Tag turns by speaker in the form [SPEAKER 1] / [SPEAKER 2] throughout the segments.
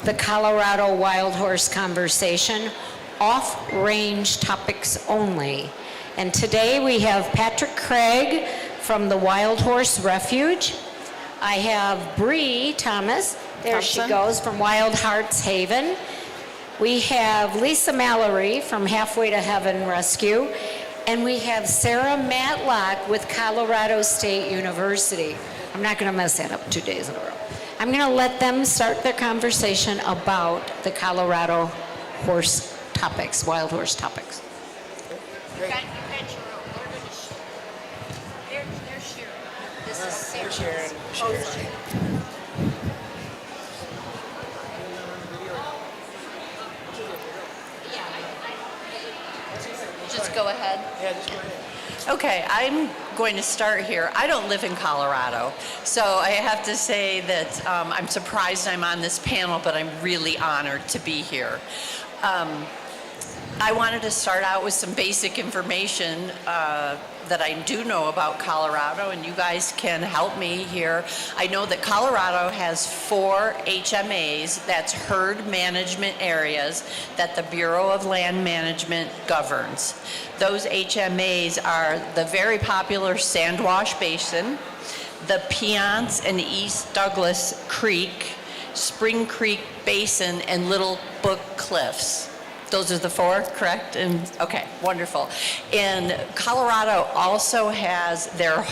[SPEAKER 1] the Colorado Wild Horse Conversation, off-range topics only. And today we have Patrick Craig from the Wild Horse Refuge. I have Bree Thomas, there she goes, from Wild Hearts Haven. We have Lisa Mallory from Halfway to Heaven Rescue. And we have Sarah Matlock with Colorado State University. I'm not going to mess that up 2 days in a row. I'm going to let them start their conversation about the Colorado horse topics, wild horse topics.
[SPEAKER 2] Great. You got your own. They're sharing. This is Sarah.
[SPEAKER 3] Sharon.
[SPEAKER 2] Just go ahead.
[SPEAKER 3] Yeah, just go ahead.
[SPEAKER 4] Okay, I'm going to start here. I don't live in Colorado, so I have to say that I'm surprised I'm on this panel, but I'm really honored to be here. I wanted to start out with some basic information that I do know about Colorado, and you guys can help me here. I know that Colorado has 4 HMAs, that's herd management areas, that the Bureau of Land Management governs. Those HMAs are the very popular Sandwash Basin, the Piance and East Douglas Creek, Spring Creek Basin, and Little Book Cliffs. Those are the 4, correct? And okay, wonderful. And Colorado also has their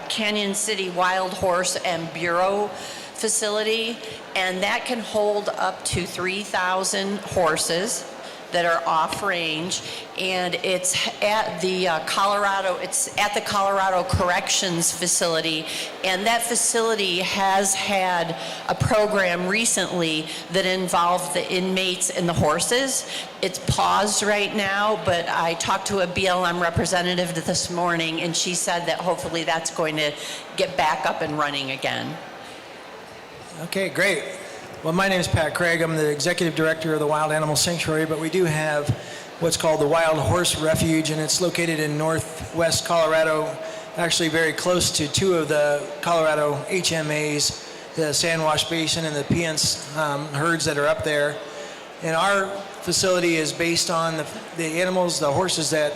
[SPEAKER 4] Canyon City Wild Horse and Bureau facility, and that can hold up to 3,000 horses that are off range, and it's at the Colorado Corrections facility, and that facility has had a program recently that involved the inmates and the horses. It's paused right now, but I talked to a BLM representative this morning, and she said that hopefully that's going to get back up and running again.
[SPEAKER 3] Okay, great. Well, my name is Pat Craig. I'm the Executive Director of the Wild Animal Sanctuary, but we do have what's called the Wild Horse Refuge, and it's located in northwest Colorado, actually very close to 2 of the Colorado HMAs, the Sandwash Basin and the Piance herds that are up there. And our facility is based on the animals, the horses that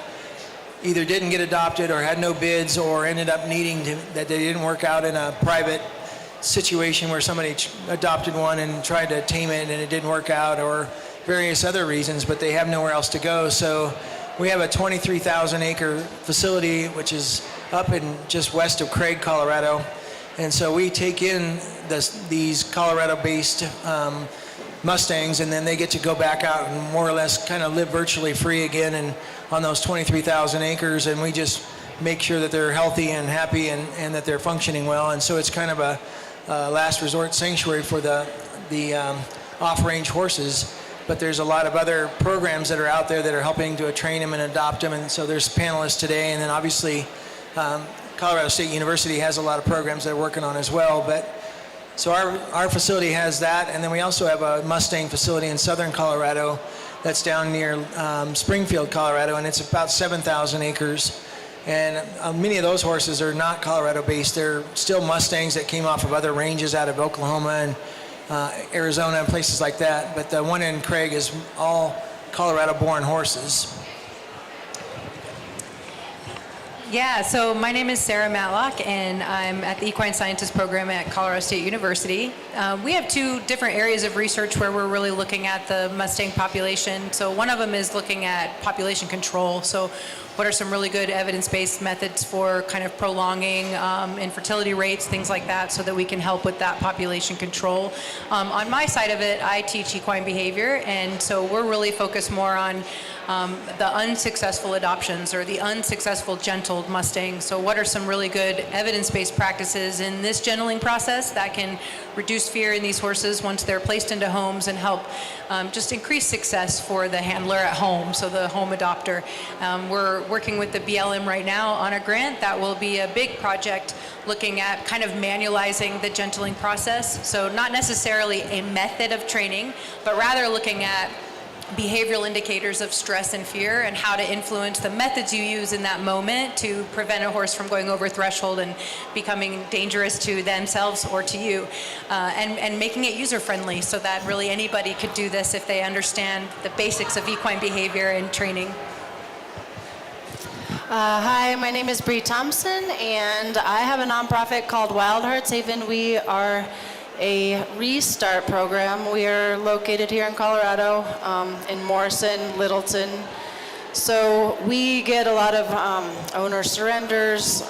[SPEAKER 3] either didn't get adopted or had no bids or ended up that they didn't work out in a private situation where somebody adopted one and tried to tame it and it didn't work out, or various other reasons, but they have nowhere else to go. So we have a 23,000 acre facility which is up in just west of Craig, Colorado. And so we take in these Colorado-based Mustangs, and then they get to go back out and more or less kind of live virtually free again and on those 23,000 acres, and we just make sure that they're healthy and happy and that they're functioning well. And so it's kind of a last resort sanctuary for the off-range horses, but there's a lot of other programs that are out there that are helping to train them and adopt them, and so there's panelists today, and then obviously Colorado State University has a lot of programs they're working on as well. But so our facility has that, and then we also have a Mustang facility in southern Colorado that's down near Springfield, Colorado, and it's about 7,000 acres. And many of those horses are not Colorado-based. They're still Mustangs that came off of other ranges out of Oklahoma and Arizona and places like that. But the one in Craig is all Colorado-born horses.
[SPEAKER 5] Yeah, so my name is Sarah Matlock, and I'm at the Equine Scientist program at Colorado State University. We have 2 different areas of research where we're really looking at the Mustang population. So one of them is looking at population control. So what are some really good evidence-based methods for kind of prolonging infertility rates, things like that, so that we can help with that population control. On my side of it, I teach equine behavior, and so we're really focused more on the unsuccessful adoptions or the unsuccessful gentled Mustangs. So what are some really good evidence-based practices in this gentling process that can reduce fear in these horses once they're placed into homes and help just increase success for the handler at home, so the home adopter. We're working with the BLM right now on a grant that will be a big project looking at kind of manualizing the gentling process. So not necessarily a method of training, but rather looking at behavioral indicators of stress and fear and how to influence the methods you use in that moment to prevent a horse from going over threshold and becoming dangerous to themselves or to you, and making it user-friendly so that really anybody could do this if they understand the basics of equine behavior and training.
[SPEAKER 6] Hi, my name is Bree Thompson, and I have a nonprofit called Wild Hearts Haven. We are a restart program. We are located here in Colorado, in Morrison, Littleton. So we get a lot of owner surrenders,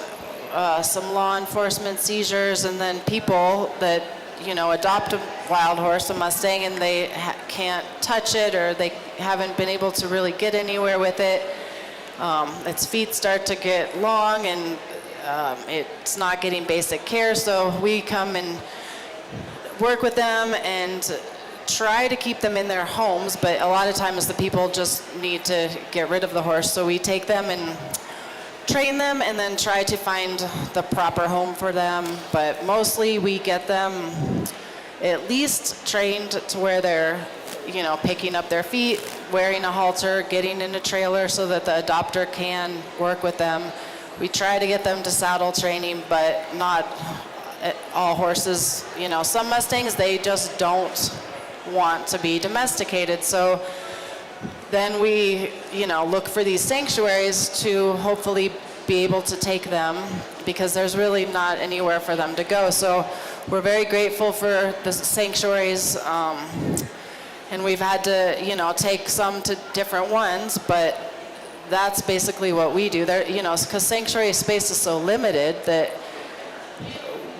[SPEAKER 6] some law enforcement seizures, and then people that, you know, adopt a wild horse, a Mustang, and they can't touch it, or they haven't been able to really get anywhere with it. Its feet start to get long, and it's not getting basic care, so we come and work with them and try to keep them in their homes, but a lot of times the people just need to get rid of the horse, so we take them and train them and then try to find the proper home for them. But mostly we get them at least trained to where they're, you know, picking up their feet, wearing a halter, getting in a trailer so that the adopter can work with them. We try to get them to saddle training, but not all horses. You know, some Mustangs, they just don't want to be domesticated. So then we, you know, look for these sanctuaries to hopefully be able to take them, because there's really not anywhere for them to go. So we're very grateful for the sanctuaries. And we've had to, you know, take some to different ones, but that's basically what we do. There, you know, because sanctuary space is so limited that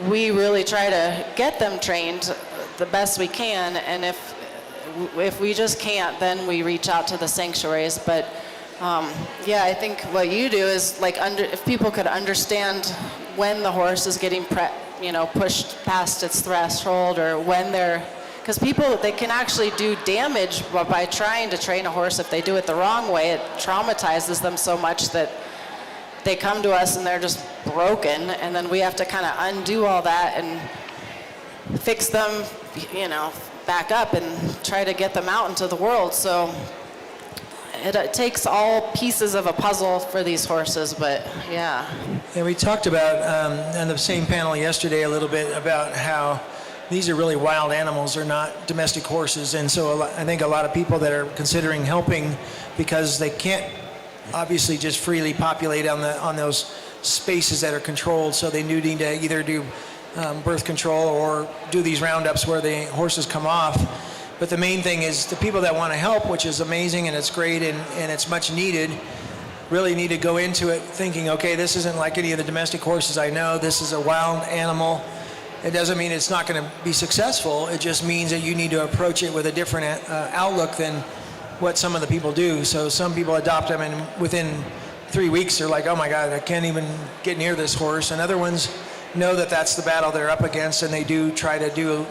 [SPEAKER 6] we really try to get them trained the best we can. And if we just can't, then we reach out to the sanctuaries. But yeah, I think what you do is like if people could understand when the horse is getting pushed past its threshold, or when they're. Because people, they can actually do damage by trying to train a horse. If they do it the wrong way, it traumatizes them so much that they come to us and they're just broken, and then we have to kind of undo all that and fix them, you know, back up and try to get them out into the world. So it takes all pieces of a puzzle for these horses, but yeah.
[SPEAKER 3] And we talked about on the same panel yesterday a little bit about how these are really wild animals. They're not domestic horses. And so I think a lot of people that are considering helping, because they can't obviously just freely populate on those spaces that are controlled, so they do need to either do birth control or do these roundups where the horses come off. But the main thing is the people that want to help, which is amazing and it's great and it's much needed, really need to go into it thinking, okay, this isn't like any of the domestic horses I know. This is a wild animal. It doesn't mean it's not going to be successful. It just means that you need to approach it with a different outlook than what some of the people do. So some people adopt them, and within 3 weeks they're like, oh my God, I can't even get near this horse. And other ones know that that's the battle they're up against, and they do try to do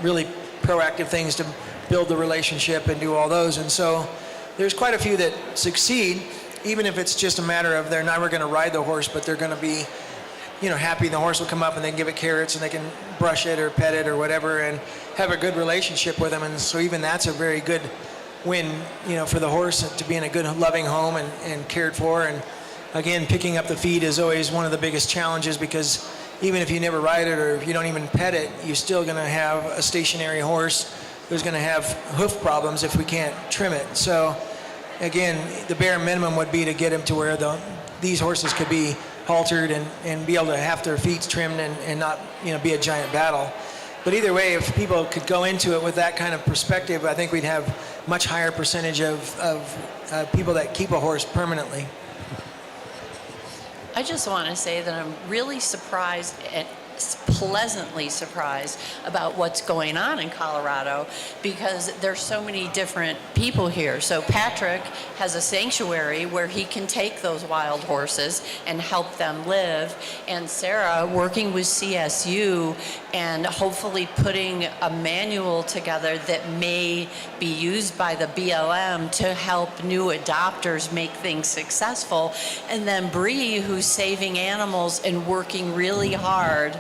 [SPEAKER 3] really proactive things to build the relationship and do all those. And so there's quite a few that succeed, even if it's just a matter of they're never going to ride the horse, but they're going to be, you know, happy. The horse will come up and they can give it carrots and they can brush it or pet it or whatever and have a good relationship with them. And so even that's a very good win, you know, for the horse to be in a good, loving home and cared for. And again, picking up the feed is always one of the biggest challenges, because even if you never ride it or if you don't even pet it, you're still going to have a stationary horse who's going to have hoof problems if we can't trim it. So again, the bare minimum would be to get them to where these horses could be haltered and be able to have their feet trimmed and not, you know, be a giant battle. But either way, if people could go into it with that kind of perspective, I think we'd have much higher percentage of people that keep a horse permanently.
[SPEAKER 4] I just want to say that I'm really surprised and pleasantly surprised about what's going on in Colorado, because there's so many different people here. So Patrick has a sanctuary where he can take those wild horses and help them live, and Sarah working with CSU and hopefully putting a manual together that may be used by the BLM to help new adopters make things successful. And then Bree, who's saving animals and working really hard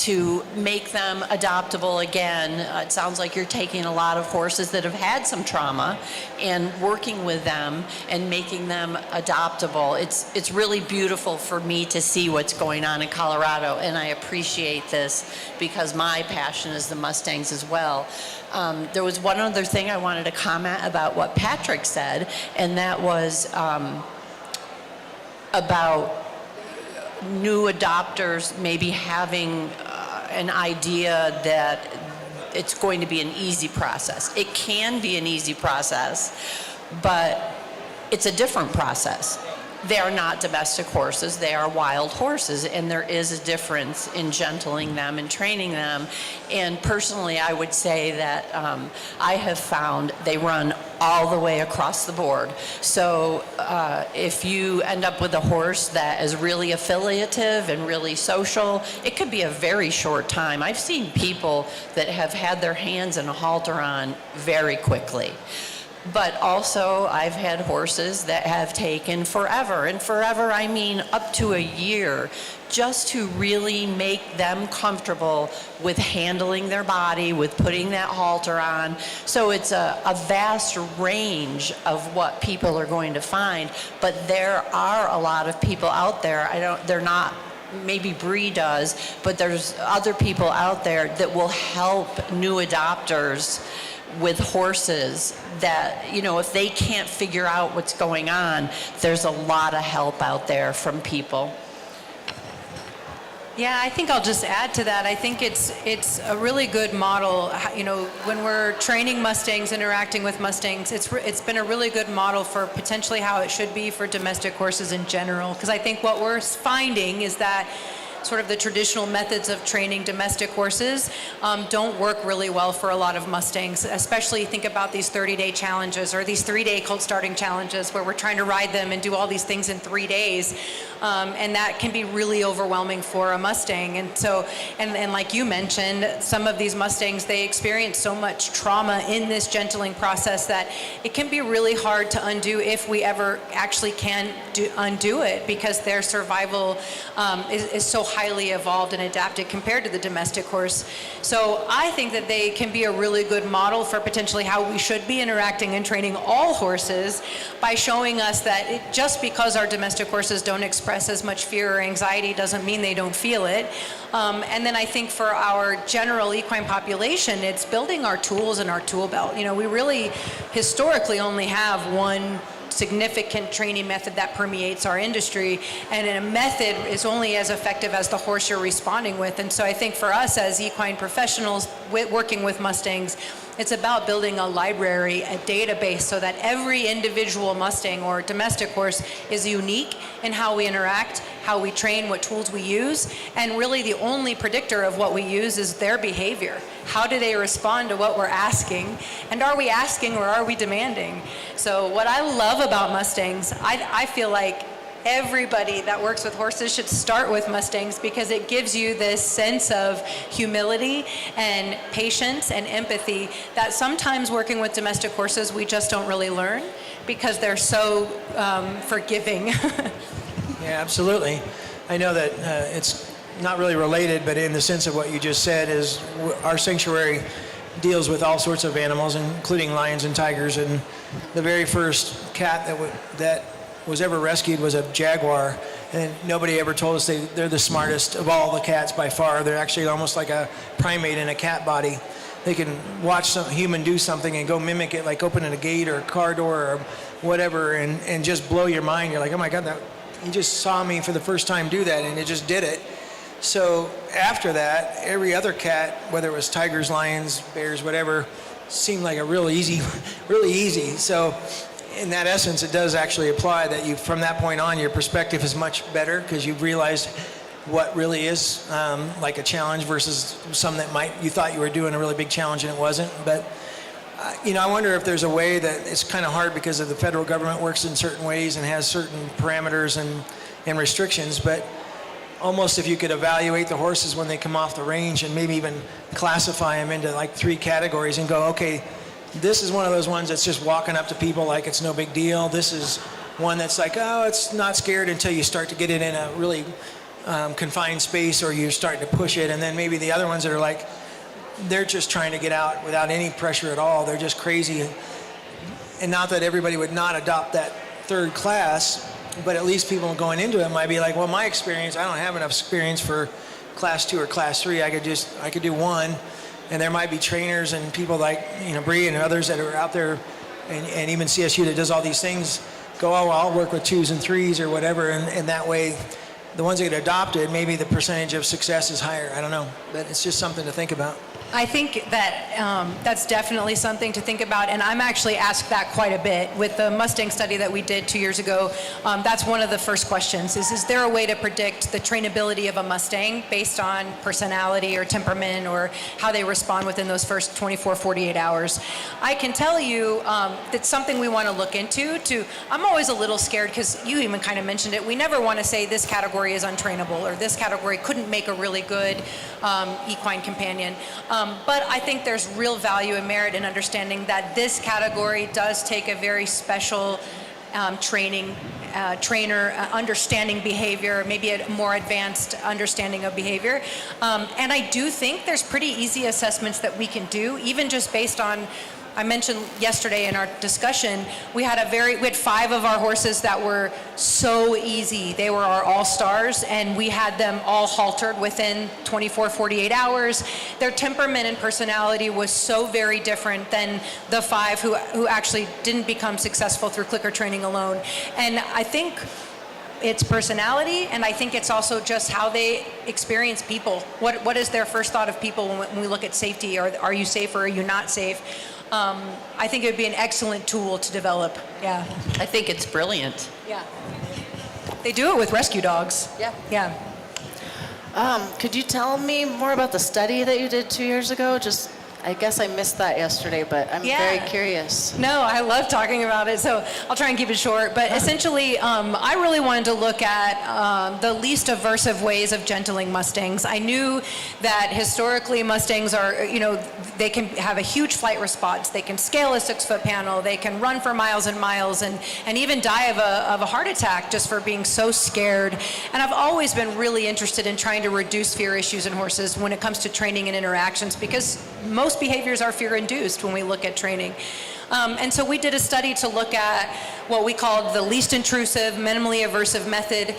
[SPEAKER 4] to make them adoptable again. It sounds like you're taking a lot of horses that have had some trauma and working with them and making them adoptable. It's really beautiful for me to see what's going on in Colorado, and I appreciate this because my passion is the Mustangs as well. There was one other thing I wanted to comment about what Patrick said, and that was about new adopters maybe having an idea that it's going to be an easy process. It can be an easy process, but it's a different process. They are not domestic horses, they are wild horses, and there is a difference in gentling them and training them. And personally, I would say that I have found they run all the way across the board. So if you end up with a horse that is really affiliative and really social, it could be a very short time. I've seen people that have had their hands in a halter on very quickly. But also, I've had horses that have taken forever, and forever I mean up to a year, just to really make them comfortable with handling their body, with putting that halter on. So it's a vast range of what people are going to find, but there are a lot of people out there, they're not, maybe Bree does, but there's other people out there that will help new adopters with horses that, you know, if they can't figure out what's going on, there's a lot of help out there from people.
[SPEAKER 5] Yeah, I think I'll just add to that. I think it's a really good model. You know, when we're training Mustangs, interacting with Mustangs, it's been a really good model for potentially how it should be for domestic horses in general. Because I think what we're finding is that sort of the traditional methods of training domestic horses don't work really well for a lot of Mustangs, especially think about these 30-day challenges or these 3-day colt starting challenges where we're trying to ride them and do all these things in 3 days. And that can be really overwhelming for a Mustang. And so, and like you mentioned, some of these Mustangs, they experience so much trauma in this gentling process that it can be really hard to undo if we ever actually can undo it, because their survival is so highly evolved and adapted compared to the domestic horse. So I think that they can be a really good model for potentially how we should be interacting and training all horses by showing us that just because our domestic horses don't express as much fear or anxiety doesn't mean they don't feel it. And then I think for our general equine population, it's building our tools in our tool belt. You know, we really historically only have one significant training method that permeates our industry, and a method is only as effective as the horse you're responding with. And so I think for us as equine professionals working with Mustangs, it's about building a library, a database, so that every individual Mustang or domestic horse is unique in how we interact, how we train, what tools we use, and really the only predictor of what we use is their behavior. How do they respond to what we're asking? And are we asking or are we demanding? So what I love about Mustangs, I feel like everybody that works with horses should start with Mustangs, because it gives you this sense of humility and patience and empathy that sometimes working with domestic horses we just don't really learn because they're so forgiving.
[SPEAKER 3] Yeah, absolutely. I know that it's not really related, but in the sense of what you just said is our sanctuary deals with all sorts of animals, including lions and tigers. And the very first cat that was ever rescued was a jaguar, and nobody ever told us they're the smartest of all the cats by far. They're actually almost like a primate in a cat body. They can watch some human do something and go mimic it, like opening a gate or a car door or whatever, and just blow your mind. You're like, oh my God, you just saw me for the first time do that, and it just did it. So after that, every other cat, whether it was tigers, lions, bears, whatever, seemed like a really easy. So in that essence, it does actually apply that you, from that point on, your perspective is much better because you've realized what really is like a challenge versus some that you thought you were doing a really big challenge and it wasn't. But you know, I wonder if there's a way that it's kind of hard because of the federal government works in certain ways and has certain parameters and restrictions, but almost if you could evaluate the horses when they come off the range and maybe even classify them into like 3 categories and go, okay, this is one of those ones that's just walking up to people like it's no big deal. This is one that's like, oh, it's not scared until you start to get it in a really confined space, or you're starting to push it. And then maybe the other ones that are like, they're just trying to get out without any pressure at all. They're just crazy. And not that everybody would not adopt that third class, but at least people going into it might be like, well, my experience, I don't have enough experience for class 2 or class 3. I could do one. And there might be trainers and people like, Bree and others that are out there, and even CSU that does all these things, go, oh, well, I'll work with 2s and 3s or whatever. And that way, the ones that get adopted, maybe the percentage of success is higher. I don't know. But it's just something to think about.
[SPEAKER 5] I think that that's definitely something to think about, and I'm actually asked that quite a bit. With the Mustang study that we did 2 years ago, that's one of the first questions, is there a way to predict the trainability of a Mustang based on personality or temperament or how they respond within those first 24, 48 hours? I can tell you that's something we want to look into. I'm always a little scared, because you even kind of mentioned it, we never want to say this category is untrainable or this category couldn't make a really good equine companion. But I think there's real value and merit in understanding that this category does take a very special trainer understanding behavior, maybe a more advanced understanding of behavior. And I do think there's pretty easy assessments that we can do, even just based on, I mentioned yesterday in our discussion, we had 5 of our horses that were so easy. They were our all-stars, and we had them all haltered within 24, 48 hours. Their temperament and personality was so very different than the 5 who actually didn't become successful through clicker training alone. And I think it's personality, and I think it's also just how they experience people. What is their first thought of people when we look at safety? Are you safe or are you not safe? I think it would be an excellent tool to develop. Yeah.
[SPEAKER 4] I think it's brilliant.
[SPEAKER 5] Yeah. They do it with rescue dogs.
[SPEAKER 4] Yeah.
[SPEAKER 5] Yeah.
[SPEAKER 6] Could you tell me more about the study that you did 2 years ago? I guess I missed that yesterday, but I'm very curious.
[SPEAKER 5] No, I love talking about it, so I'll try and keep it short. But essentially, I really wanted to look at the least aversive ways of gentling Mustangs. I knew that historically Mustangs are, they can have a huge flight response. They can scale a 6-foot panel. They can run for miles and miles, and even die of a heart attack just for being so scared. And I've always been really interested in trying to reduce fear issues in horses when it comes to training and interactions, because most behaviors are fear-induced when we look at training. And so we did a study to look at what we called the least intrusive, minimally aversive method,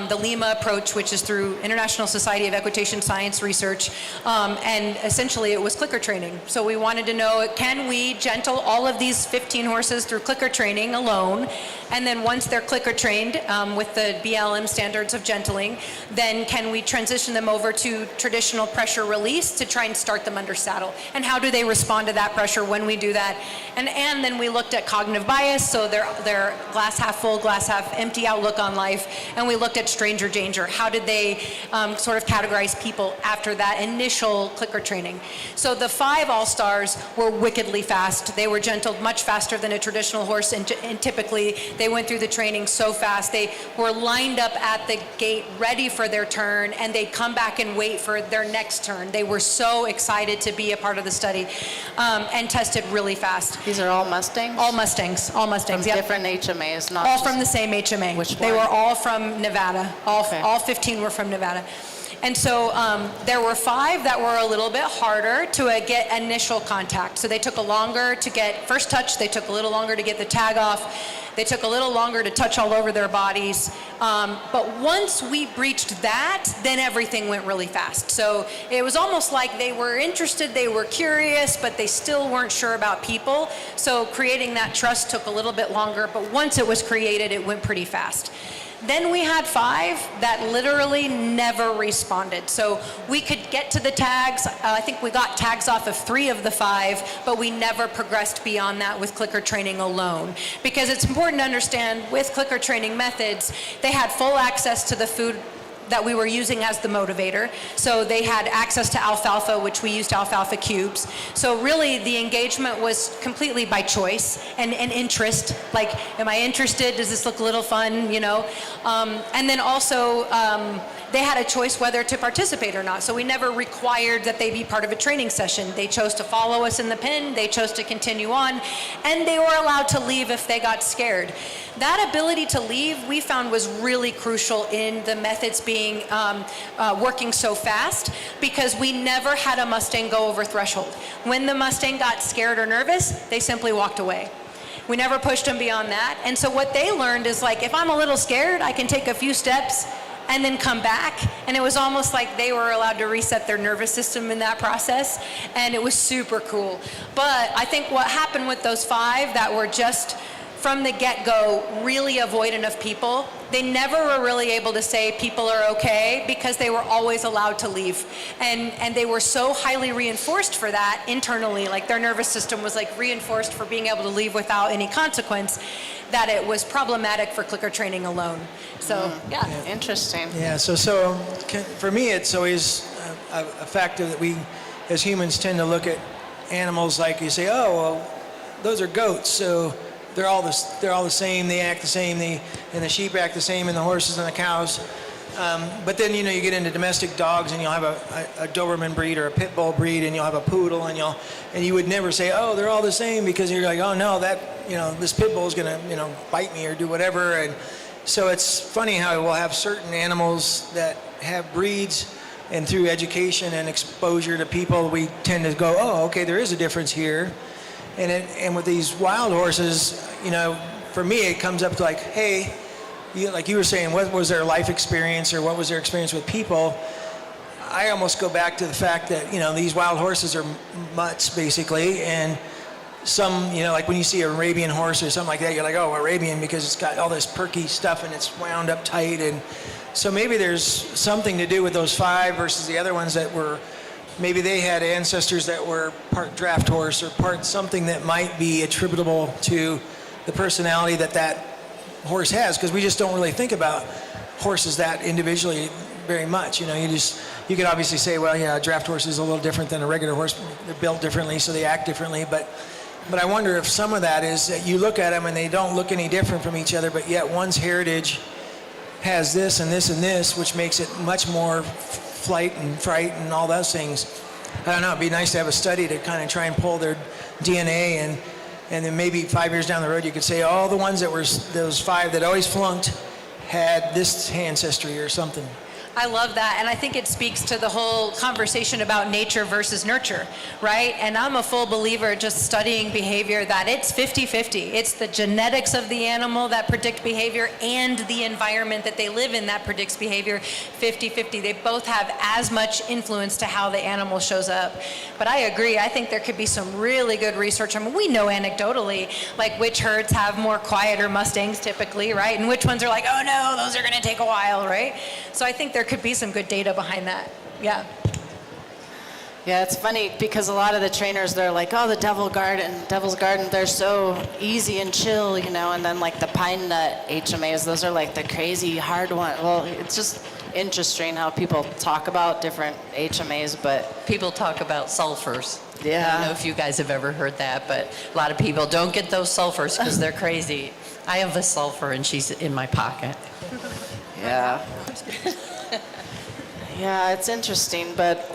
[SPEAKER 5] the LIMA approach, which is through International Society of Equitation Science Research. And essentially it was clicker training. So we wanted to know, can we gentle all of these 15 horses through clicker training alone? And then once they're clicker trained with the BLM standards of gentling, then can we transition them over to traditional pressure release to try and start them under saddle? And how do they respond to that pressure when we do that? And then we looked at cognitive bias, so their glass half full, glass half empty outlook on life, and we looked at stranger danger. How did they sort of categorize people after that initial clicker training? So the 5 all-stars were wickedly fast. They were gentled much faster than a traditional horse, and typically they went through the training so fast. They were lined up at the gate ready for their turn, and they'd come back and wait for their next turn. They were so excited to be a part of the study, and tested really fast.
[SPEAKER 6] These are all Mustangs?
[SPEAKER 5] All Mustangs,
[SPEAKER 6] From
[SPEAKER 5] yep.
[SPEAKER 6] different HMAs, not
[SPEAKER 5] All
[SPEAKER 6] just-
[SPEAKER 5] from the same HMA.
[SPEAKER 6] Which
[SPEAKER 5] They
[SPEAKER 6] one?
[SPEAKER 5] were all from Nevada.
[SPEAKER 6] Okay.
[SPEAKER 5] All 15 were from Nevada. And so there were 5 that were a little bit harder to get initial contact. So they took a longer to get first touch. They took a little longer to get the tag off. They took a little longer to touch all over their bodies. But once we breached that, then everything went really fast. So it was almost like they were interested, they were curious, but they still weren't sure about people. So creating that trust took a little bit longer, but once it was created, it went pretty fast. Then we had 5 that literally never responded. So we could get to the tags. I think we got tags off of 3 of the 5, but we never progressed beyond that with clicker training alone. Because it's important to understand with clicker training methods, they had full access to the food that we were using as the motivator. So they had access to alfalfa, which we used alfalfa cubes. So really the engagement was completely by choice and interest. Like, am I interested? Does this look a little fun? And then also they had a choice whether to participate or not. So we never required that they be part of a training session. They chose to follow us in the pen, they chose to continue on, and they were allowed to leave if they got scared. That ability to leave, we found, was really crucial in the methods being working so fast, because we never had a Mustang go over threshold. When the Mustang got scared or nervous, they simply walked away. We never pushed them beyond that. And so what they learned is, like, if I'm a little scared, I can take a few steps and then come back. And it was almost like they were allowed to reset their nervous system in that process. And it was super cool. But I think what happened with those 5 that were just from the get-go really avoidant of people, they never were really able to say people are okay, because they were always allowed to leave. And they were so highly reinforced for that internally, like their nervous system was like reinforced for being able to leave without any consequence, that it was problematic for clicker training alone. So, yeah.
[SPEAKER 6] Interesting.
[SPEAKER 3] Yeah, for me, it's always a factor that we, as humans, tend to look at animals like, you say, oh, well, those are goats, so they're all the same, they act the same, and the sheep act the same, and the horses and the cows. But then, you get into domestic dogs, and you'll have a Doberman breed or a pit bull breed, and you'll have a poodle, and you would never say, oh, they're all the same, because you're like, oh no, this pit bull is gonna, bite me or do whatever. And so it's funny how we'll have certain animals that have breeds, and through education and exposure to people, we tend to go, oh, okay, there is a difference here. And with these wild horses, for me, it comes up to like, hey, like you were saying, what was their life experience, or what was their experience with people? I almost go back to the fact that, these wild horses are mutts, basically, and some, like when you see an Arabian horse or something like that, you're like, oh, Arabian, because it's got all this perky stuff and it's wound up tight. And so maybe there's something to do with those 5 versus the other ones that were, maybe they had ancestors that were part draft horse or part something that might be attributable to the personality that horse has, because we just don't really think about horses that individually very much. You could obviously say, well, yeah, a draft horse is a little different than a regular horse. They're built differently, so they act differently. But I wonder if some of that is that you look at them and they don't look any different from each other, but yet one's heritage has this and this and this, which makes it much more flight and fright and all those things. I don't know, it'd be nice to have a study to kind of try and pull their DNA, and then maybe 5 years down the road you could say all the ones that were those 5 that always flunked had this ancestry or something.
[SPEAKER 5] I love that, and I think it speaks to the whole conversation about nature versus nurture, right? And I'm a full believer, just studying behavior, that it's 50-50. It's the genetics of the animal that predict behavior, and the environment that they live in that predicts behavior, 50-50. They both have as much influence to how the animal shows up. But I agree, I think there could be some really good research. I mean, we know anecdotally, like which herds have more quieter Mustangs typically, right? And which ones are like, oh no, those are gonna take a while, right? So I think there could be some good data behind that. Yeah.
[SPEAKER 6] Yeah, it's funny because a lot of the trainers, they're like, oh, the Devil's Garden, they're so easy and chill, and then like the pine nut HMAs, those are like the crazy hard one. Well, it's just interesting how people talk about different HMAs, but
[SPEAKER 4] People talk about sulfurs.
[SPEAKER 6] Yeah.
[SPEAKER 4] I don't know if you guys have ever heard that, but a lot of people don't get those sulfurs because they're crazy. I have a sulfur and she's in my pocket.
[SPEAKER 6] yeah. Yeah, it's interesting, but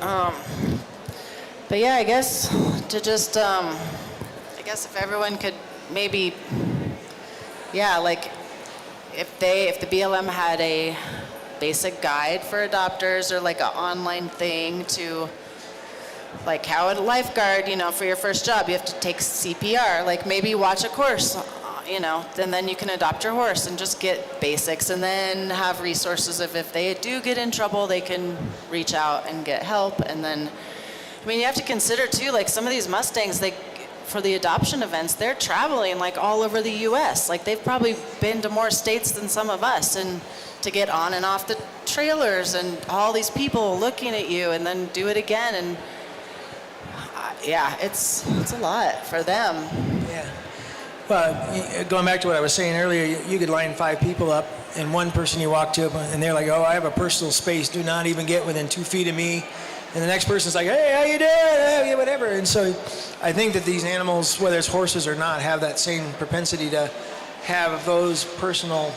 [SPEAKER 6] yeah, I guess to just, I guess if everyone could maybe, yeah, like if the BLM had a basic guide for adopters, or like an online thing to, like how a lifeguard, for your first job, you have to take CPR, like maybe watch a course, and then you can adopt your horse and just get basics, and then have resources of if they do get in trouble, they can reach out and get help. And then, I mean, you have to consider too, like some of these Mustangs, for the adoption events, they're traveling like all over the US. Like they've probably been to more states than some of us, and to get on and off the trailers and all these people looking at you and then do it again. And yeah, it's a lot for them.
[SPEAKER 3] Yeah. Well, going back to what I was saying earlier, you could line 5 people up, and one person you walk to, and they're like, oh, I have a personal space. Do not even get within 2 feet of me. And the next person's like, hey, how you doing? Hey, whatever. And so I think that these animals, whether it's horses or not, have that same propensity to have those personal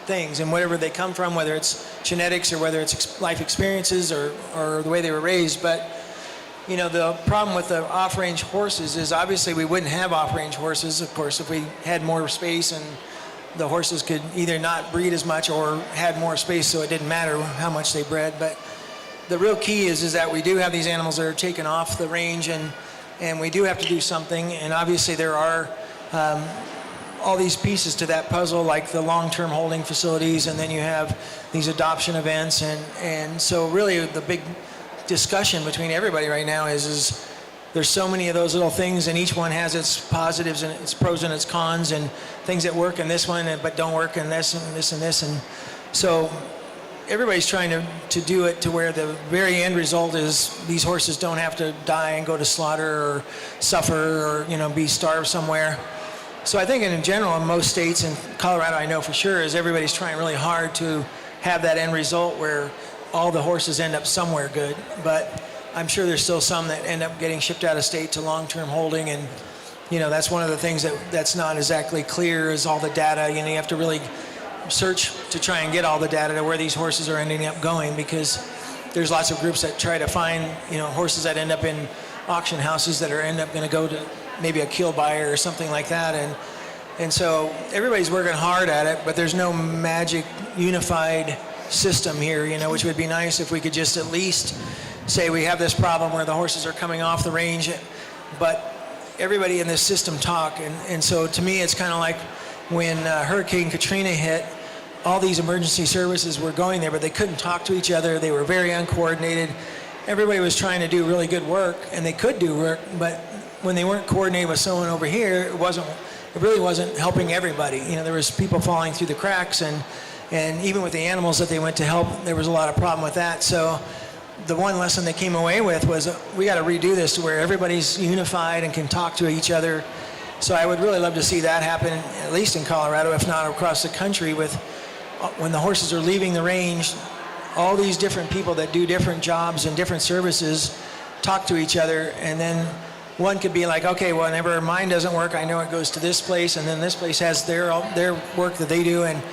[SPEAKER 3] things, and whatever they come from, whether it's genetics or whether it's life experiences or the way they were raised. But you know, the problem with the off-range horses is obviously we wouldn't have off-range horses, of course, if we had more space and the horses could either not breed as much or had more space, so it didn't matter how much they bred. But the real key is that we do have these animals that are taken off the range, and we do have to do something. And obviously there are all these pieces to that puzzle, like the long-term holding facilities, and then you have these adoption events. And so really the big discussion between everybody right now is there's so many of those little things, and each one has its positives and its pros and its cons, and things that work in this one but don't work in this and this and this. And so everybody's trying to do it to where the very end result is these horses don't have to die and go to slaughter or suffer or, you know, be starved somewhere. So I think in general, in most states, and Colorado I know for sure, is everybody's trying really hard to have that end result where all the horses end up somewhere good. But I'm sure there's still some that end up getting shipped out of state to long-term holding, and you know, that's one of the things that's not exactly clear is all the data. You know, you have to really search to try and get all the data to where these horses are ending up going, because there's lots of groups that try to find, you know, horses that end up in auction houses that end up going to go to maybe a kill buyer or something like that. And so everybody's working hard at it, but there's no magic unified system here, you know, which would be nice if we could just at least say we have this problem where the horses are coming off the range, but everybody in this system talk. And so to me, it's kind of like when Hurricane Katrina hit, all these emergency services were going there, but they couldn't talk to each other. They were very uncoordinated. Everybody was trying to do really good work, and they could do work, but when they weren't coordinated with someone over here, it really wasn't helping everybody. You know, there was people falling through the cracks, and even with the animals that they went to help, there was a lot of problem with that. So the one lesson they came away with was we got to redo this to where everybody's unified and can talk to each other. So I would really love to see that happen, at least in Colorado, if not across the country, with when the horses are leaving the range, all these different people that do different jobs and different services talk to each other, and then one could be like, okay, well, whenever mine doesn't work, I know it goes to this place, and then this place has their work that they do, and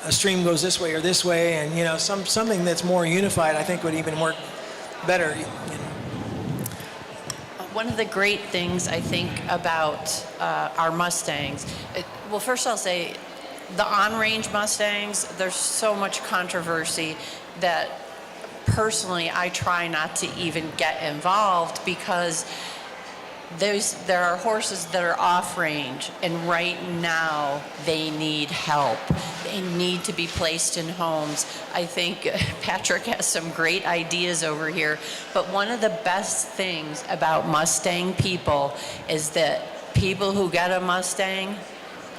[SPEAKER 3] a stream goes this way or this way, and you know, something that's more unified, I think, would even work better. You know.
[SPEAKER 4] One of the great things I think about our Mustangs, well, first I'll say the on-range Mustangs, there's so much controversy that personally I try not to even get involved, because there are horses that are off-range, and right now they need help. They need to be placed in homes. I think Patrick has some great ideas over here, but one of the best things about Mustang people is that people who get a Mustang,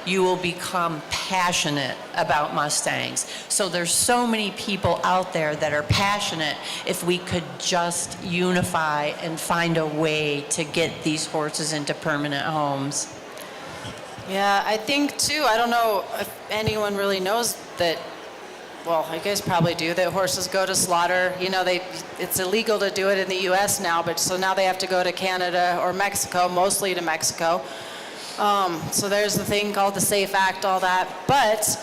[SPEAKER 4] you will become passionate about Mustangs. So there's so many people out there that are passionate. If we could just unify and find a way to get these horses into permanent homes.
[SPEAKER 6] Yeah, I think too, I don't know if anyone really knows that, well, you guys probably do, that horses go to slaughter. You know, it's illegal to do it in the US now, but so now they have to go to Canada or Mexico, mostly to Mexico. So there's the thing called the SAFE Act, all that. But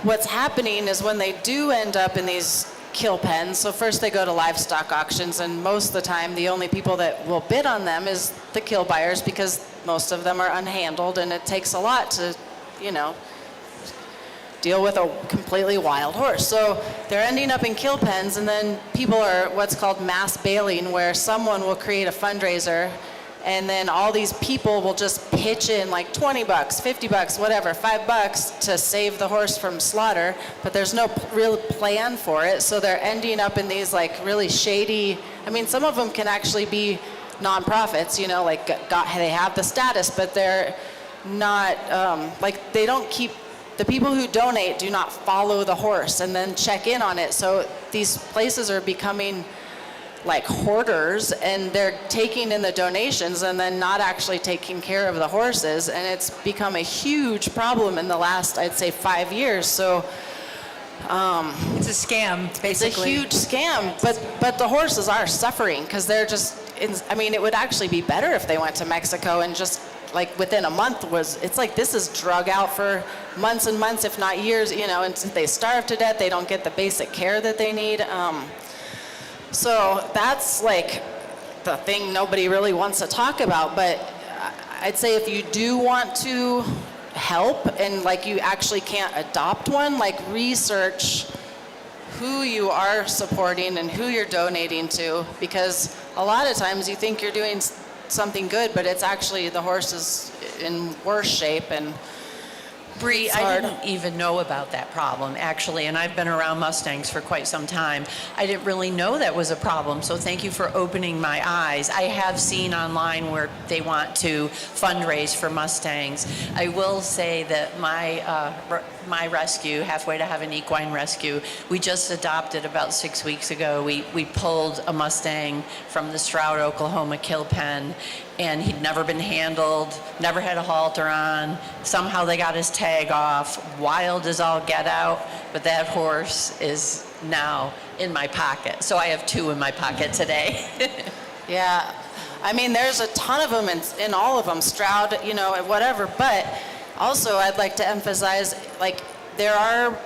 [SPEAKER 6] what's happening is when they do end up in these kill pens, so first they go to livestock auctions, and most of the time the only people that will bid on them is the kill buyers, because most of them are unhandled, and it takes a lot to, you know, deal with a completely wild horse. So they're ending up in kill pens, and then people are what's called mass bailing, where someone will create a fundraiser, and then all these people will just pitch in like $20, $50, whatever, $5 to save the horse from slaughter, but there's no real plan for it. So they're ending up in these like really shady, I mean, some of them can actually be nonprofits, you know, like they have the status, but they're not, like they don't keep, the people who donate do not follow the horse and then check in on it. So these places are becoming like hoarders, and they're taking in the donations and then not actually taking care of the horses, and it's become a huge problem in the last, I'd say, 5 years. So
[SPEAKER 5] It's a scam, basically.
[SPEAKER 6] it's a huge scam, but the horses are suffering because they're just, I mean, it would actually be better if they went to Mexico and just like within a month it's like this is drug out for months and months, if not years, and they starve to death, they don't get the basic care that they need. So that's like the thing nobody really wants to talk about, but I'd say if you do want to help and like you actually can't adopt one, like research who you are supporting and who you're donating to, because a lot of times you think you're doing something good, but it's actually the horse is in worse shape. And
[SPEAKER 4] Bree, I didn't even know about that problem, actually, and I've been around Mustangs for quite some time. I didn't really know that was a problem, so thank you for opening my eyes. I have seen online where they want to fundraise for Mustangs. I will say that my rescue, Halfway to Heaven Equine Rescue, we just adopted about 6 weeks ago. We pulled a Mustang from the Stroud, Oklahoma kill pen, and he'd never been handled, never had a halter on. Somehow they got his tag off, wild as all get out, but that horse is now in my pocket. So I have 2 in my pocket today.
[SPEAKER 6] yeah, I mean, there's a ton of them in all of them, Stroud, whatever, but also I'd like to emphasize, like, there are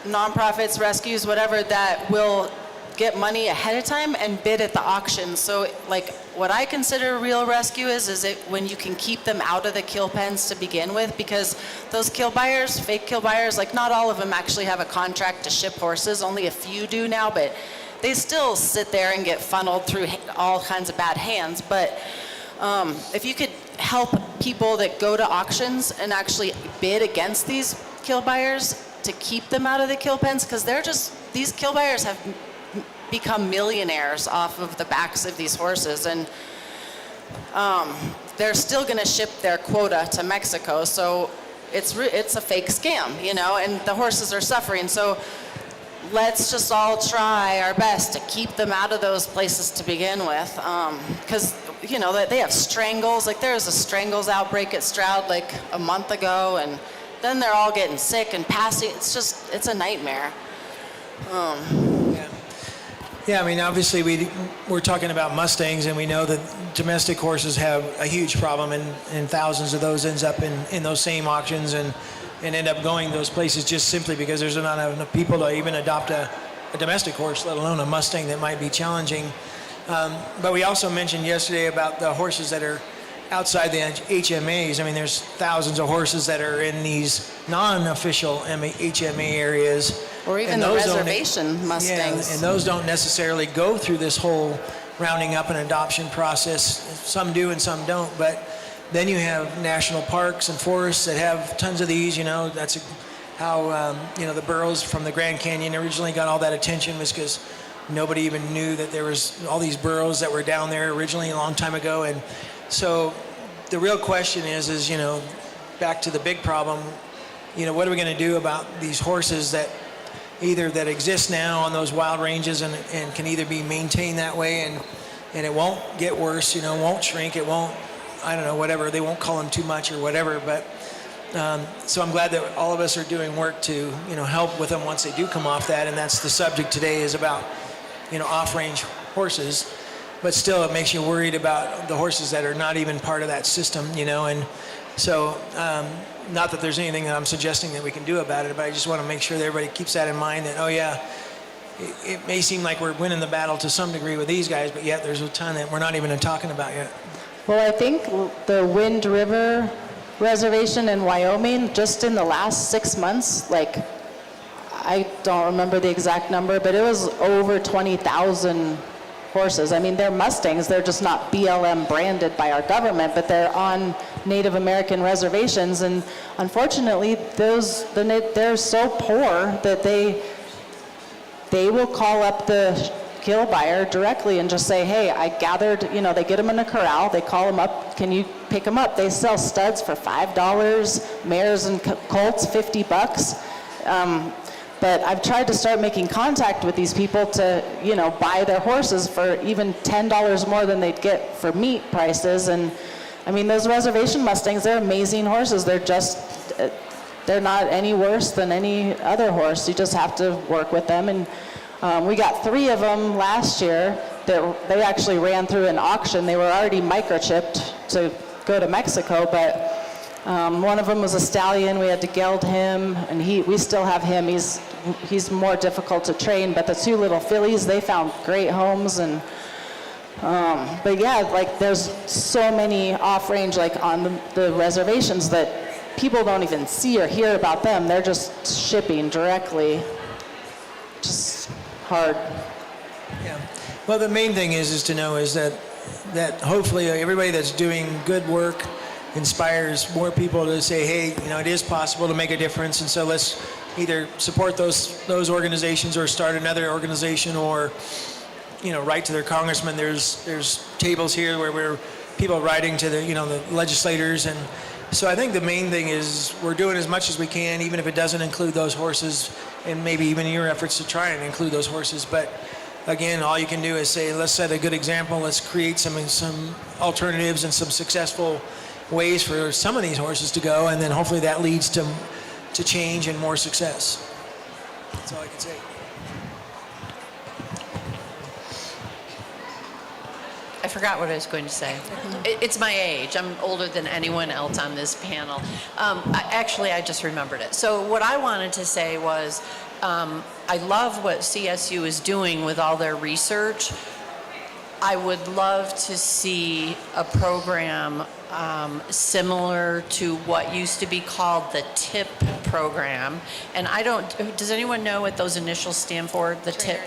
[SPEAKER 6] nonprofits, rescues, whatever, that will get money ahead of time and bid at the auction. So like what I consider a real rescue is it when you can keep them out of the kill pens to begin with, because those kill buyers, fake kill buyers, like not all of them actually have a contract to ship horses, only a few do now, but they still sit there and get funneled through all kinds of bad hands. But if you could help people that go to auctions and actually bid against these kill buyers to keep them out of the kill pens, because these kill buyers have become millionaires off of the backs of these horses, and they're still going to ship their quota to Mexico, so it's a fake scam, and the horses are suffering. So let's just all try our best to keep them out of those places to begin with, because they have strangles. Like there was a strangles outbreak at Stroud like a month ago, and then they're all getting sick and passing. It's a nightmare.
[SPEAKER 3] Yeah, I mean, obviously we're talking about Mustangs, and we know that domestic horses have a huge problem, and thousands of those ends up in those same auctions and end up going those places just simply because there's not enough people to even adopt a domestic horse, let alone a Mustang that might be challenging. But we also mentioned yesterday about the horses that are outside the HMAs. I mean, there's thousands of horses that are in these non-official HMA areas.
[SPEAKER 6] Or even the reservation Mustangs.
[SPEAKER 3] Yeah, and those don't necessarily go through this whole rounding up and adoption process. Some do and some don't, but then you have national parks and forests that have tons of these, that's how, the burros from the Grand Canyon originally got all that attention, was because nobody even knew that there was all these burros that were down there originally a long time ago. And so the real question is, back to the big problem, what are we going to do about these horses that exist now on those wild ranges and can either be maintained that way and it won't get worse, won't shrink, it won't, I don't know, whatever, they won't cull them too much or whatever. But so I'm glad that all of us are doing work to, help with them once they do come off that. And that's the subject today, is about, off-range horses. But still, it makes you worried about the horses that are not even part of that system, and so not that there's anything that I'm suggesting that we can do about it, but I just want to make sure that everybody keeps that in mind, that, oh yeah, it may seem like we're winning the battle to some degree with these guys, but yet there's a ton that we're not even talking about yet.
[SPEAKER 6] Well, I think the Wind River Reservation in Wyoming, just in the last 6 months, like, I don't remember the exact number, but it was over 20,000 horses. I mean, they're Mustangs, they're just not BLM branded by our government, but they're on Native American reservations, and unfortunately, they're so poor that they will call up the kill buyer directly and just say, hey, I gathered, they get them in a corral, they call them up, can you pick them up? They sell studs for $5, mares and colts $50. But I've tried to start making contact with these people to, buy their horses for even $10 more than they'd get for meat prices. And I mean, those reservation Mustangs, they're amazing horses. They're not any worse than any other horse. You just have to work with them. And we got 3 of them last year that they actually ran through an auction. They were already microchipped to go to Mexico, but one of them was a stallion. We had to geld him, and we still have him. He's more difficult to train, but the two little fillies, they found great homes. And but yeah, like there's so many off-range, like on the reservations, that people don't even see or hear about them. They're just shipping directly. Just hard.
[SPEAKER 3] Yeah. Well, the main thing is to know is that hopefully everybody that's doing good work inspires more people to say, hey, it is possible to make a difference, and so let's either support those organizations or start another organization, or write to their congressman. There's tables here where we're people writing to the legislators, and so I think the main thing is we're doing as much as we can, even if it doesn't include those horses, and maybe even your efforts to try and include those horses. But again, all you can do is say, let's set a good example. Let's create some alternatives and some successful ways for some of these horses to go, and then hopefully that leads to change and more success. That's all I can say.
[SPEAKER 4] I forgot what I was going to say. It's my age. I'm older than anyone else on this panel. I just remembered it. So what I wanted to say was, I love what CSU is doing with all their research. I would love to see a program similar to what used to be called the TIP program. And does anyone know what those initials stand for? The TIP?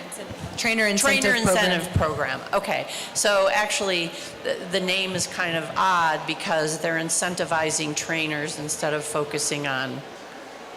[SPEAKER 5] Trainer Incentive
[SPEAKER 4] Program. Okay, so actually the name is kind of odd because they're incentivizing trainers instead of focusing on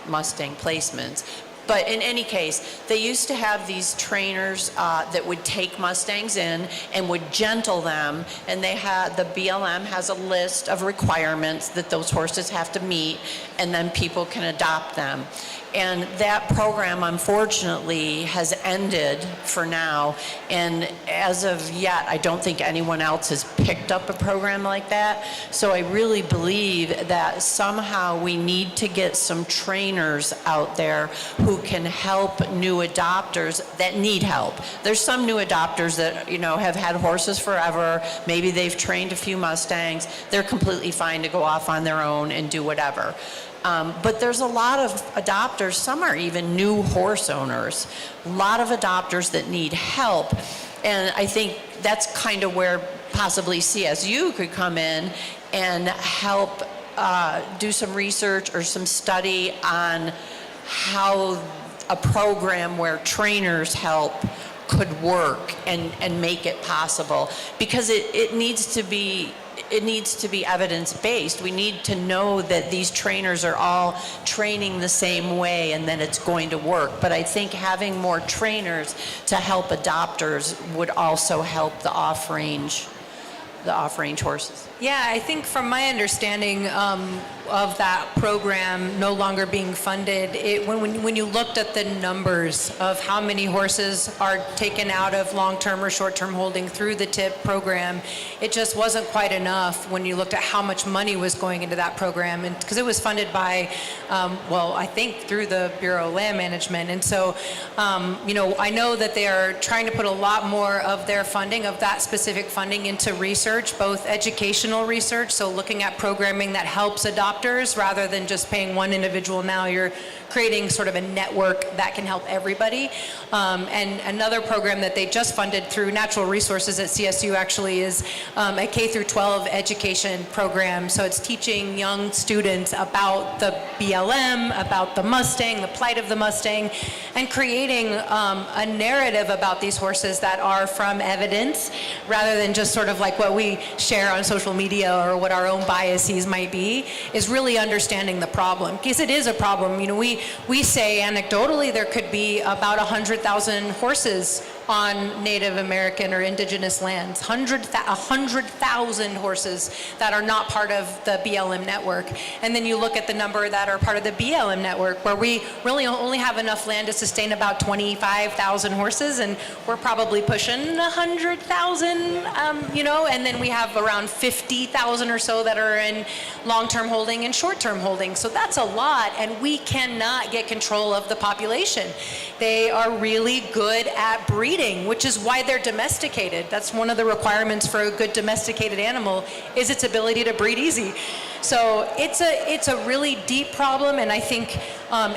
[SPEAKER 4] Mustang placements. But in any case, they used to have these trainers that would take Mustangs in and would gentle them, and the BLM has a list of requirements that those horses have to meet, and then people can adopt them. And that program, unfortunately, has ended for now. And as of yet, I don't think anyone else has picked up a program like that. So I really believe that somehow we need to get some trainers out there who can help new adopters that need help. There's some new adopters that, have had horses forever. Maybe they've trained a few Mustangs. They're completely fine to go off on their own and do whatever. But there's a lot of adopters, some are even new horse owners, a lot of adopters that need help. And I think that's kind of where possibly CSU could come in and help do some research or some study on how a program where trainers help could work and make it possible. Because it needs to be evidence-based. We need to know that these trainers are all training the same way and then it's going to work. But I think having more trainers to help adopters would also help the off-range horses.
[SPEAKER 5] Yeah, I think from my understanding of that program no longer being funded, when you looked at the numbers of how many horses are taken out of long-term or short-term holding through the TIP program, it just wasn't quite enough when you looked at how much money was going into that program, and because it was funded by, I think through the Bureau of Land Management. And so, I know that they are trying to put a lot more of their funding, of that specific funding, into research, both educational research, so looking at programming that helps adopters rather than just paying one individual. Now you're creating sort of a network that can help everybody. And another program that they just funded through natural resources at CSU actually is a K through 12 education program. So it's teaching young students about the BLM, about the Mustang, the plight of the Mustang, and creating a narrative about these horses that are from evidence rather than just sort of like what we share on social media or what our own biases might be, is really understanding the problem. Because it is a problem. We say anecdotally there could be about 100,000 horses on Native American or indigenous lands, 100,000 horses that are not part of the BLM network. And then you look at the number that are part of the BLM network, where we really only have enough land to sustain about 25,000 horses, and we're probably pushing 100,000, and then we have around 50,000 or so that are in long-term holding and short-term holding. So that's a lot, and we cannot get control of the population. They are really good at breeding. breeding, which is why they're domesticated. That's one of the requirements for a good domesticated animal, is its ability to breed easy. So it's a really deep problem, and I think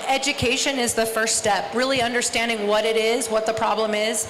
[SPEAKER 5] education is the first step. Really understanding what it is, what the problem is,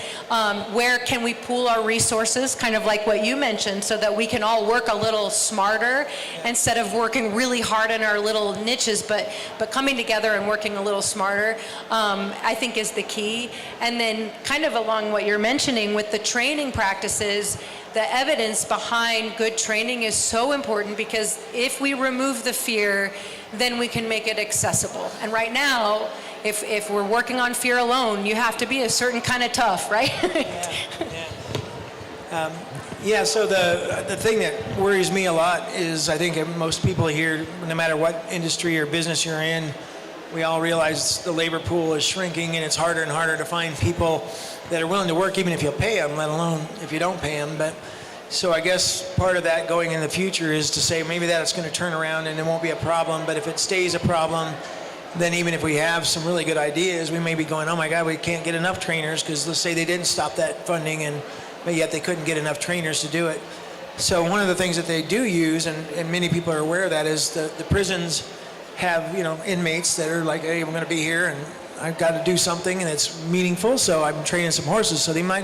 [SPEAKER 5] where can we pool our resources, kind of like what you mentioned, so that we can all work a little smarter instead of working really hard in our little niches, but coming together and working a little smarter, I think is the key. And then kind of along what you're mentioning with the training practices, the evidence behind good training is so important, because if we remove the fear, then we can make it accessible. And right now, if we're working on fear alone, you have to be a certain kind of tough, right?
[SPEAKER 3] Yeah, so the thing that worries me a lot is, I think most people here, no matter what industry or business you're in, we all realize the labor pool is shrinking, and it's harder and harder to find people that are willing to work, even if you pay them, let alone if you don't pay them. But so I guess part of that going in the future is to say maybe that it's going to turn around and it won't be a problem. But if it stays a problem, then even if we have some really good ideas, we may be going, oh my God, we can't get enough trainers, because let's say they didn't stop that funding, but yet they couldn't get enough trainers to do it. So one of the things that they do use, and many people are aware of that, is the prisons have, inmates that are like, hey, I'm going to be here and I've got to do something and it's meaningful, so I'm training some horses. So they may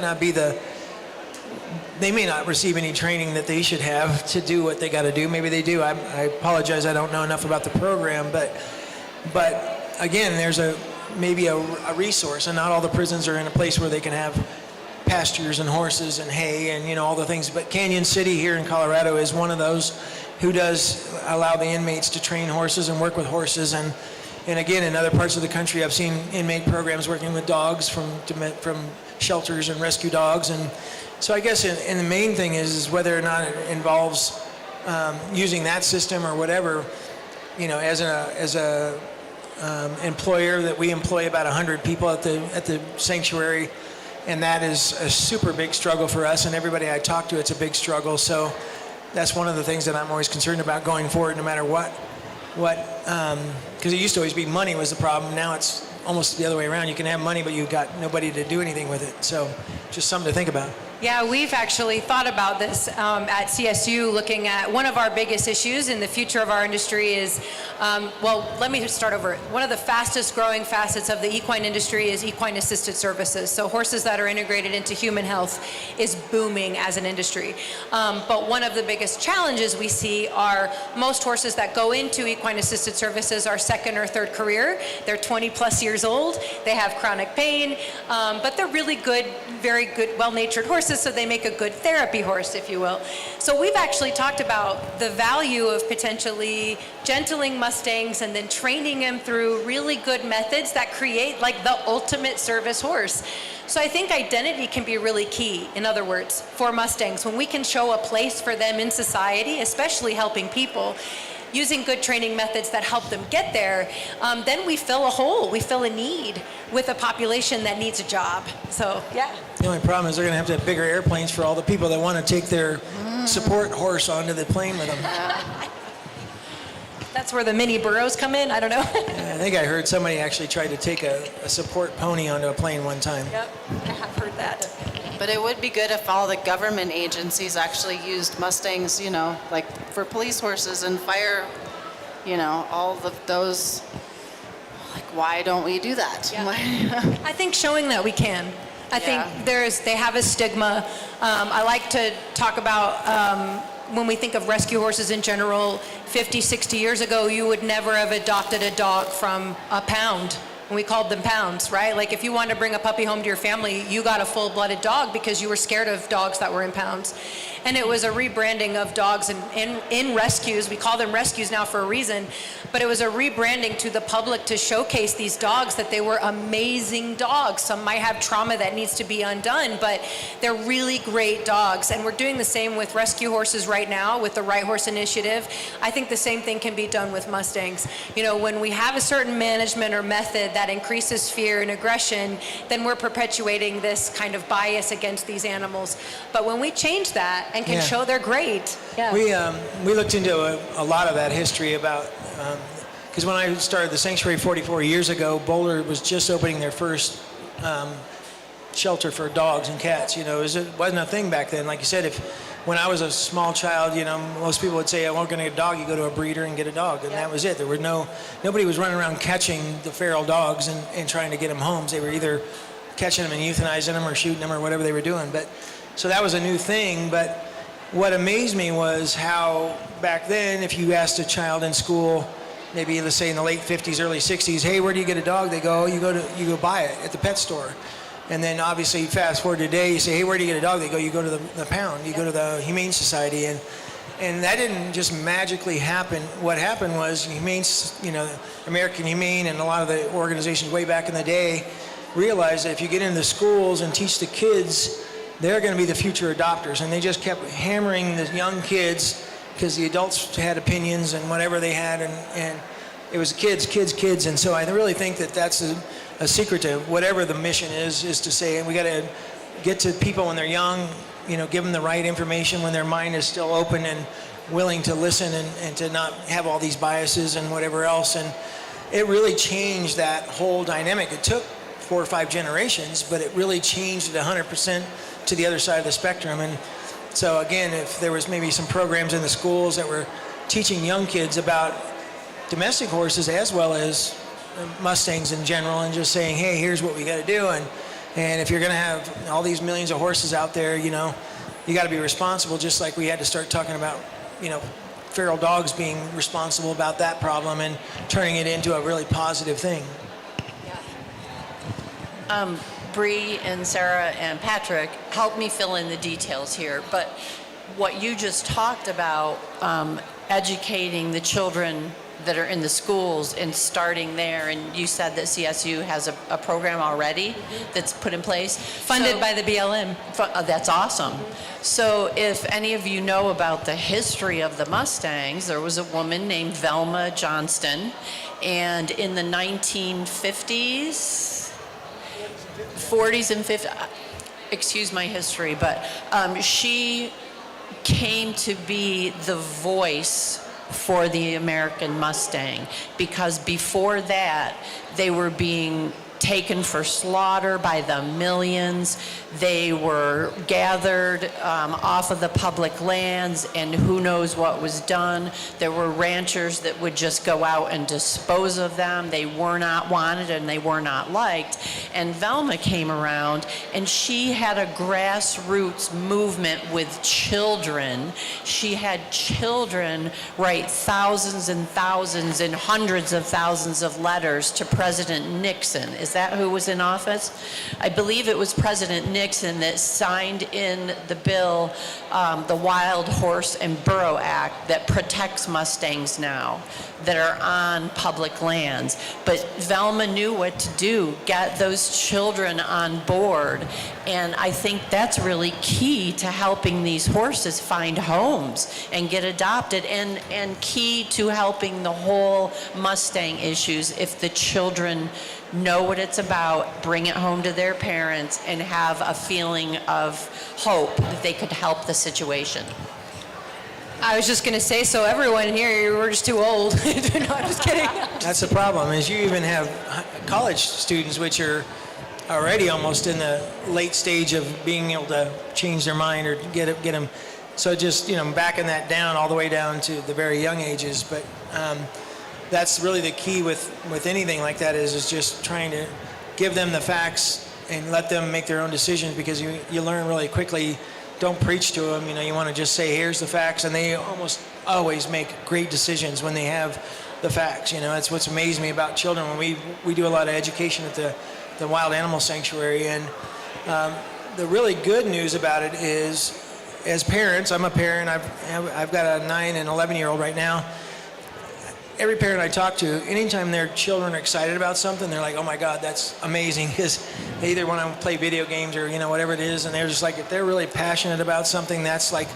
[SPEAKER 3] not receive any training that they should have to do what they got to do. Maybe they do. I apologize, I don't know enough about the program, but again, there's maybe a resource, and not all the prisons are in a place where they can have pastures and horses and hay and all the things. But Canyon City here in Colorado is one of those who does allow the inmates to train horses and work with horses. And again, in other parts of the country, I've seen inmate programs working with dogs from shelters and rescue dogs. And so I guess and the main thing is whether or not it involves using that system or whatever. As a employer, that we employ about 100 people at the sanctuary, and that is a super big struggle for us. And everybody I talk to, it's a big struggle. So that's one of the things that I'm always concerned about going forward, no matter what, because it used to always be money was the problem. Now it's almost the other way around. You can have money, but you've got nobody to do anything with it. So just something to think about.
[SPEAKER 5] Yeah, we've actually thought about this at CSU, looking at one of our biggest issues in the future of our industry is, let me just start over. One of the fastest growing facets of the equine industry is equine assisted services. So horses that are integrated into human health is booming as an industry. But one of the biggest challenges we see are most horses that go into equine assisted services are second or third career. They're 20 plus years old. They have chronic pain, but they're really good, very good, well-natured horses. So they make a good therapy horse, if you will. So we've actually talked about the value of potentially gentling Mustangs and then training them through really good methods that create like the ultimate service horse. So I think identity can be really key, in other words, for Mustangs. When we can show a place for them in society, especially helping people, using good training methods that help them get there, then we fill a hole, we fill a need with a population that needs a job. So, yeah.
[SPEAKER 3] The only problem is they're going to have bigger airplanes for all the people that want to take their support horse onto the plane with them.
[SPEAKER 5] That's where the mini burros come in, I don't know.
[SPEAKER 3] I think I heard somebody actually tried to take a support pony onto a plane one time.
[SPEAKER 5] Yep, I have heard that.
[SPEAKER 6] But it would be good if all the government agencies actually used Mustangs, like for police horses and fire, all of those. Like, why don't we do that?
[SPEAKER 5] Yeah. I think showing that we can. I think they have a stigma. I like to talk about when we think of rescue horses in general, 50, 60 years ago, you would never have adopted a dog from a pound. And we called them pounds, right? Like if you wanted to bring a puppy home to your family, you got a full-blooded dog because you were scared of dogs that were in pounds. And it was a rebranding of dogs in rescues. We call them rescues now for a reason, but it was a rebranding to the public to showcase these dogs, that they were amazing dogs. Some might have trauma that needs to be undone, but they're really great dogs. And we're doing the same with rescue horses right now with the Right Horse Initiative. I think the same thing can be done with Mustangs. When we have a certain management or method that increases fear and aggression, then we're perpetuating this kind of bias against these animals. But when we change that and can show they're great. Yeah.
[SPEAKER 3] We looked into a lot of that history about, because when I started the sanctuary 44 years ago, Boulder was just opening their first shelter for dogs and cats. You know, it wasn't a thing back then. Like you said, when I was a small child, you know, most people would say, "I want to get a dog." You go to a breeder and get a dog, and that was it. There were nobody was running around catching the feral dogs and trying to get them homes. They were either catching them and euthanizing them or shooting them or whatever they were doing. But so that was a new thing. But what amazed me was how back then, if you asked a child in school, maybe let's say in the late 50s, early 60s, "Hey, where do you get a dog?" They go, "Oh, you go buy it at the pet store." And then obviously fast forward to today, you say, "Hey, where do you get a dog?" They go, "You go to the pound, you go to the Humane Society." And that didn't just magically happen. What happened was American Humane and a lot of the organizations way back in the day realized that if you get into schools and teach the kids, they're going to be the future adopters. And they just kept hammering the young kids because the adults had opinions and whatever they had, and it was kids. And so I really think that that's a secret to whatever the mission is to say, we got to get to people when they're young, you know, give them the right information when their mind is still open and willing to listen and to not have all these biases and whatever else. And it really changed that whole dynamic. It took 4 or 5 generations, but it really changed it 100% to the other side of the spectrum. And so again, if there was maybe some programs in the schools that were teaching young kids about domestic horses as well as Mustangs in general, and just saying, "Hey, here's what we got to do, and if you're going to have all these millions of horses out there, you know, you got to be responsible." Just like we had to start talking about, you know, feral dogs being responsible about that problem and turning it into a really positive thing.
[SPEAKER 4] Bree and Sarah and Patrick, help me fill in the details here. But what you just talked about, educating the children that are in the schools and starting there, and you said that CSU has a program already that's put in place.
[SPEAKER 5] Funded by the BLM.
[SPEAKER 4] That's awesome. So if any of you know about the history of the Mustangs, there was a woman named Velma Johnston, and in the 1950s, 40s and 50s, excuse my history, but she came to be the voice for the American Mustang, because before that they were being taken for slaughter by the millions. They were gathered off of the public lands, and who knows what was done. There were ranchers that would just go out and dispose of them. They were not wanted and they were not liked. And Velma came around, and she had a grassroots movement with children. She had children write thousands and thousands and hundreds of thousands of letters to President Nixon. Is that who was in office? I believe it was President Nixon that signed in the bill, the Wild Horse and Burro Act, that protects Mustangs now that are on public lands. But Velma knew what to do, get those children on board. And I think that's really key to helping these horses find homes and get adopted, and key to helping the whole Mustang issues. If the children know what it's about, bring it home to their parents, and have a feeling of hope that they could help the situation.
[SPEAKER 5] I was just going to say, so everyone here, we're just too old. No, I'm just kidding.
[SPEAKER 3] That's the problem, is you even have college students which are already almost in the late stage of being able to change their mind or get them. So just, you know, backing that down all the way down to the very young ages. But that's really the key with anything like that is just trying to give them the facts and let them make their own decisions, because you learn really quickly. Don't preach to them. You know, you want to just say, "Here's the facts," and they almost always make great decisions when they have the facts. You know, that's what's amazed me about children. When we do a lot of education at the Wild Animal Sanctuary, and the really good news about it is, as parents, I'm a parent. I've got a 9 and 11-year-old right now. Every parent I talk to, anytime their children are excited about something, they're like, "Oh my God, that's amazing," because they either want to play video games or, you know, whatever it is, and they're just like, if they're really passionate about something, that's like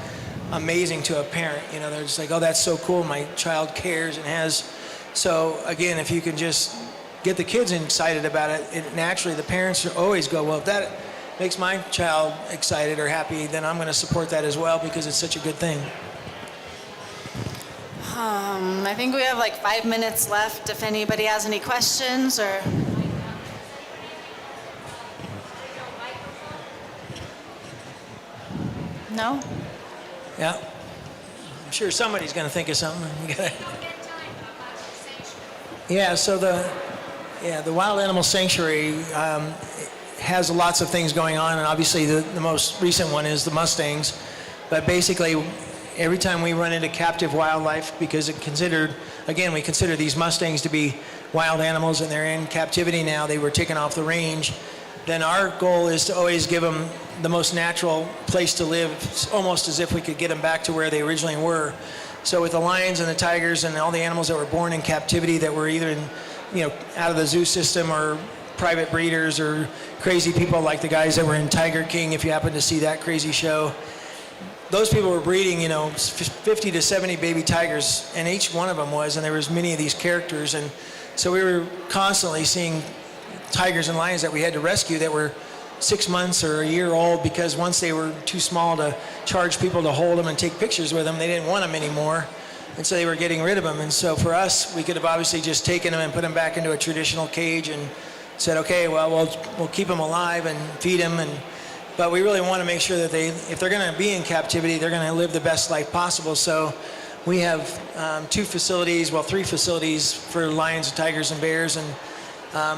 [SPEAKER 3] amazing to a parent. You know, they're just like, "Oh, that's so cool, my child cares and has." So again, if you can just get the kids excited about it, naturally the parents always go, "Well, if that makes my child excited or happy, then I'm going to support that as well, because it's such a good thing."
[SPEAKER 6] I think we have like 5 minutes left if anybody has any questions or... No?
[SPEAKER 3] Yeah. I'm sure somebody's going to think of something. Yeah, so the Wild Animal Sanctuary has lots of things going on, and obviously the most recent one is the Mustangs. But basically, every time we run into captive wildlife, because we consider these Mustangs to be wild animals, and they're in captivity now, they were taken off the range, then our goal is to always give them the most natural place to live, almost as if we could get them back to where they originally were. So with the lions and the tigers and all the animals that were born in captivity that were either out of the zoo system or private breeders or crazy people like the guys that were in Tiger King, if you happen to see that crazy show, those people were breeding, 50 to 70 baby tigers, and each one of them was, and there was many of these characters, and so we were constantly seeing tigers and lions that we had to rescue that were 6 months or a year old, because once they were too small to charge people to hold them and take pictures with them, they didn't want them anymore, and so they were getting rid of them. And so for us, we could have obviously just taken them and put them back into a traditional cage and said, okay, well, we'll keep them alive and feed them, but we really want to make sure that if they're going to be in captivity, they're going to live the best life possible. So we have 3 facilities for lions, tigers, and bears, and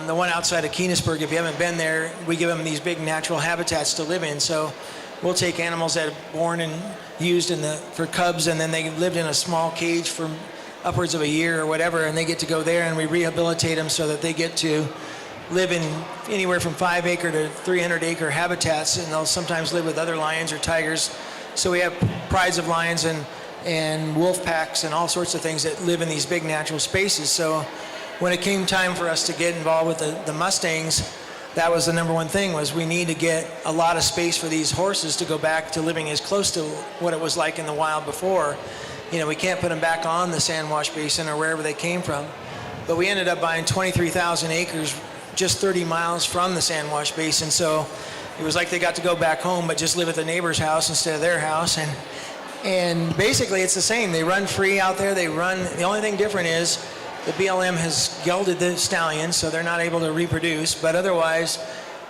[SPEAKER 3] the one outside of Keenesburg, if you haven't been there, we give them these big natural habitats to live in. So we'll take animals that are born and used for cubs, and then they lived in a small cage for upwards of a year or whatever, and they get to go there, and we rehabilitate them so that they get to live in anywhere from 5-acre to 300-acre habitats, and they'll sometimes live with other lions or tigers. So we have prides of lions and wolf packs and all sorts of things that live in these big natural spaces. So when it came time for us to get involved with the Mustangs, that was the number one thing, was we need to get a lot of space for these horses to go back to living as close to what it was like in the wild before. We can't put them back on the Sand Wash Basin or wherever they came from. But we ended up buying 23,000 acres just 30 miles from the Sand Wash Basin. So it was like they got to go back home, but just live at the neighbor's house instead of their house. And basically it's the same. They run free out there. The only thing different is the BLM has gelded the stallions, so they're not able to reproduce. But otherwise,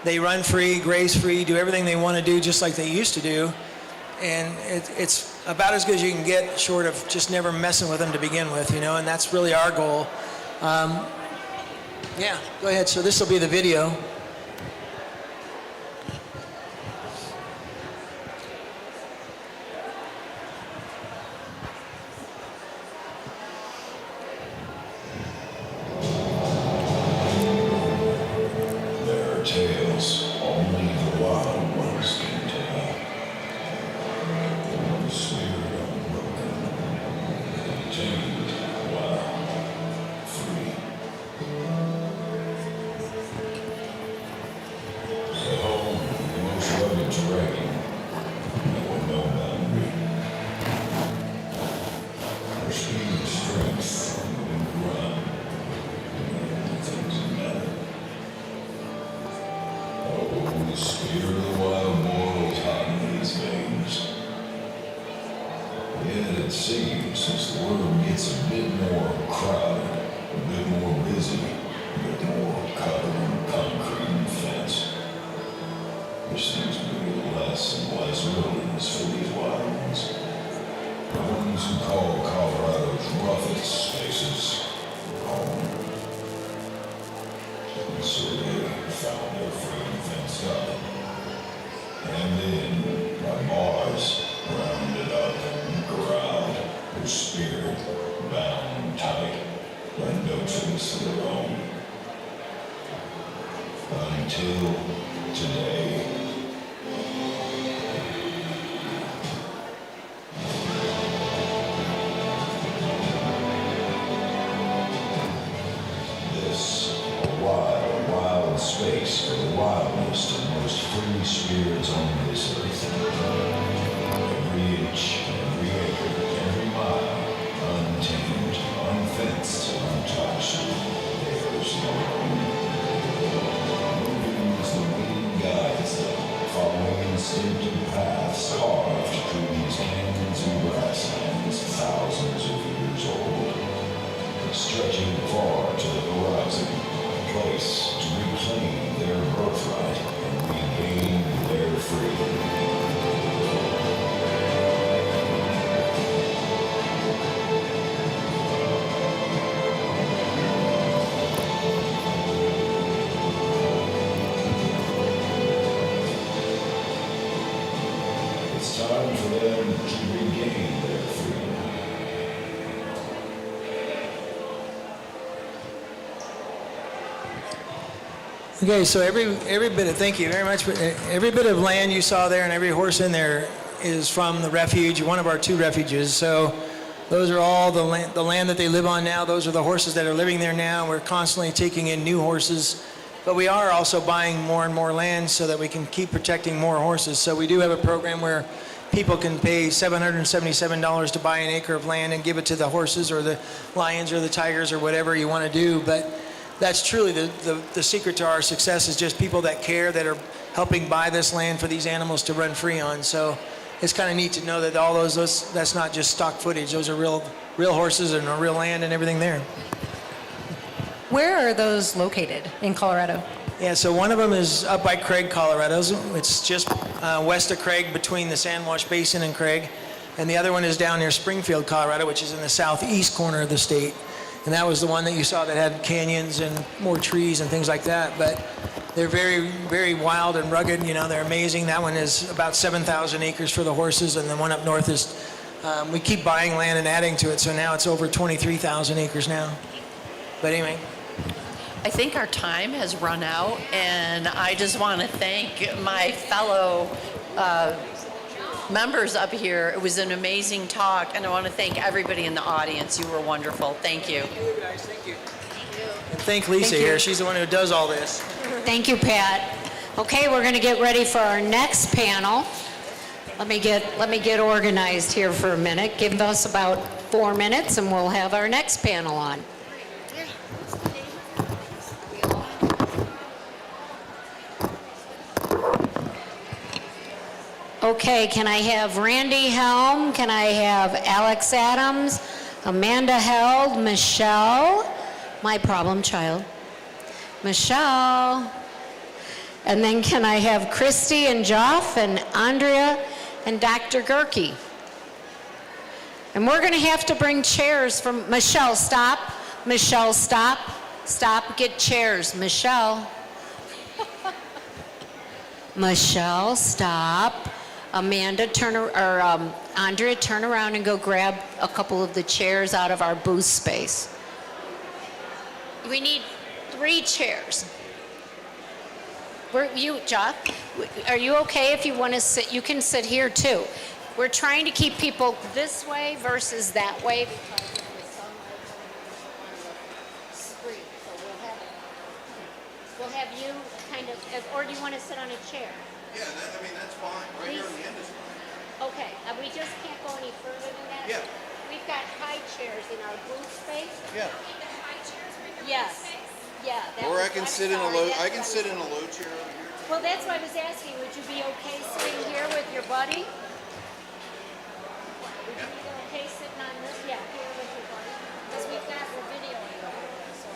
[SPEAKER 3] they run free, graze free, do everything they want to do just like they used to do. And it's about as good as you can get, short of just never messing with them to begin with, and that's really our goal. Yeah, go ahead. So this will be the video.
[SPEAKER 7] There are tales only the wild ones can tell. The spirit unbroken, tamed, wild, free. At home, the most rugged terrain, knowing no boundary. Her speed and strength, and run, the things that matter. Oh, the spirit of the wild boils hot in these veins. Yet it seems as the world gets a bit more crowded, a bit more busy, a bit more covered in concrete and fence, there seems to be less and less wilderness for these wild ones. The ones who call Colorado's roughest spaces home. And so they found their freedom fenced up. And then, by bars, rounded up and corralled, their spirit bound tight by no choice of their own. Until today. This, a wild, wild space for the wildest and most free spirits on this earth. Every inch, every acre, every mile, untamed, unfenced, untouched, there's no home. Moving as the wind guides them, following instinctive paths carved through these canyons and grasslands thousands of years old. Stretching far to the horizon, a place to reclaim their birthright and regain their freedom.
[SPEAKER 3] Okay, so every bit of, thank you very much, but every bit of land you saw there and every horse in there is from the refuge, one of our 2 refuges. So those are all the land that they live on now. Those are the horses that are living there now. We're constantly taking in new horses, but we are also buying more and more land so that we can keep protecting more horses. So we do have a program where people can pay $777 to buy an acre of land and give it to the horses or the lions or the tigers or whatever you want to do. But that's truly the secret to our success, is just people that care, that are helping buy this land for these animals to run free on. So it's kind of neat to know that all those, that's not just stock footage. Those are real horses and real land and everything there.
[SPEAKER 5] Where are those located in Colorado?
[SPEAKER 3] Yeah, so one of them is up by Craig, Colorado. It's just west of Craig, between the Sandwash Basin and Craig. And the other one is down near Springfield, Colorado, which is in the southeast corner of the state. And that was the one that you saw that had canyons and more trees and things like that. But they're very, very wild and rugged. You know, they're amazing. That one is about 7,000 acres for the horses, and the one up north is, we keep buying land and adding to it, so now it's over 23,000 acres now. But anyway.
[SPEAKER 4] I think our time has run out, and I just want to thank my fellow members up here. It was an amazing talk, and I want to thank everybody in the audience. You were wonderful. Thank you.
[SPEAKER 3] Thank you, guys. Thank you. And thank Lisa here. She's the one who does all this.
[SPEAKER 1] Thank you, Pat. Okay, we're going to get ready for our next panel. Let me get organized here for a minute. Give us about 4 minutes, and we'll have our next panel on. Okay, can I have Randy Helm? Can I have Alex Adams? Amanda Held? Michelle? My problem child. Michelle. And then can I have Christy and Joff and Andrea and Dr. Gerke? And we're going to have to bring chairs from Michelle. Stop. Michelle, stop. Stop. Get chairs. Michelle. Michelle, stop. Amanda, Andrea, turn around and go grab a couple of the chairs out of our booth space. We need 3 chairs. Jeff, are you okay if you want to sit? You can sit here too. We're trying to keep people this way versus that way because of the sunlight on the screen. So we'll have you kind of, or do you want to sit on a chair?
[SPEAKER 8] Yeah, that's fine. Right here on the end is fine.
[SPEAKER 1] Okay, we just can't go any further than that?
[SPEAKER 8] Yeah.
[SPEAKER 1] We've got high chairs in our booth space.
[SPEAKER 8] Yeah.
[SPEAKER 1] Yes. Yeah.
[SPEAKER 8] Or I can sit in a low. I can sit in a low chair over here.
[SPEAKER 1] Well, that's why I was asking. Would you be okay sitting here with your buddy? Would you be okay sitting on this? Yeah, here with your buddy. Because we're videoing over there. So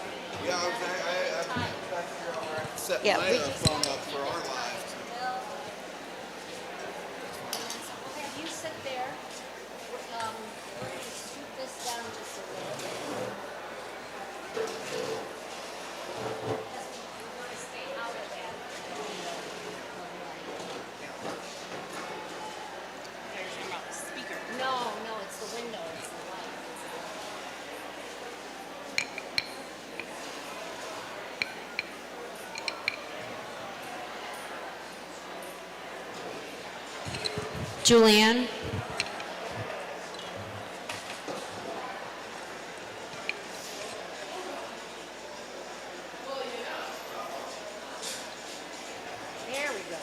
[SPEAKER 8] Yeah, I have to figure out where I can set
[SPEAKER 1] Yeah,
[SPEAKER 8] my
[SPEAKER 1] we just
[SPEAKER 8] phone up for our live.
[SPEAKER 1] we'll have you sit there. We're going to scoot this down just a little bit. We're going to stay out of that. No, it's the window. It's the light. Julianne? There we go.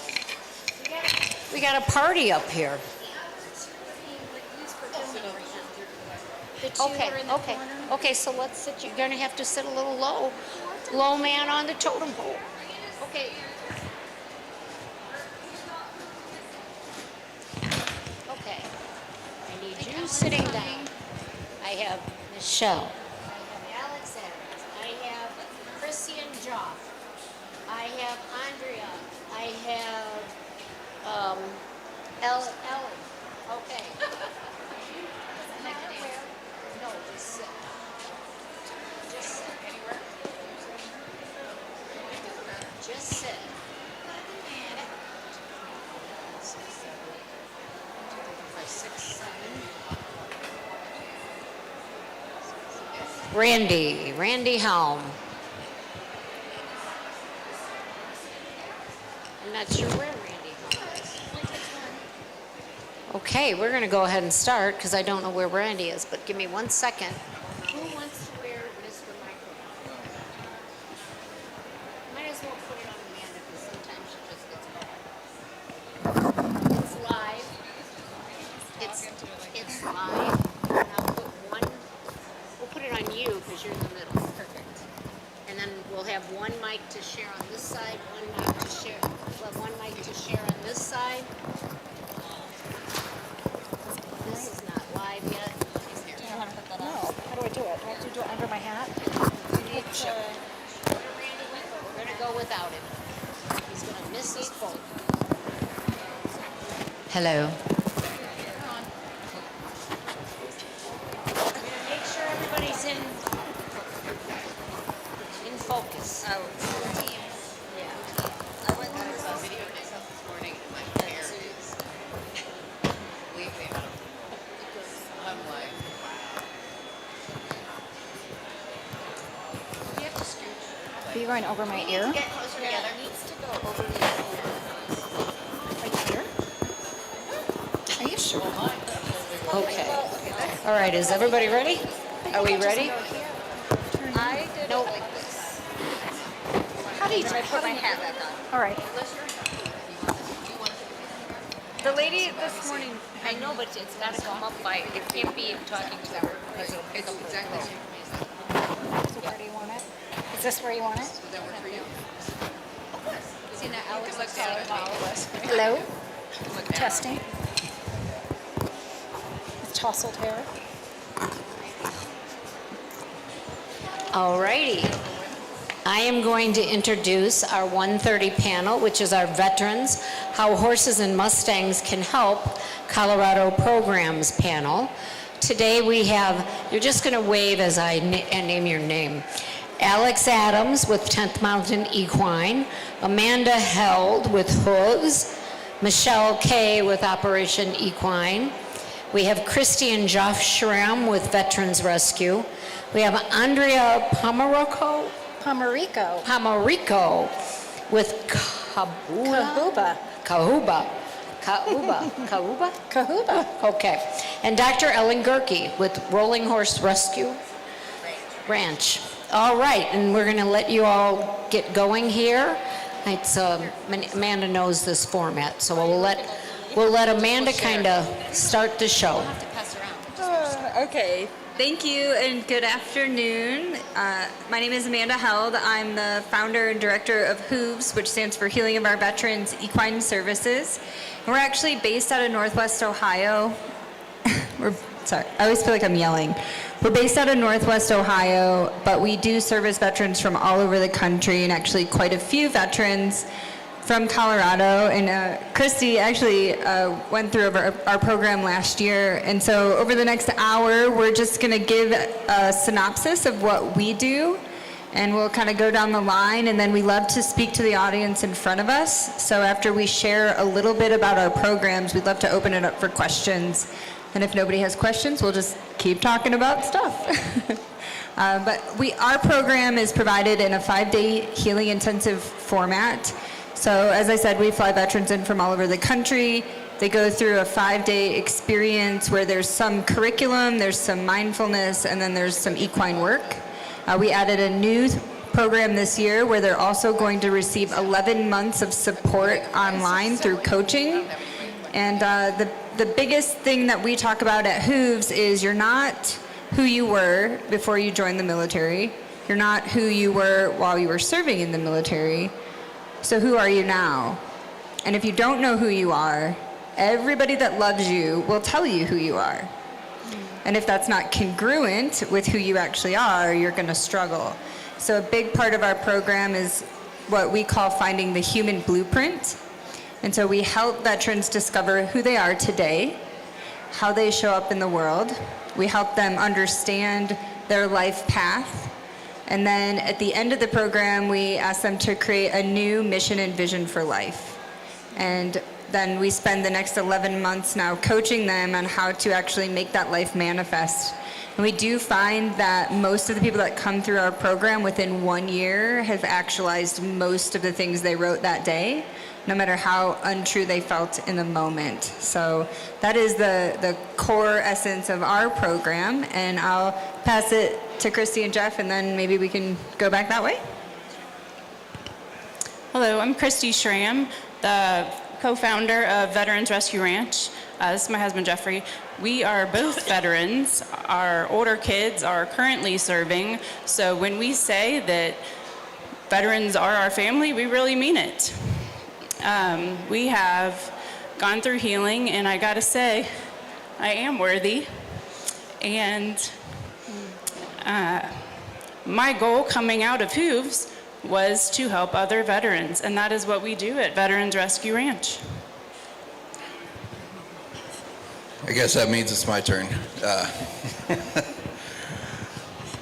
[SPEAKER 1] We got a party up here. Okay, so let's sit, you're gonna have to sit a little low man on the totem pole. Okay. Okay, I need you sitting down. I have Michelle. I have Alex Adams. I have Chrissy and Joff. I have Andrea. I have, Ellen. Okay. No, just sit. Just sit. Anywhere? Just sit. 6, 7. Randy Helm. not sure where Randy is. Okay, we're going to go ahead and start because I don't know where Randy is, but give me 1 second. Who wants to wear Mr. Microphone? Might as well put it on Amanda because sometimes she just gets going. It's live. It's live. And I'll put one, we'll put it on you because you're in the middle. Perfect. And then we'll have one mic to share on this side, one mic to share, well, one mic to share on this side. This is not live yet.
[SPEAKER 2] Do you want to put that on? No. How do I do it? Do I have to do it under my hat?
[SPEAKER 1] Randy, we're gonna go without him. He's gonna miss his phone.
[SPEAKER 5] Hello.
[SPEAKER 1] Make sure everybody's in focus.
[SPEAKER 2] Oh, team.
[SPEAKER 1] Yeah.
[SPEAKER 2] I went through this video this morning and my hair is leaving. I'm like,
[SPEAKER 1] You have to scooch.
[SPEAKER 2] are you going over my ear?
[SPEAKER 1] Get closer together. Needs to go over the ear.
[SPEAKER 2] Right here? Are you sure?
[SPEAKER 1] Okay. All right, is everybody ready? Are we ready?
[SPEAKER 2] I did
[SPEAKER 1] No.
[SPEAKER 2] it like this.
[SPEAKER 1] How do you
[SPEAKER 2] Put my hat back on. All right. The lady this morning.
[SPEAKER 1] I know, but it's gotta come up by, it can't be talking to her. Because it'll pick up exactly.
[SPEAKER 2] So where do you want it? Is this where you want it?
[SPEAKER 1] See, now Alex looks at it.
[SPEAKER 2] Hello? Testing. With tousled hair.
[SPEAKER 1] All righty. I am going to introduce our 1:30 panel, which is our Veterans, How Horses and Mustangs Can Help Colorado Programs panel. Today we have, you're just going to wave as I name your name, Alex Adams with 10th Mountain Equine, Amanda Held with Hooves, Michelle Kay with Operation Equine. We have Christy and Josh Schramm with Veterans Rescue. We have Andrea Pomarico with
[SPEAKER 2] Kahuba.
[SPEAKER 1] Kahuba? Okay. And Dr. Ellen Gerke with Rolling Horse Rescue Ranch. All right, and we're going to let you all get going here. It's, Amanda knows this format, so we'll let Amanda kind of start the show.
[SPEAKER 9] Okay, thank you and good afternoon. My name is Amanda Held. I'm the founder and director of Hooves, which stands for Healing of Our Veterans Equine Services. And we're actually based out of Northwest Ohio. Sorry, I always feel like I'm yelling. We're based out of Northwest Ohio, but we do service veterans from all over the country, and actually quite a few veterans from Colorado. And Christy actually went through our program last year. And so over the next hour, we're just going to give a synopsis of what we do. And we'll kind of go down the line. And then we love to speak to the audience in front of us. So after we share a little bit about our programs, we'd love to open it up for questions. And if nobody has questions, we'll just keep talking about stuff. But our program is provided in a 5-day healing intensive format. So as I said, we fly veterans in from all over the country. They go through a 5-day experience where there's some curriculum, there's some mindfulness, and then there's some equine work. We added a new program this year where they're also going to receive 11 months of support online through coaching. And the biggest thing that we talk about at Hooves is you're not who you were before you joined the military. You're not who you were while you were serving in the military. So who are you now? And if you don't know who you are, everybody that loves you will tell you who you are. And if that's not congruent with who you actually are, you're going to struggle. So a big part of our program is what we call finding the human blueprint. And so we help veterans discover who they are today, how they show up in the world. We help them understand their life path. And then at the end of the program, we ask them to create a new mission and vision for life. And then we spend the next 11 months now coaching them on how to actually make that life manifest. And we do find that most of the people that come through our program within 1 year have actualized most of the things they wrote that day, no matter how untrue they felt in the moment. So that is the core essence of our program, and I'll pass it to Christy and Jeff, and then maybe we can go back that way.
[SPEAKER 10] Hello, I'm Christy Schramm, the co-founder of Veterans Rescue Ranch. This is my husband, Jeffrey. We are both veterans. Our older kids are currently serving, so when we say that veterans are our family, we really mean it. We have gone through healing, and I gotta say, I am worthy. And my goal coming out of Hooves was to help other veterans, and that is what we do at Veterans Rescue Ranch.
[SPEAKER 11] I guess that means it's my turn.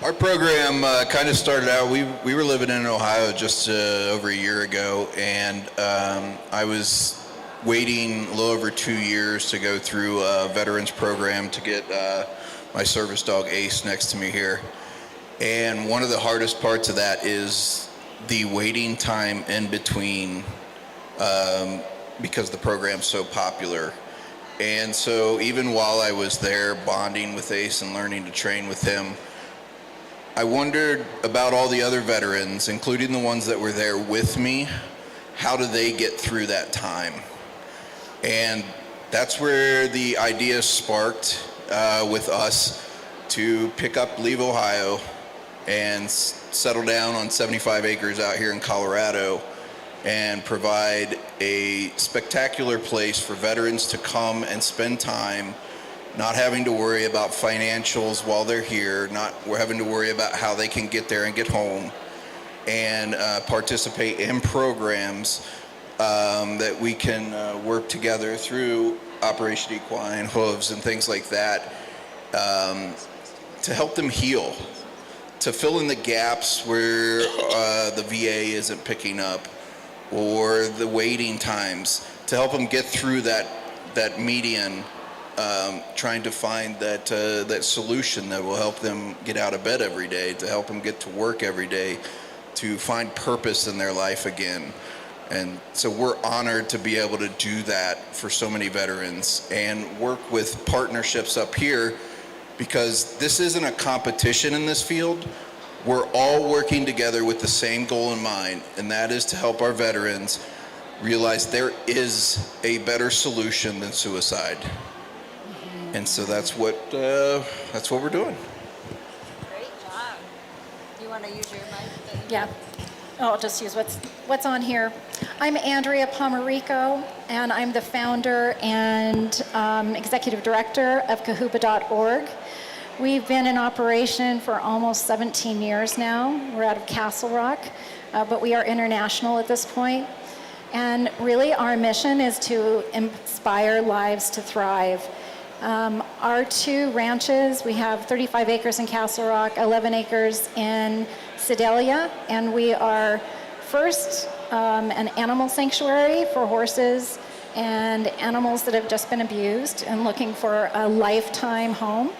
[SPEAKER 11] Our program kind of started out, we were living in Ohio just over a year ago, and I was waiting a little over 2 years to go through a veterans program to get my service dog Ace next to me here. And one of the hardest parts of that is the waiting time in between, because the program's so popular. And so even while I was there bonding with Ace and learning to train with him, I wondered about all the other veterans, including the ones that were there with me. How do they get through that time? And that's where the idea sparked with us to pick up, leave Ohio, and settle down on 75 acres out here in Colorado and provide a spectacular place for veterans to come and spend time, not having to worry about financials while they're here, not having to worry about how they can get there and get home, and participate in programs that we can work together through Operation Equine, Hooves, and things like that, to help them heal, to fill in the gaps where the VA isn't picking up, or the waiting times, to help them get through that median, trying to find that solution that will help them get out of bed every day, to help them get to work every day, to find purpose in their life again. And so we're honored to be able to do that for so many veterans and work with partnerships up here, because this isn't a competition in this field. We're all working together with the same goal in mind, and that is to help our veterans realize there is a better solution than suicide. And so that's what we're doing.
[SPEAKER 1] Great job. You want to use your mic?
[SPEAKER 12] Yeah, I'll just use what's on here. I'm Andrea Pomerico, and I'm the founder and executive director of Kahuba.org. We've been in operation for almost 17 years now. We're out of Castle Rock, but we are international at this point. And really our mission is to inspire lives to thrive. Our two ranches, we have 35 acres in Castle Rock, 11 acres in Sedalia, and we are first an animal sanctuary for horses and animals that have just been abused and looking for a lifetime home.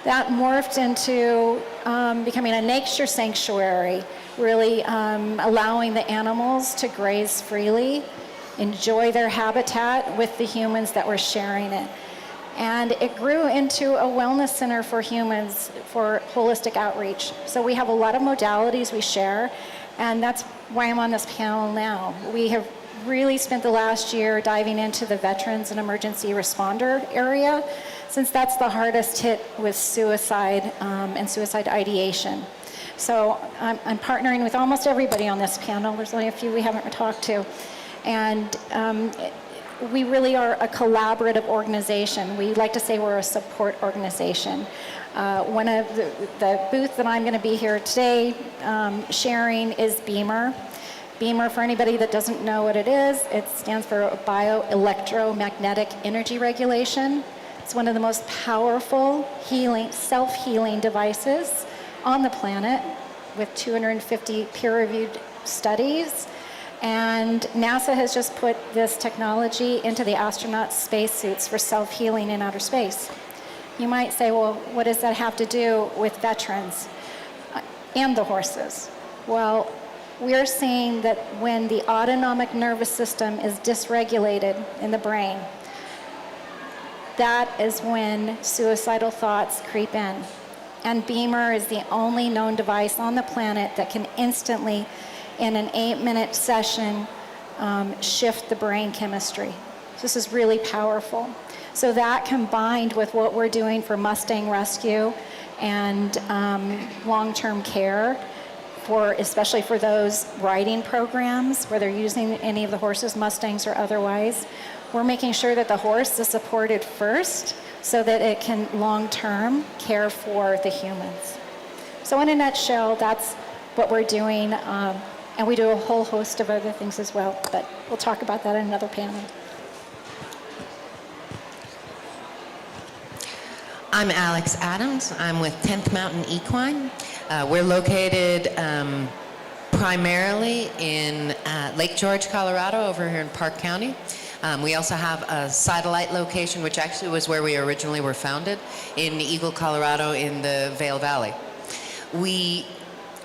[SPEAKER 12] That morphed into becoming a nature sanctuary, really allowing the animals to graze freely, enjoy their habitat with the humans that were sharing it. And it grew into a wellness center for humans for holistic outreach. So we have a lot of modalities we share, and that's why I'm on this panel now. We have really spent the last year diving into the veterans and emergency responder area, since that's the hardest hit with suicide and suicide ideation. So I'm partnering with almost everybody on this panel. There's only a few we haven't talked to. And we really are a collaborative organization. We like to say we're a support organization. One of the booth that I'm going to be here today sharing is Beamer. Beamer, for anybody that doesn't know what it is, it stands for bioelectromagnetic energy regulation. It's one of the most powerful healing, self-healing devices on the planet, with 250 peer-reviewed studies. And NASA has just put this technology into the astronaut spacesuits for self-healing in outer space. You might say, well, what does that have to do with veterans and the horses? Well, we're seeing that when the autonomic nervous system is dysregulated in the brain, that is when suicidal thoughts creep in. And Beamer is the only known device on the planet that can instantly, in an 8-minute session, shift the brain chemistry. This is really powerful. So that combined with what we're doing for Mustang rescue and long-term care, especially for those riding programs where they're using any of the horses, Mustangs or otherwise, we're making sure that the horse is supported first so that it can long-term care for the humans. So in a nutshell, that's what we're doing, and we do a whole host of other things as well, but we'll talk about that in another panel.
[SPEAKER 13] I'm Alex Adams. I'm with 10th Mountain Equine. We're located primarily in Lake George, Colorado, over here in Park County. We also have a satellite location, which actually was where we originally were founded, in Eagle, Colorado, in the Vail Valley. We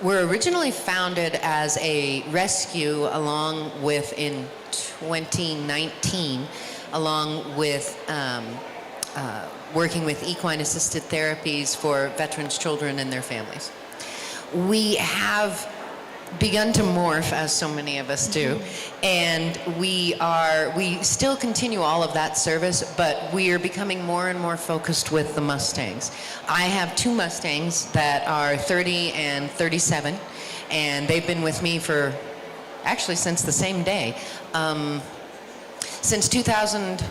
[SPEAKER 13] were originally founded as a rescue in 2019, along with working with equine-assisted therapies for veterans' children and their families. We have begun to morph, as so many of us do, and we still continue all of that service, but we are becoming more and more focused with the Mustangs. I have 2 Mustangs that are 30 and 37, and they've been with me for actually since the same day. Since 2000,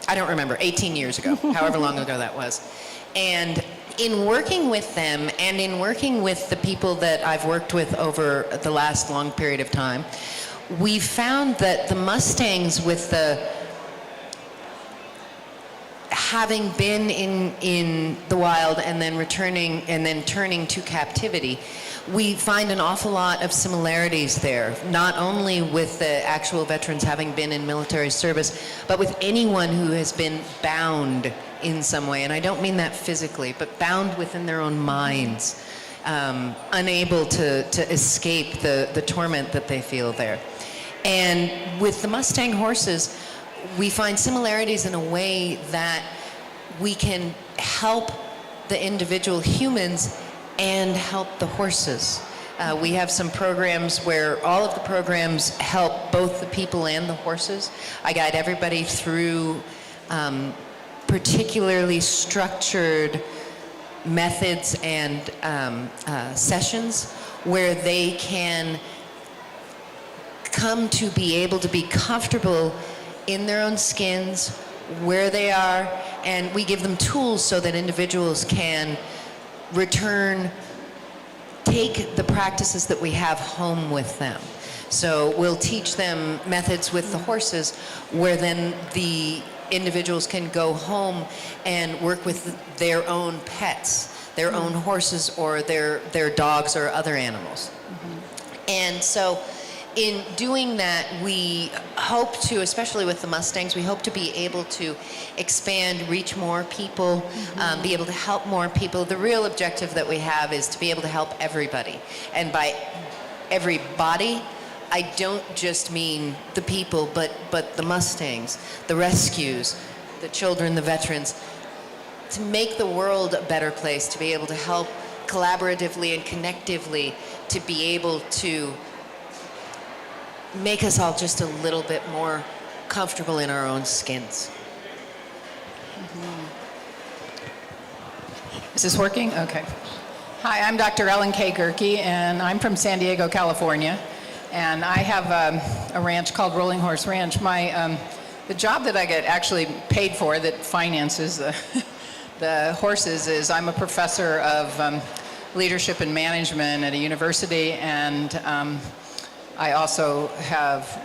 [SPEAKER 13] I don't remember, 18 years ago, however long ago that was. And in working with them and in working with the people that I've worked with over the last long period of time, we found that the Mustangs, with having been in the wild and then returning and then turning to captivity, we find an awful lot of similarities there, not only with the actual veterans having been in military service, but with anyone who has been bound in some way. And I don't mean that physically, but bound within their own minds, unable to escape the torment that they feel there. And with the Mustang horses, we find similarities in a way that we can help the individual humans and help the horses. We have some programs where all of the programs help both the people and the horses. I guide everybody through particularly structured methods and sessions where they can come to be able to be comfortable in their own skins, where they are, and we give them tools so that individuals can take the practices that we have home with them. So we'll teach them methods with the horses where then the individuals can go home and work with their own pets, their own horses or their dogs or other animals. And so in doing that, we hope to, especially with the Mustangs, we hope to be able to expand, reach more people, be able to help more people. The real objective that we have is to be able to help everybody. And by everybody, I don't just mean the people, but the Mustangs, the rescues, the children, the veterans, to make the world a better place, to be able to help collaboratively and connectively, to be able to make us all just a little bit more comfortable in our own skins.
[SPEAKER 14] Is this working? Okay. Hi, I'm Dr. Ellen K. Gerke, and I'm from San Diego, California. And I have a ranch called Rolling Horse Ranch. The job that I get actually paid for that finances the horses is I'm a professor of leadership and management at a university, and I also have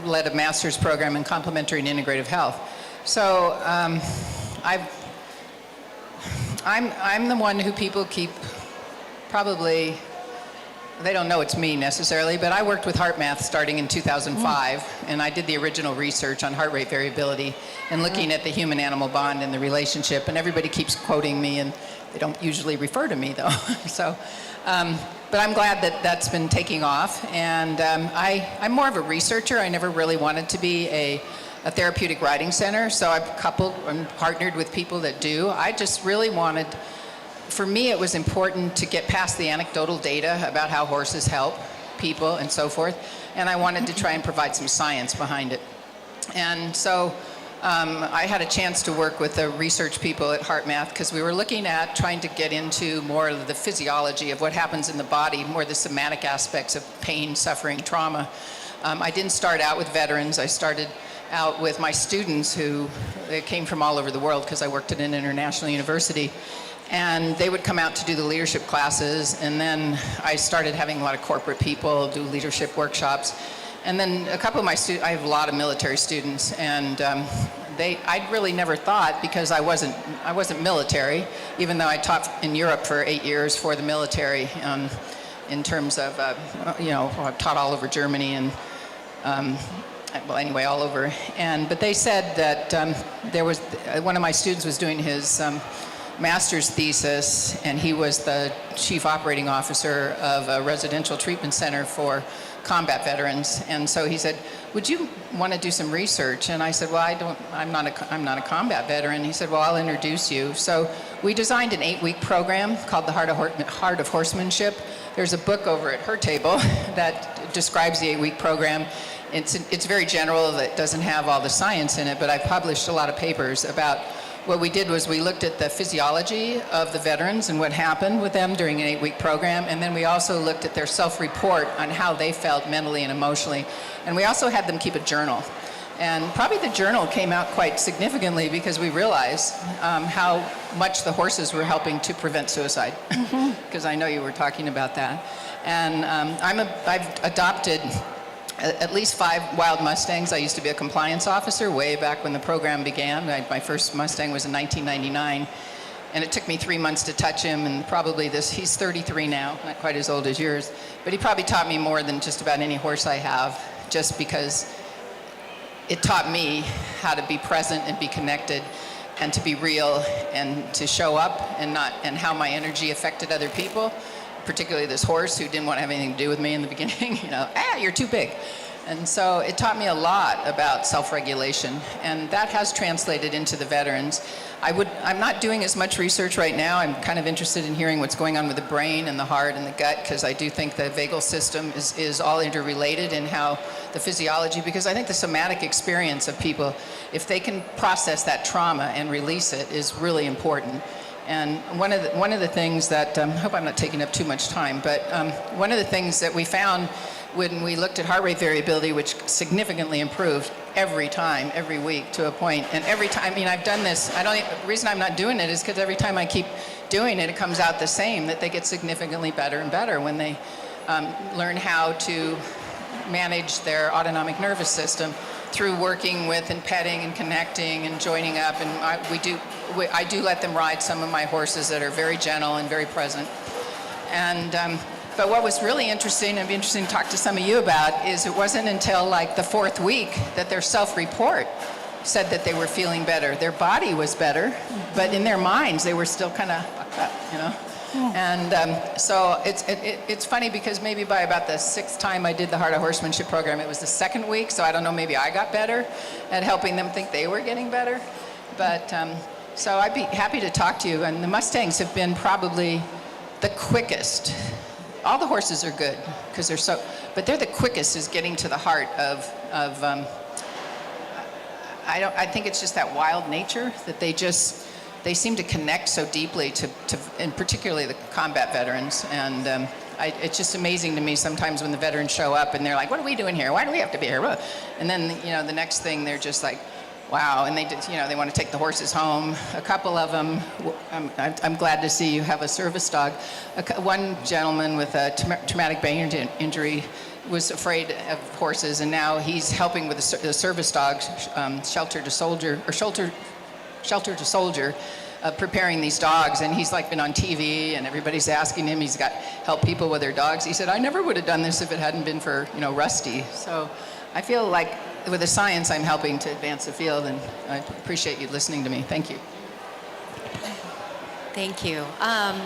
[SPEAKER 14] led a master's program in complementary and integrative health. So I'm the one who people keep probably they don't know it's me necessarily, but I worked with HeartMath starting in 2005, and I did the original research on heart rate variability and looking at the human-animal bond and the relationship, and everybody keeps quoting me, and they don't usually refer to me, though. So, but I'm glad that that's been taking off, and I'm more of a researcher. I never really wanted to be a therapeutic riding center, so I'm partnered with people that do. I just really wanted, for me, it was important to get past the anecdotal data about how horses help people and so forth, and I wanted to try and provide some science behind it. And so I had a chance to work with the research people at HeartMath because we were looking at trying to get into more of the physiology of what happens in the body, more the somatic aspects of pain, suffering, trauma. I didn't start out with veterans. I started out with my students who they came from all over the world because I worked at an international university. And they would come out to do the leadership classes, and then I started having a lot of corporate people do leadership workshops. And then a couple of my students, I have a lot of military students, and I'd really never thought, because I wasn't military, even though I taught in Europe for 8 years for the military, in terms of, I've taught all over Germany and, well, anyway, all over. But they said that one of my students was doing his master's thesis, and he was the chief operating officer of a residential treatment center for combat veterans. And so he said, would you want to do some research? And I said, well, I'm not a combat veteran. He said, well, I'll introduce you. So we designed an 8-week program called the Heart of Horsemanship. There's a book over at her table that describes the 8-week program. It's very general, it doesn't have all the science in it, but I published a lot of papers about what we did was we looked at the physiology of the veterans and what happened with them during an 8-week program, and then we also looked at their self-report on how they felt mentally and emotionally. And we also had them keep a journal. And probably the journal came out quite significantly because we realized how much the horses were helping to prevent suicide, because I know you were talking about that. And I've adopted at least 5 wild Mustangs. I used to be a compliance officer way back when the program began. My first Mustang was in 1999, and it took me 3 months to touch him, and probably he's 33 now, not quite as old as yours, but he probably taught me more than just about any horse I have, just because it taught me how to be present and be connected and to be real and to show up and how my energy affected other people, particularly this horse who didn't want to have anything to do with me in the beginning, you're too big. And so it taught me a lot about self-regulation, and that has translated into the veterans. I'm not doing as much research right now. I'm kind of interested in hearing what's going on with the brain and the heart and the gut, because I do think the vagal system is all interrelated in how the physiology, because I think the somatic experience of people, if they can process that trauma and release it, is really important. And one of the things that, I hope I'm not taking up too much time, but one of the things that we found when we looked at heart rate variability, which significantly improved every time, every week to a point, and every time, I've done this, the reason I'm not doing it is because every time I keep doing it, it comes out the same, that they get significantly better and better when they learn how to manage their autonomic nervous system through working with and petting and connecting and joining up. And I do let them ride some of my horses that are very gentle and very present. And but what was really interesting, and it'd be interesting to talk to some of you about, is it wasn't until like the 4th week that their self-report said that they were feeling better. Their body was better, but in their minds they were still kind of fucked up, And so it's funny because maybe by about the 6th time I did the Heart of Horsemanship program, it was the 2nd week, so I don't know, maybe I got better at helping them think they were getting better. But so I'd be happy to talk to you. And the Mustangs have been probably the quickest. All the horses are good because they're but they're the quickest is getting to the heart of I think it's just that wild nature that they seem to connect so deeply to and particularly the combat veterans. And it's just amazing to me sometimes when the veterans show up and they're like, what are we doing here? Why do we have to be here? And then, the next thing they're just like, wow. And they want to take the horses home. A couple of them, I'm glad to see you have a service dog. One gentleman with a traumatic brain injury was afraid of horses, and now he's helping with the service dogs, Shelter to Soldier, preparing these dogs, and he's like been on TV, and everybody's asking him. He's got help people with their dogs. He said, "I never would have done this if it hadn't been for Rusty." So I feel like with the science, I'm helping to advance the field, and I appreciate you listening to me. Thank you.
[SPEAKER 15] Thank you.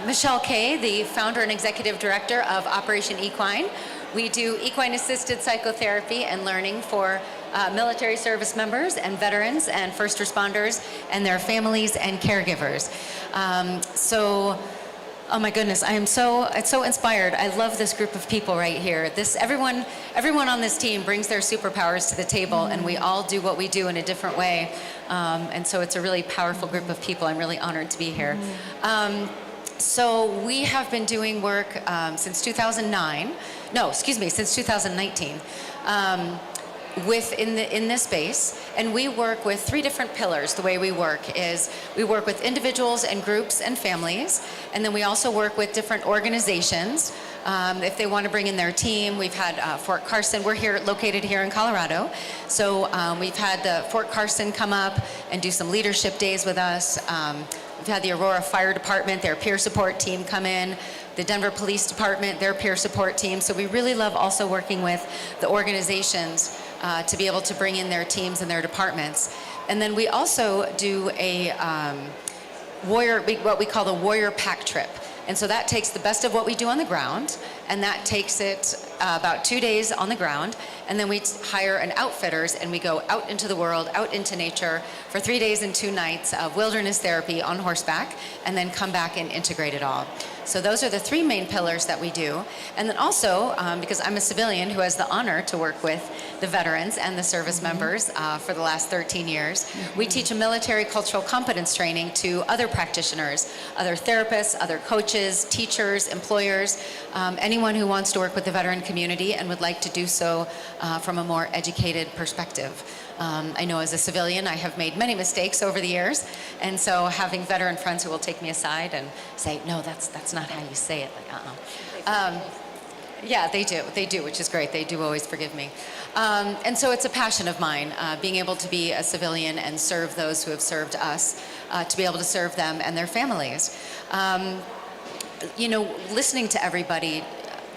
[SPEAKER 15] Michelle Kay, the founder and executive director of Operation Equine. We do equine-assisted psychotherapy and learning for military service members and veterans and first responders and their families and caregivers. Oh my goodness, it's so inspired. I love this group of people right here. Everyone on this team brings their superpowers to the table, and we all do what we do in a different way. And so it's a really powerful group of people. I'm really honored to be here. So we have been doing work since 2009. No, excuse me, since 2019. In this space, and we work with 3 different pillars. The way we work is we work with individuals and groups and families, and then we also work with different organizations if they want to bring in their team. We've had Fort Carson. We're located here in Colorado, so we've had the Fort Carson come up and do some leadership days with us. We've had the Aurora Fire Department, their peer support team, come in. The Denver Police Department, their peer support team. So we really love also working with the organizations to be able to bring in their teams and their departments. And then we also do what we call the Warrior Pack Trip. And so that takes the best of what we do on the ground, and that takes it about 2 days on the ground, and then we hire an outfitters, and we go out into the world, out into nature for 3 days and 2 nights of wilderness therapy on horseback, and then come back and integrate it all. So those are the 3 main pillars that we do. And then also, because I'm a civilian who has the honor to work with the veterans and the service members for the last 13 years, we teach a military cultural competence training to other practitioners, other therapists, other coaches, teachers, employers, anyone who wants to work with the veteran community and would like to do so from a more educated perspective. I know as a civilian, I have made many mistakes over the years, and so having veteran friends who will take me aside and say, "No, that's not how you say it." Like, yeah, they do, which is great. They do always forgive me. And so it's a passion of mine, being able to be a civilian and serve those who have served us, to be able to serve them and their families. Listening to everybody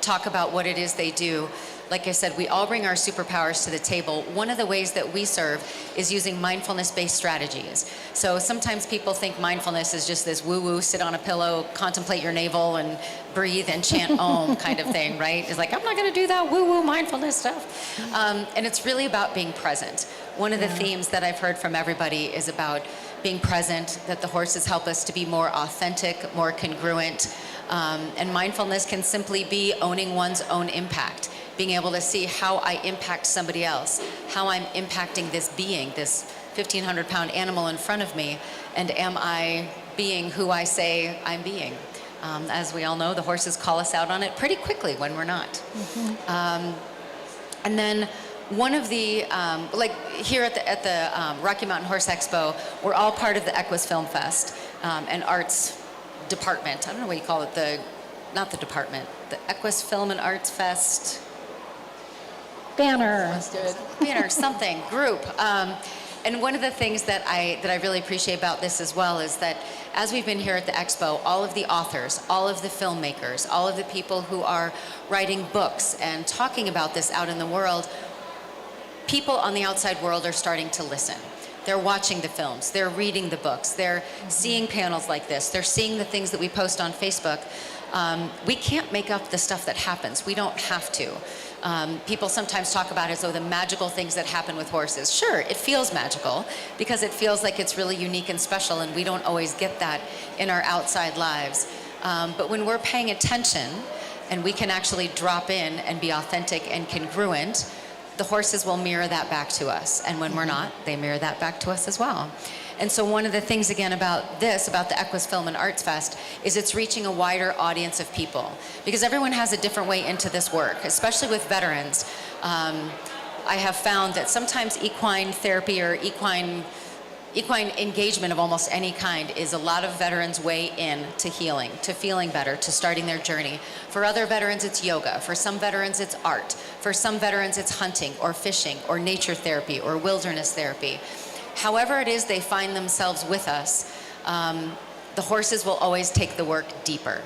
[SPEAKER 15] talk about what it is they do, like I said, we all bring our superpowers to the table. One of the ways that we serve is using mindfulness-based strategies. So sometimes people think mindfulness is just this woo-woo, sit on a pillow, contemplate your navel, and breathe and chant Om kind of thing, right? It's like, I'm not going to do that woo-woo mindfulness stuff. And it's really about being present. One of the themes that I've heard from everybody is about being present, that the horses help us to be more authentic, more congruent. And mindfulness can simply be owning one's own impact. Being able to see how I impact somebody else, how I'm impacting this being, this 1,500-pound animal in front of me, and am I being who I say I'm being? As we all know, the horses call us out on it pretty quickly when we're not. And then one of the, like here at the Rocky Mountain Horse Expo, we're all part of the Equus Film Fest and Arts Department. I don't know what you call it, not the department, the Equus Film and Arts Fest.
[SPEAKER 12] Banner.
[SPEAKER 15] Banner, something, group. And one of the things that I really appreciate about this as well is that as we've been here at the Expo, all of the authors, all of the filmmakers, all of the people who are writing books and talking about this out in the world, people on the outside world are starting to listen. They're watching the films, they're reading the books, they're seeing panels like this, they're seeing the things that we post on Facebook. We can't make up the stuff that happens. We don't have to. People sometimes talk about it as though the magical things that happen with horses. Sure, it feels magical because it feels like it's really unique and special, and we don't always get that in our outside lives. But when we're paying attention and we can actually drop in and be authentic and congruent, the horses will mirror that back to us. And when we're not, they mirror that back to us as well. And so one of the things, again, about the Equus Film and Arts Fest, is it's reaching a wider audience of people. Because everyone has a different way into this work, especially with veterans. I have found that sometimes equine therapy or equine engagement of almost any kind is a lot of veterans' way in to healing, to feeling better, to starting their journey. For other veterans, it's yoga. For some veterans, it's art. For some veterans, it's hunting or fishing or nature therapy or wilderness therapy. However it is they find themselves with us, The horses will always take the work deeper.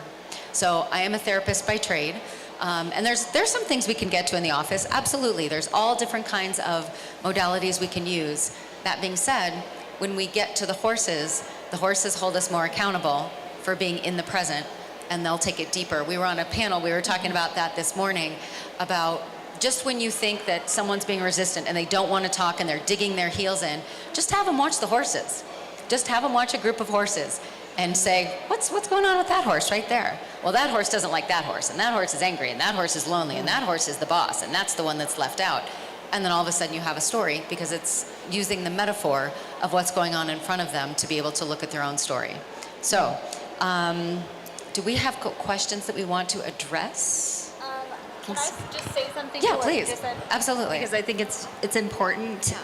[SPEAKER 15] So I am a therapist by trade, and there's some things we can get to in the office. Absolutely, there's all different kinds of modalities we can use. That being said, when we get to the horses hold us more accountable for being in the present, and they'll take it deeper. We were on a panel, we were talking about that this morning, about just when you think that someone's being resistant and they don't want to talk and they're digging their heels in, just have them watch the horses. Just have them watch a group of horses and say, what's going on with that horse right there? Well, that horse doesn't like that horse, and that horse is angry, and that horse is lonely, and that horse is the boss, and that's the one that's left out. And then all of a sudden you have a story because it's using the metaphor of what's going on in front of them to be able to look at their own story. So, do we have questions that we want to address?
[SPEAKER 9] Can I just say something?
[SPEAKER 15] Yeah,
[SPEAKER 9] to what you
[SPEAKER 15] please.
[SPEAKER 9] just said?
[SPEAKER 15] Absolutely.
[SPEAKER 9] Because I think it's important.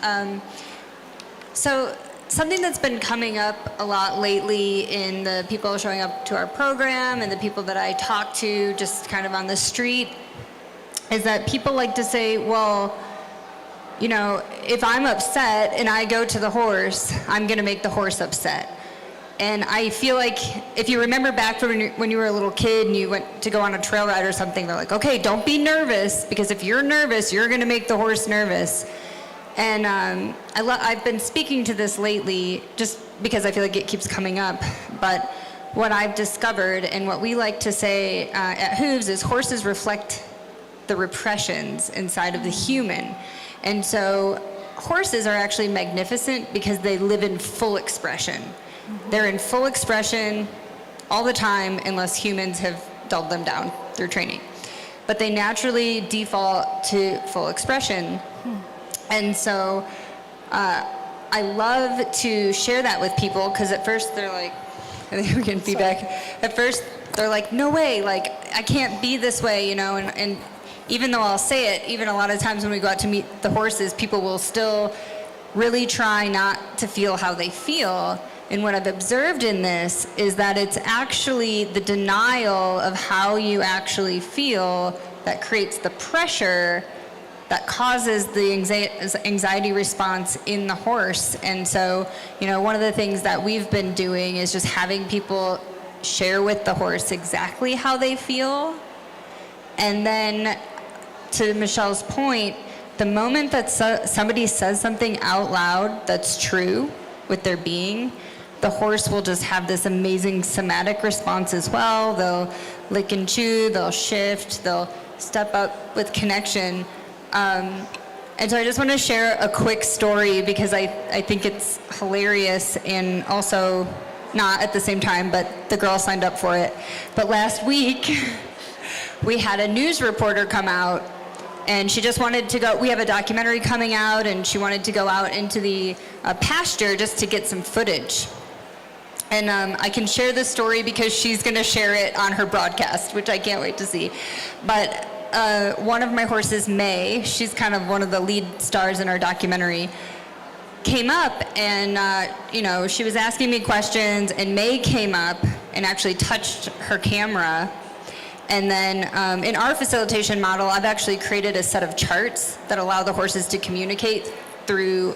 [SPEAKER 9] So something that's been coming up a lot lately in the people showing up to our program and the people that I talk to just kind of on the street is that people like to say, well, you know, if I'm upset and I go to the horse, I'm going to make the horse upset. And I feel like if you remember back from when you were a little kid and you went to go on a trail ride or something, they're like, okay, don't be nervous, because if you're nervous, you're going to make the horse nervous. And I've been speaking to this lately just because I feel like it keeps coming up. But what I've discovered and what we like to say at Hooves is horses reflect the repressions inside of the human. And so horses are actually magnificent because they live in full expression. They're in full expression all the time unless humans have dulled them down through training. But they naturally default to full expression. And so I love to share that with people because at first they're like, I think we're getting feedback. At first they're like, no way, like I can't be this way, you know, and even though I'll say it, even a lot of times when we go out to meet the horses, people will still really try not to feel how they feel. And what I've observed in this is that it's actually the denial of how you actually feel that creates the pressure that causes the anxiety response in the horse. And so, you know, one of the things that we've been doing is just having people share with the horse exactly how they feel. And then, to Michelle's point, the moment that somebody says something out loud that's true with their being, the horse will just have this amazing somatic response as well. They'll lick and chew, they'll shift, they'll step up with connection. And so I just want to share a quick story because I think it's hilarious and also not at the same time, but the girl signed up for it. But last week, we had a news reporter come out and she just wanted to go, we have a documentary coming out and she wanted to go out into the pasture just to get some footage. And I can share this story because she's going to share it on her broadcast, which I can't wait to see. But one of my horses, May, she's kind of one of the lead stars in our documentary, came up and, you know, she was asking me questions and May came up and actually touched her camera. And then in our facilitation model, I've actually created a set of charts that allow the horses to communicate through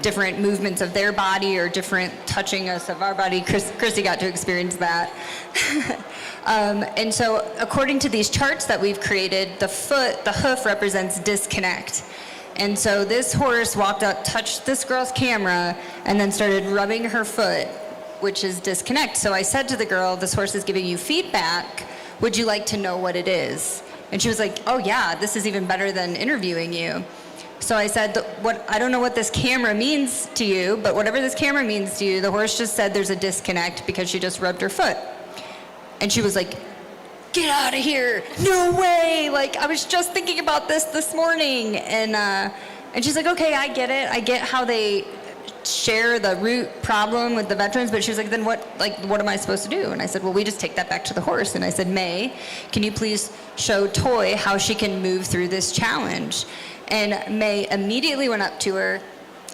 [SPEAKER 9] different movements of their body or different touching us of our body. Chrissy got to experience that. And so according to these charts that we've created, the hoof represents disconnect. And so this horse walked up, touched this girl's camera, and then started rubbing her foot, which is disconnect. So I said to the girl, this horse is giving you feedback. Would you like to know what it is? And she was like, oh yeah, this is even better than interviewing you. So I said, I don't know what this camera means to you, but whatever this camera means to you, the horse just said there's a disconnect because she just rubbed her foot. And she was like, get out of here, no way, like I was just thinking about this morning. And she's like, okay, I get it, I get how they share the root problem with the veterans, but she was like, then what am I supposed to do? And I said, well, we just take that back to the horse. And I said, May, can you please show Toy how she can move through this challenge? And May immediately went up to her,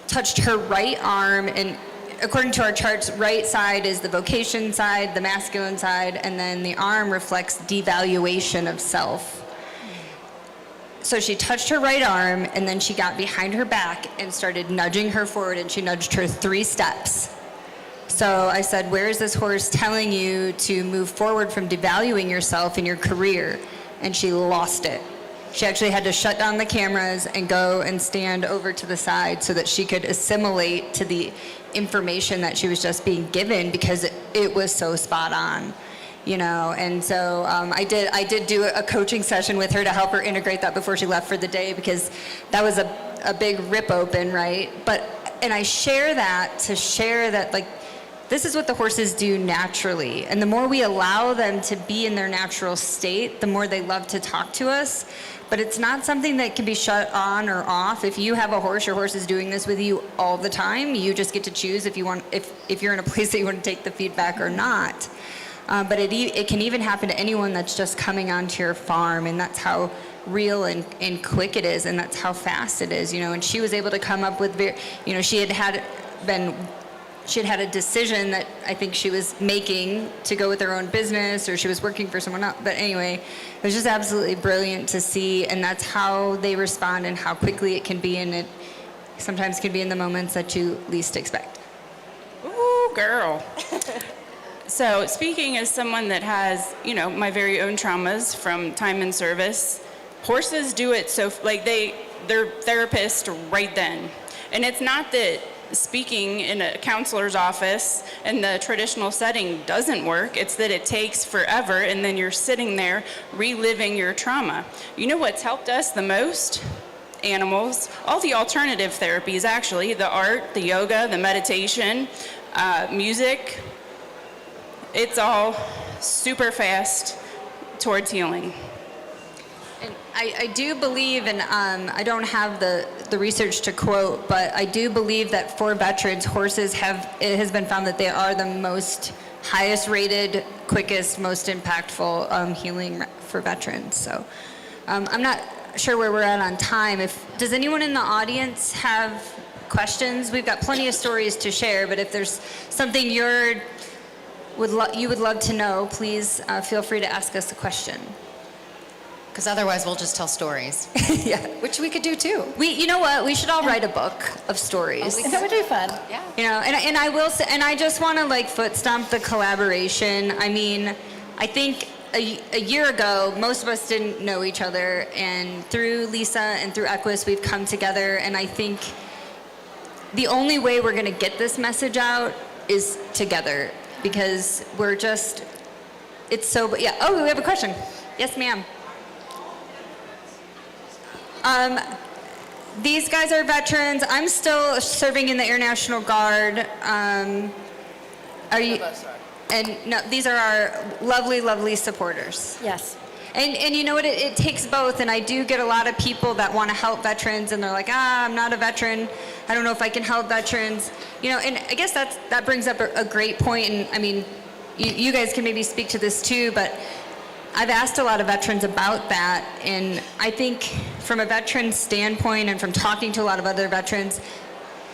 [SPEAKER 9] touched her right arm, and according to our charts, right side is the vocation side, the masculine side, and then the arm reflects devaluation of self. So she touched her right arm, and then she got behind her back and started nudging her forward, and she nudged her 3 steps. So I said, where is this horse telling you to move forward from devaluing yourself in your career? And she lost it. She actually had to shut down the cameras and go and stand over to the side so that she could assimilate to the information that she was just being given, because it was so spot on, you know. And so I did do a coaching session with her to help her integrate that before she left for the day, because that was a big rip open, right? And I share that to share that, like, this is what the horses do naturally. And the more we allow them to be in their natural state, the more they love to talk to us. But it's not something that can be shut on or off. If you have a horse, your horse is doing this with you all the time. You just get to choose if you're in a place that you want to take the feedback or not. But it can even happen to anyone that's just coming onto your farm, and that's how real and quick it is, and that's how fast it is, you know. And she was able to come up with, you know, she had had a decision that I think she was making to go with her own business, or she was working for someone else. But anyway, it was just absolutely brilliant to see, and that's how they respond and how quickly it can be, and it sometimes can be in the moments that you least expect.
[SPEAKER 10] Ooh, girl. So speaking as someone that has, you know, my very own traumas from time in service, horses do it so, like, they're therapists right then. And it's not that speaking in a counselor's office in the traditional setting doesn't work. It's that it takes forever, and then you're sitting there reliving your trauma. You know what's helped us the most? Animals. All the alternative therapies, actually. The art, the yoga, the meditation, music. It's all super fast towards healing.
[SPEAKER 9] And I do believe, and I don't have the research to quote, but I do believe that for veterans, horses it has been found that they are the most highest rated, quickest, most impactful healing for veterans. So I'm not sure where we're at on time. Does anyone in the audience have questions? We've got plenty of stories to share, but if there's something you would love to know, please feel free to ask us a question.
[SPEAKER 15] Because otherwise we'll just tell stories.
[SPEAKER 9] Yeah.
[SPEAKER 15] Which we could do too.
[SPEAKER 9] You know what? We should all write a book of stories.
[SPEAKER 12] That would be fun.
[SPEAKER 15] Yeah.
[SPEAKER 9] You know, and I will say, and I just want to like foot stomp the collaboration. I mean, I think a year ago, most of us didn't know each other, and through Lisa and through Equus, we've come together, and I think the only way we're going to get this message out is together, because we're just, it's so, yeah. Oh, we have a question. Yes, ma'am. These guys are veterans. I'm still serving in the Air National Guard. Are you? And no, these are our lovely, lovely supporters.
[SPEAKER 12] Yes.
[SPEAKER 9] And you know what? It takes both. And I do get a lot of people that want to help veterans, and they're like, I'm not a veteran. I don't know if I can help veterans. You know, and I guess that brings up a great point. And I mean, you guys can maybe speak to this too, but I've asked a lot of veterans about that, and I think from a veteran standpoint and from talking to a lot of other veterans,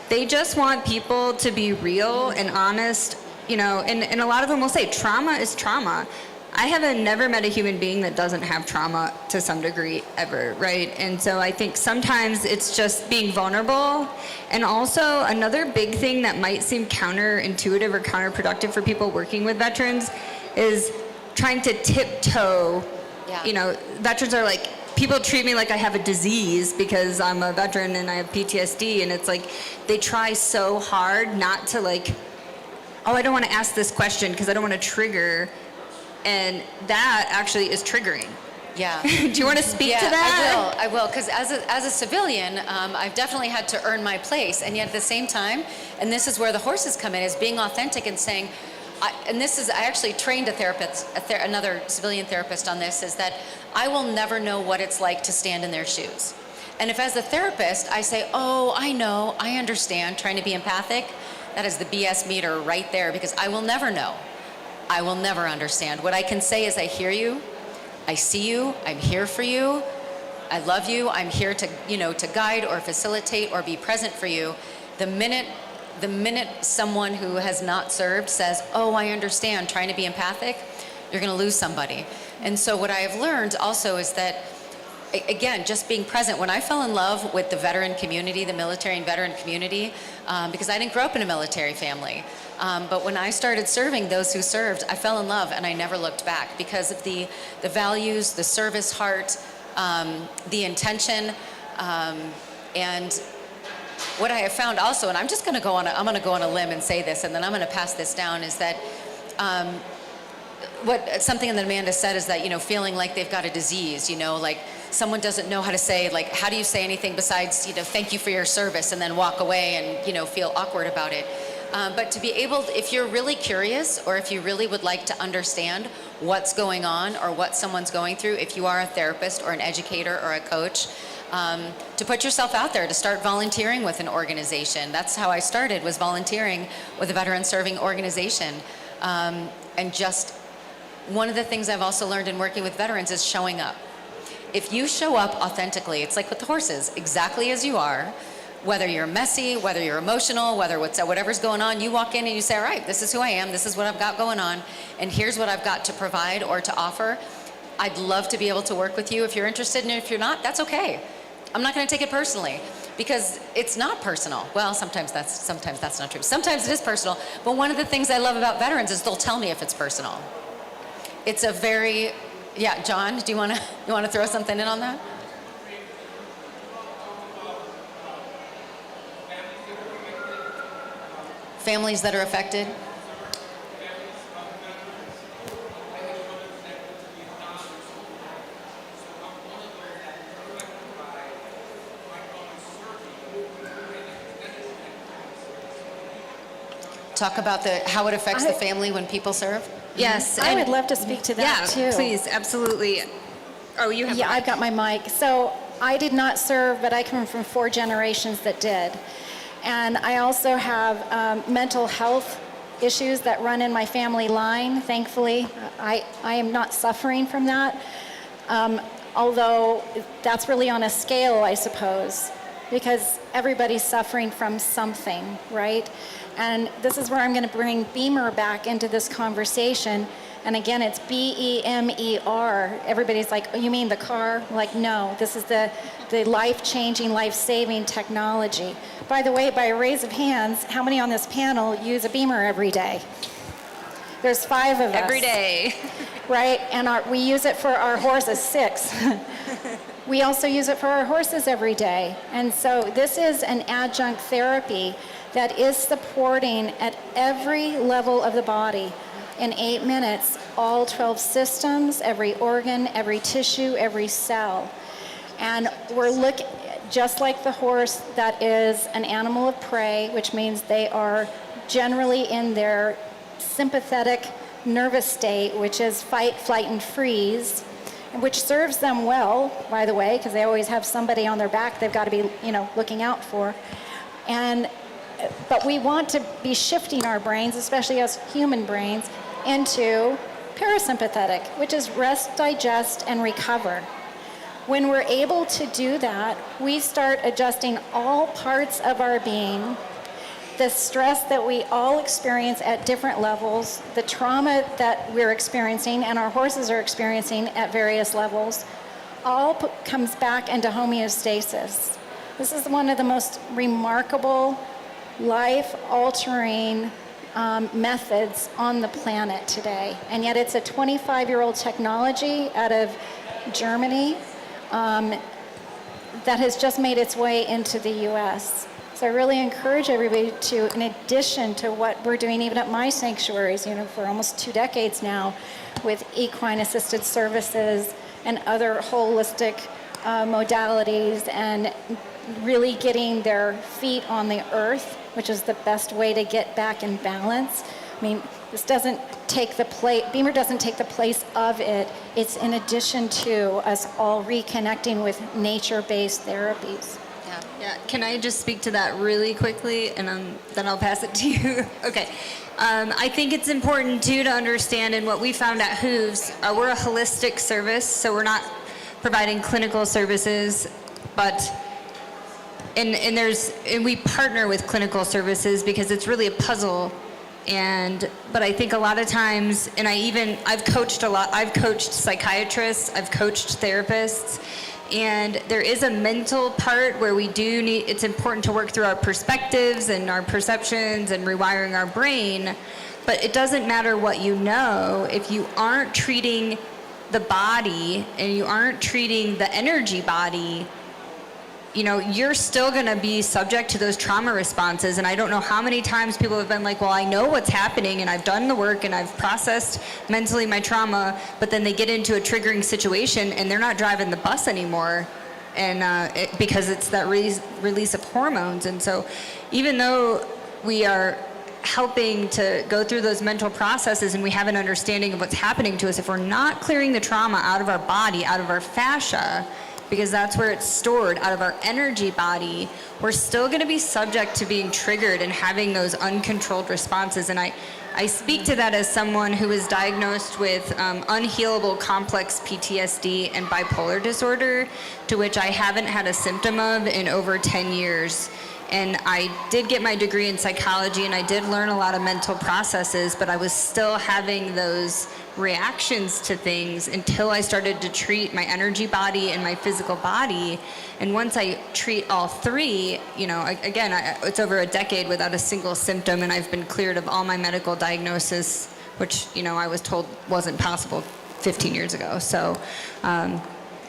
[SPEAKER 9] they just want people to be real and honest, you know, and a lot of them will say trauma is trauma. I haven't never met a human being that doesn't have trauma to some degree ever, right? And so I think sometimes it's just being vulnerable. And also another big thing that might seem counterintuitive or counterproductive for people working with veterans is trying to tiptoe.
[SPEAKER 15] Yeah.
[SPEAKER 9] You know, veterans are like, people treat me like I have a disease because I'm a veteran and I have PTSD, and it's like they try so hard not to like, oh, I don't want to ask this question because I don't want to trigger, and that actually is triggering.
[SPEAKER 15] Yeah.
[SPEAKER 9] Do you want to speak to that?
[SPEAKER 15] I will, because as a civilian, I've definitely had to earn my place, and yet at the same time, and this is where the horses come in, is being authentic and saying, I actually trained a therapist, another civilian therapist on this, is that I will never know what it's like to stand in their shoes. And if as a therapist, I say, oh, I know, I understand, trying to be empathic, that is the BS meter right there, because I will never know. I will never understand. What I can say is I hear you, I see you, I'm here for you, I love you, I'm here to, you know, to guide or facilitate or be present for you. The minute someone who has not served says, oh, I understand, trying to be empathic, you're going to lose somebody. And so what I have learned also is that again, just being present. When I fell in love with the veteran community, the military and veteran community, because I didn't grow up in a military family, but when I started serving those who served, I fell in love and I never looked back because of the values, the service heart, the intention, and what I have found also, and I'm just going to go on a limb and say this, and then I'm going to pass this down, is that something that Amanda said is that, feeling like they've got a disease, like someone doesn't know how to say, like, how do you say anything besides, thank you for your service, and then walk away and, feel awkward about it. But to be able, if you're really curious, or if you really would like to understand what's going on or what someone's going through, if you are a therapist or an educator or a coach, to put yourself out there, to start volunteering with an organization. That's how I started, was volunteering with a veteran serving organization. And just one of the things I've also learned in working with veterans is showing up. If you show up authentically, it's like with the horses, exactly as you are, whether you're messy, whether you're emotional, whatever's going on, you walk in and you say, all right, this is who I am, this is what I've got going on, and here's what I've got to provide or to offer. I'd love to be able to work with you if you're interested, and if you're not, that's okay. I'm not going to take it personally, because it's not personal. Well, sometimes that's not true. Sometimes it is personal, but one of the things I love about veterans is they'll tell me if it's personal. It's a very, yeah, John, do you want to throw something in on that? Families that are affected? Talk about how it affects the family when people serve?
[SPEAKER 9] Yes.
[SPEAKER 12] I would love to speak to that too.
[SPEAKER 9] Yeah, please, absolutely. Oh, you have
[SPEAKER 12] Yeah, I've got my mic. So I did not serve, but I come from 4 generations that did. And I also have mental health issues that run in my family line, thankfully. I am not suffering from that, although that's really on a scale, I suppose, because everybody's suffering from something, right? And this is where I'm going to bring Beamer back into this conversation. And again, it's BEMER. Everybody's like, oh, you mean the car? I'm like, no, this is the life-changing, life-saving technology. By the way, by a raise of hands, how many on this panel use a Beamer every day? There's 5 of us.
[SPEAKER 9] Every day.
[SPEAKER 12] Right? And we use it for our horses, 6. We also use it for our horses every day. And so this is an adjunct therapy that is supporting at every level of the body in 8 minutes, all 12 systems, every organ, every tissue, every cell. And we're looking, just like the horse, that is an animal of prey, which means they are generally in their sympathetic nervous state, which is fight, flight, and freeze, which serves them well, by the way, because they always have somebody on their back they've got to be, looking out for. But we want to be shifting our brains, especially as human brains, into parasympathetic, which is rest, digest, and recover. When we're able to do that, we start adjusting all parts of our being, the stress that we all experience at different levels, the trauma that we're experiencing and our horses are experiencing at various levels, all comes back into homeostasis. This is one of the most remarkable, life-altering methods on the planet today. And yet it's a 25-year-old technology out of Germany that has just made its way into the U.S. So I really encourage everybody to, in addition to what we're doing even at my sanctuaries, for almost 2 decades now, with equine-assisted services and other holistic modalities, and really getting their feet on the earth, which is the best way to get back in balance. I mean, this doesn't take the place, Beamer doesn't take the place of it. It's in addition to us all reconnecting with nature-based therapies.
[SPEAKER 9] Yeah, can I just speak to that really quickly, and then I'll pass it to you? Okay. I think it's important, too, to understand, and what we found at Hooves, we're a holistic service, so we're not providing clinical services, but and we partner with clinical services because it's really a puzzle. But I think a lot of times, and I've coached a lot. I've coached psychiatrists, I've coached therapists, And there is a mental part where we do need, it's important to work through our perspectives and our perceptions and rewiring our brain. But it doesn't matter what you know if you aren't treating the body and you aren't treating the energy body. You know, you're still going to be subject to those trauma responses. And I don't know how many times people have been like, well, I know what's happening and I've done the work and I've processed mentally my trauma, but then they get into a triggering situation and they're not driving the bus anymore. And because it's that release of hormones. And so even though we are helping to go through those mental processes and we have an understanding of what's happening to us, if we're not clearing the trauma out of our body, out of our fascia, because that's where it's stored, out of our energy body, we're still going to be subject to being triggered and having those uncontrolled responses. And I speak to that as someone who was diagnosed with unhealable complex PTSD and bipolar disorder, to which I haven't had a symptom of in over 10 years. And I did get my degree in psychology and I did learn a lot of mental processes, but I was still having those reactions to things until I started to treat my energy body and my physical body. And once I treat all three, you know, again, it's over a decade without a single symptom, and I've been cleared of all my medical diagnosis, which, you know, I was told wasn't possible 15 years ago. So,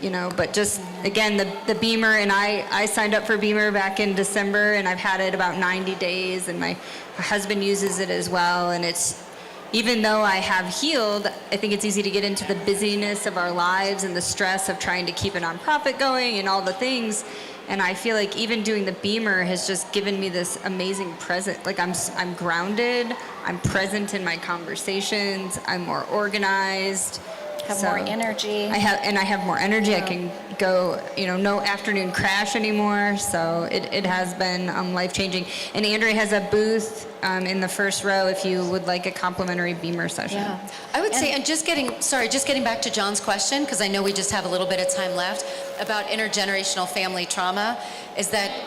[SPEAKER 9] you know, but just, again, the Beamer, and I signed up for Beamer back in December, and I've had it about 90 days, and my husband uses it as well, and it's, even though I have healed, I think it's easy to get into the busyness of our lives and the stress of trying to keep a nonprofit going and all the things. And I feel like even doing the Beamer has just given me this amazing present. Like I'm grounded, I'm present in my conversations, I'm more organized.
[SPEAKER 12] Have more energy.
[SPEAKER 9] I have more energy. I can go, you know, no afternoon crash anymore. So it has been life-changing. And Andrea has a booth in the first row if you would like a complimentary Beamer session.
[SPEAKER 15] Yeah. I would say, and just getting back to John's question, because I know we just have a little bit of time left, about intergenerational family trauma, is that,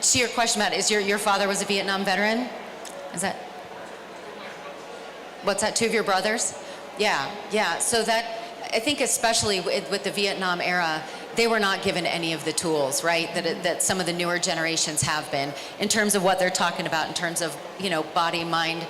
[SPEAKER 15] to your question, Matt, is your father was a Vietnam veteran? Is that, what's that, 2 of your brothers? Yeah. So that, I think especially with the Vietnam era, they were not given any of the tools, right, that some of the newer generations have been, in terms of what they're talking about, in terms of, you know, body, mind,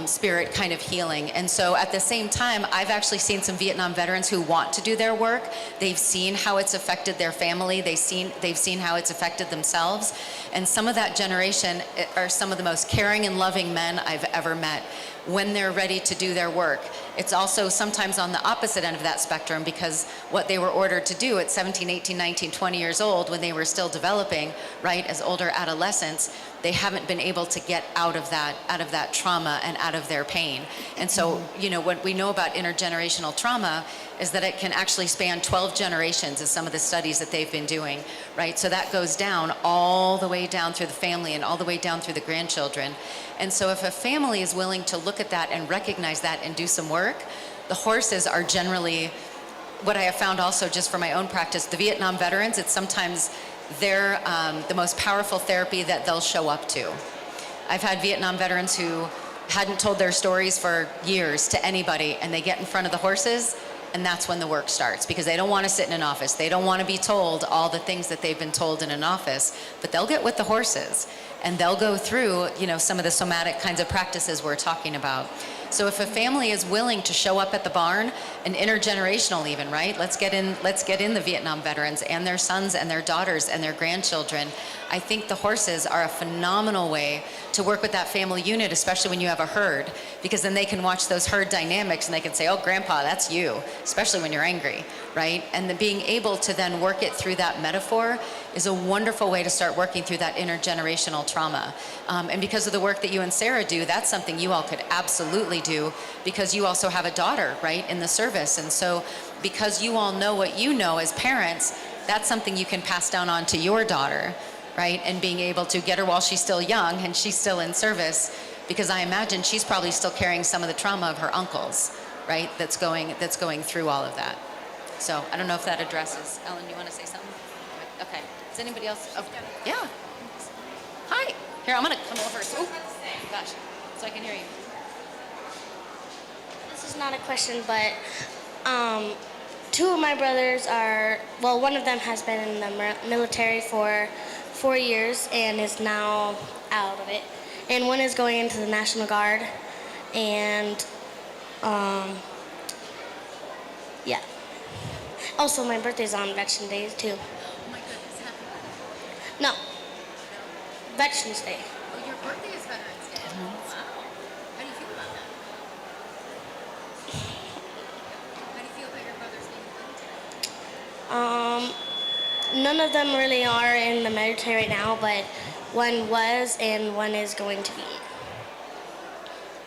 [SPEAKER 15] spirit kind of healing. And so at the same time, I've actually seen some Vietnam veterans who want to do their work. They've seen how it's affected their family. They've seen how it's affected themselves. And some of that generation are some of the most caring and loving men I've ever met when they're ready to do their work. It's also sometimes on the opposite end of that spectrum, because what they were ordered to do at 17, 18, 19, 20 years old, when they were still developing, right, as older adolescents, they haven't been able to get out of that trauma and out of their pain. And so, you know, what we know about intergenerational trauma is that it can actually span 12 generations, is some of the studies that they've been doing, right? So that goes down all the way down through the family and all the way down through the grandchildren. And so if a family is willing to look at that and recognize that and do some work, the horses are generally, what I have found also just for my own practice, the Vietnam veterans, it's sometimes they're the most powerful therapy that they'll show up to. I've had Vietnam veterans who hadn't told their stories for years to anybody, and they get in front of the horses, and that's when the work starts, because they don't want to sit in an office. They don't want to be told all the things that they've been told in an office, but they'll get with the horses and they'll go through, you know, some of the somatic kinds of practices we're talking about. So if a family is willing to show up at the barn, and intergenerational even, right? Let's get in the Vietnam veterans and their sons and their daughters and their grandchildren. I think the horses are a phenomenal way to work with that family unit, especially when you have a herd, because then they can watch those herd dynamics and they can say, oh, Grandpa, that's you, especially when you're angry, right? And being able to then work it through that metaphor is a wonderful way to start working through that intergenerational trauma. And because of the work that you and Sarah do, that's something you all could absolutely do, because you also have a daughter, right, in the service. And so because you all know what you know as parents, that's something you can pass down on to your daughter, right? And being able to get her while she's still young and she's still in service, because I imagine she's probably still carrying some of the trauma of her uncles, right? That's going through all of that. So I don't know if that addresses. Ellen, you want to say something? Okay. Does anybody else? Oh, yeah. Hi. Here, I'm going to come over. Oh, gosh. So I can hear you.
[SPEAKER 16] This is not a question, but two of my brothers are, well, one of them has been in the military for 4 years and is now out of it. And one is going into the National Guard. And, yeah. Also, my birthday's on Veterans Day, too.
[SPEAKER 15] Oh my goodness, happy birthday.
[SPEAKER 16] No. Veterans Day.
[SPEAKER 15] Oh, your birthday is Veterans Day. Wow. How do you feel about that? How do you feel about your brothers being in the military?
[SPEAKER 16] None of them really are in the military right now, but one was and one is going to be.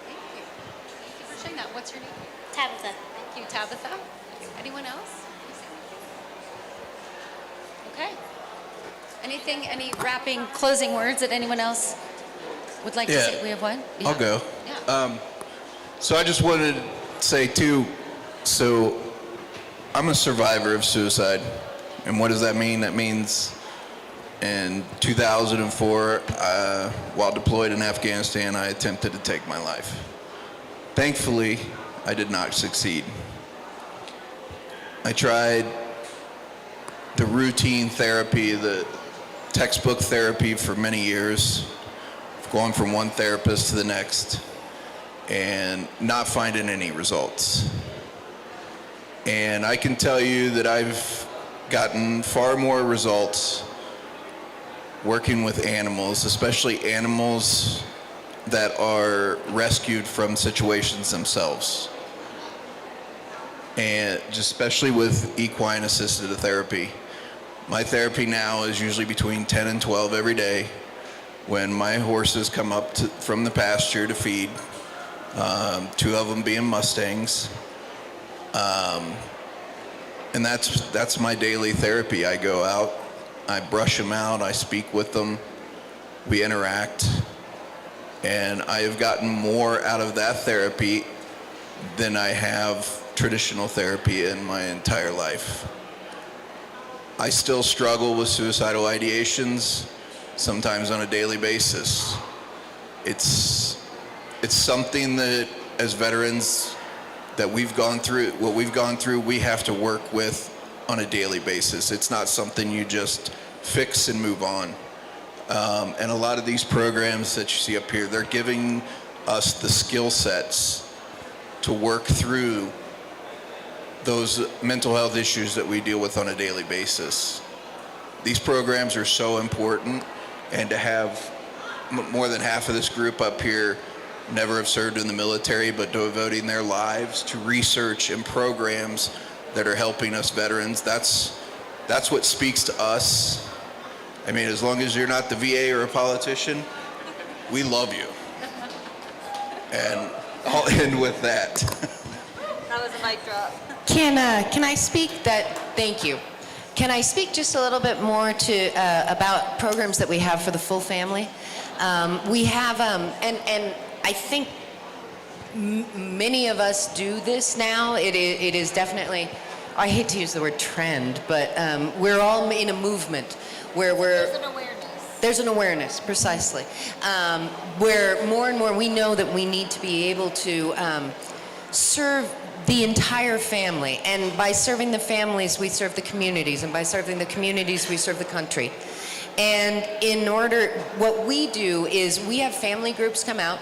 [SPEAKER 15] Thank you. Thank you for sharing that. What's your name?
[SPEAKER 16] Tabitha.
[SPEAKER 15] Thank you, Tabitha. Anyone else? Okay. Anything, any wrapping, closing words that anyone else would like to
[SPEAKER 11] Yeah.
[SPEAKER 15] say? We have one?
[SPEAKER 11] I'll go.
[SPEAKER 15] Yeah.
[SPEAKER 11] So I just wanted to say too, so I'm a survivor of suicide. And what does that mean? That means in 2004, while deployed in Afghanistan, I attempted to take my life. Thankfully, I did not succeed. I tried the routine therapy, the textbook therapy for many years, going from one therapist to the next, and not finding any results. And I can tell you that I've gotten far more results working with animals, especially animals that are rescued from situations themselves. And just especially with equine assisted therapy. My therapy now is usually between 10 and 12 every day when my horses come up from the pasture to feed, two of them being Mustangs. And that's my daily therapy. I go out, I brush them out, I speak with them, we interact, and I have gotten more out of that therapy than I have traditional therapy in my entire life. I still struggle with suicidal ideations, sometimes on a daily basis. It's something that as veterans that we've gone through, what we've gone through, we have to work with on a daily basis. It's not something you just fix and move on. And a lot of these programs that you see up here, they're giving us the skill sets to work through those mental health issues that we deal with on a daily basis. These programs are so important, and to have more than half of this group up here never have served in the military, but devoting their lives to research and programs that are helping us veterans, that's what speaks to us. I mean, as long as you're not the VA or a politician, we love you. And I'll end with that.
[SPEAKER 9] That was a mic drop.
[SPEAKER 13] Can I speak that, thank you. Can I speak just a little bit more to, about programs that we have for the full family? We have, and I think many of us do this now. It is definitely, I hate to use the word trend, but we're all in a movement where
[SPEAKER 16] There's an awareness.
[SPEAKER 13] there's an awareness, precisely, where more and more we know that we need to be able to serve the entire family. And by serving the families, we serve the communities. And by serving the communities, we serve the country. And in order, what we do is we have family groups come out,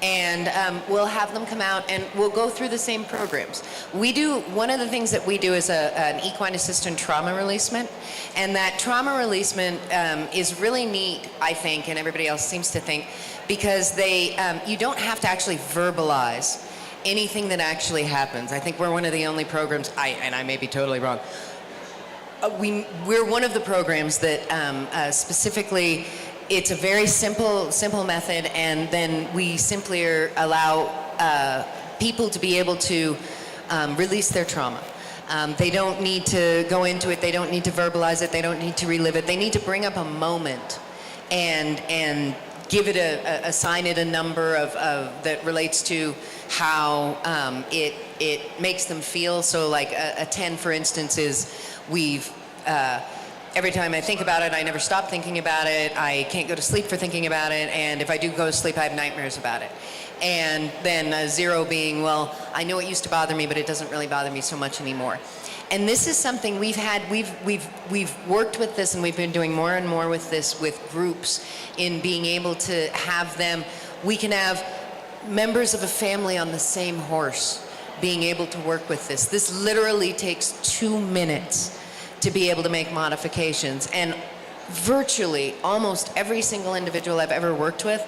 [SPEAKER 13] and we'll have them come out and we'll go through the same programs. We do, one of the things that we do is an equine assistant trauma releasement, and that trauma releasement is really neat, I think, and everybody else seems to think, because they, you don't have to actually verbalize anything that actually happens. I think we're one of the only programs, and I may be totally wrong, we're one of the programs that specifically, it's a very simple method, and then we simply allow people to be able to release their trauma. They don't need to go into it, they don't need to verbalize it, they don't need to relive it. They need to bring up a moment and give it assign it a number of that relates to how it makes them feel. So like a 10, for instance, is every time I think about it, I never stop thinking about it. I can't go to sleep for thinking about it. And if I do go to sleep, I have nightmares about it. And then 0 being, well, I know it used to bother me, but it doesn't really bother me so much anymore. And this is something we've worked with this, and we've been doing more and more with this with groups in being able to have them, we can have members of a family on the same horse being able to work with this. This literally takes 2 minutes to be able to make modifications. And virtually almost every single individual I've ever worked with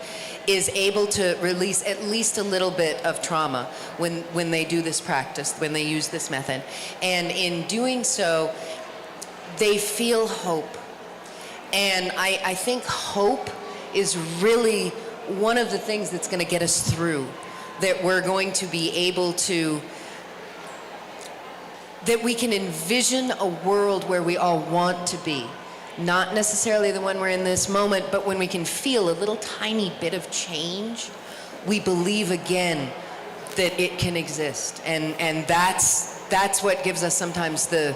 [SPEAKER 13] is able to release at least a little bit of trauma when they do this practice, when they use this method. And in doing so, they feel hope. And I think hope is really one of the things that's going to get us through, that we're going to be able to, that we can envision a world where we all want to be. Not necessarily the one we're in this moment, but when we can feel a little tiny bit of change, we believe again that it can exist. And that's what gives us sometimes the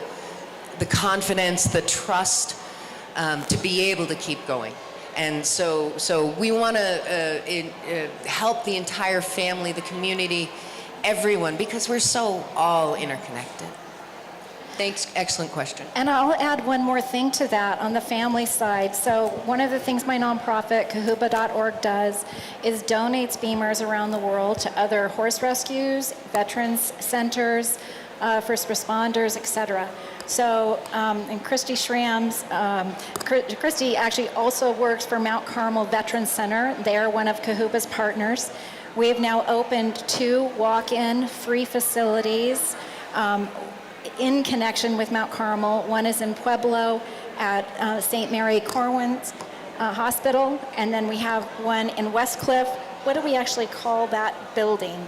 [SPEAKER 13] confidence, the trust to be able to keep going. And so we want to help the entire family, the community, everyone, because we're so all interconnected. Thanks, excellent question.
[SPEAKER 12] And I'll add one more thing to that on the family side. So one of the things my nonprofit, Kahuba.org, does is donates Beamers around the world to other horse rescues, veterans centers, first responders, etc. So, and Christy Schramm's, Christy actually also works for Mount Carmel Veterans Center. They're one of Kahuba's partners. We have now opened 2 walk-in free facilities in connection with Mount Carmel. One is in Pueblo at St. Mary Corwin's Hospital, and then we have one in Westcliff. What do we actually call that building?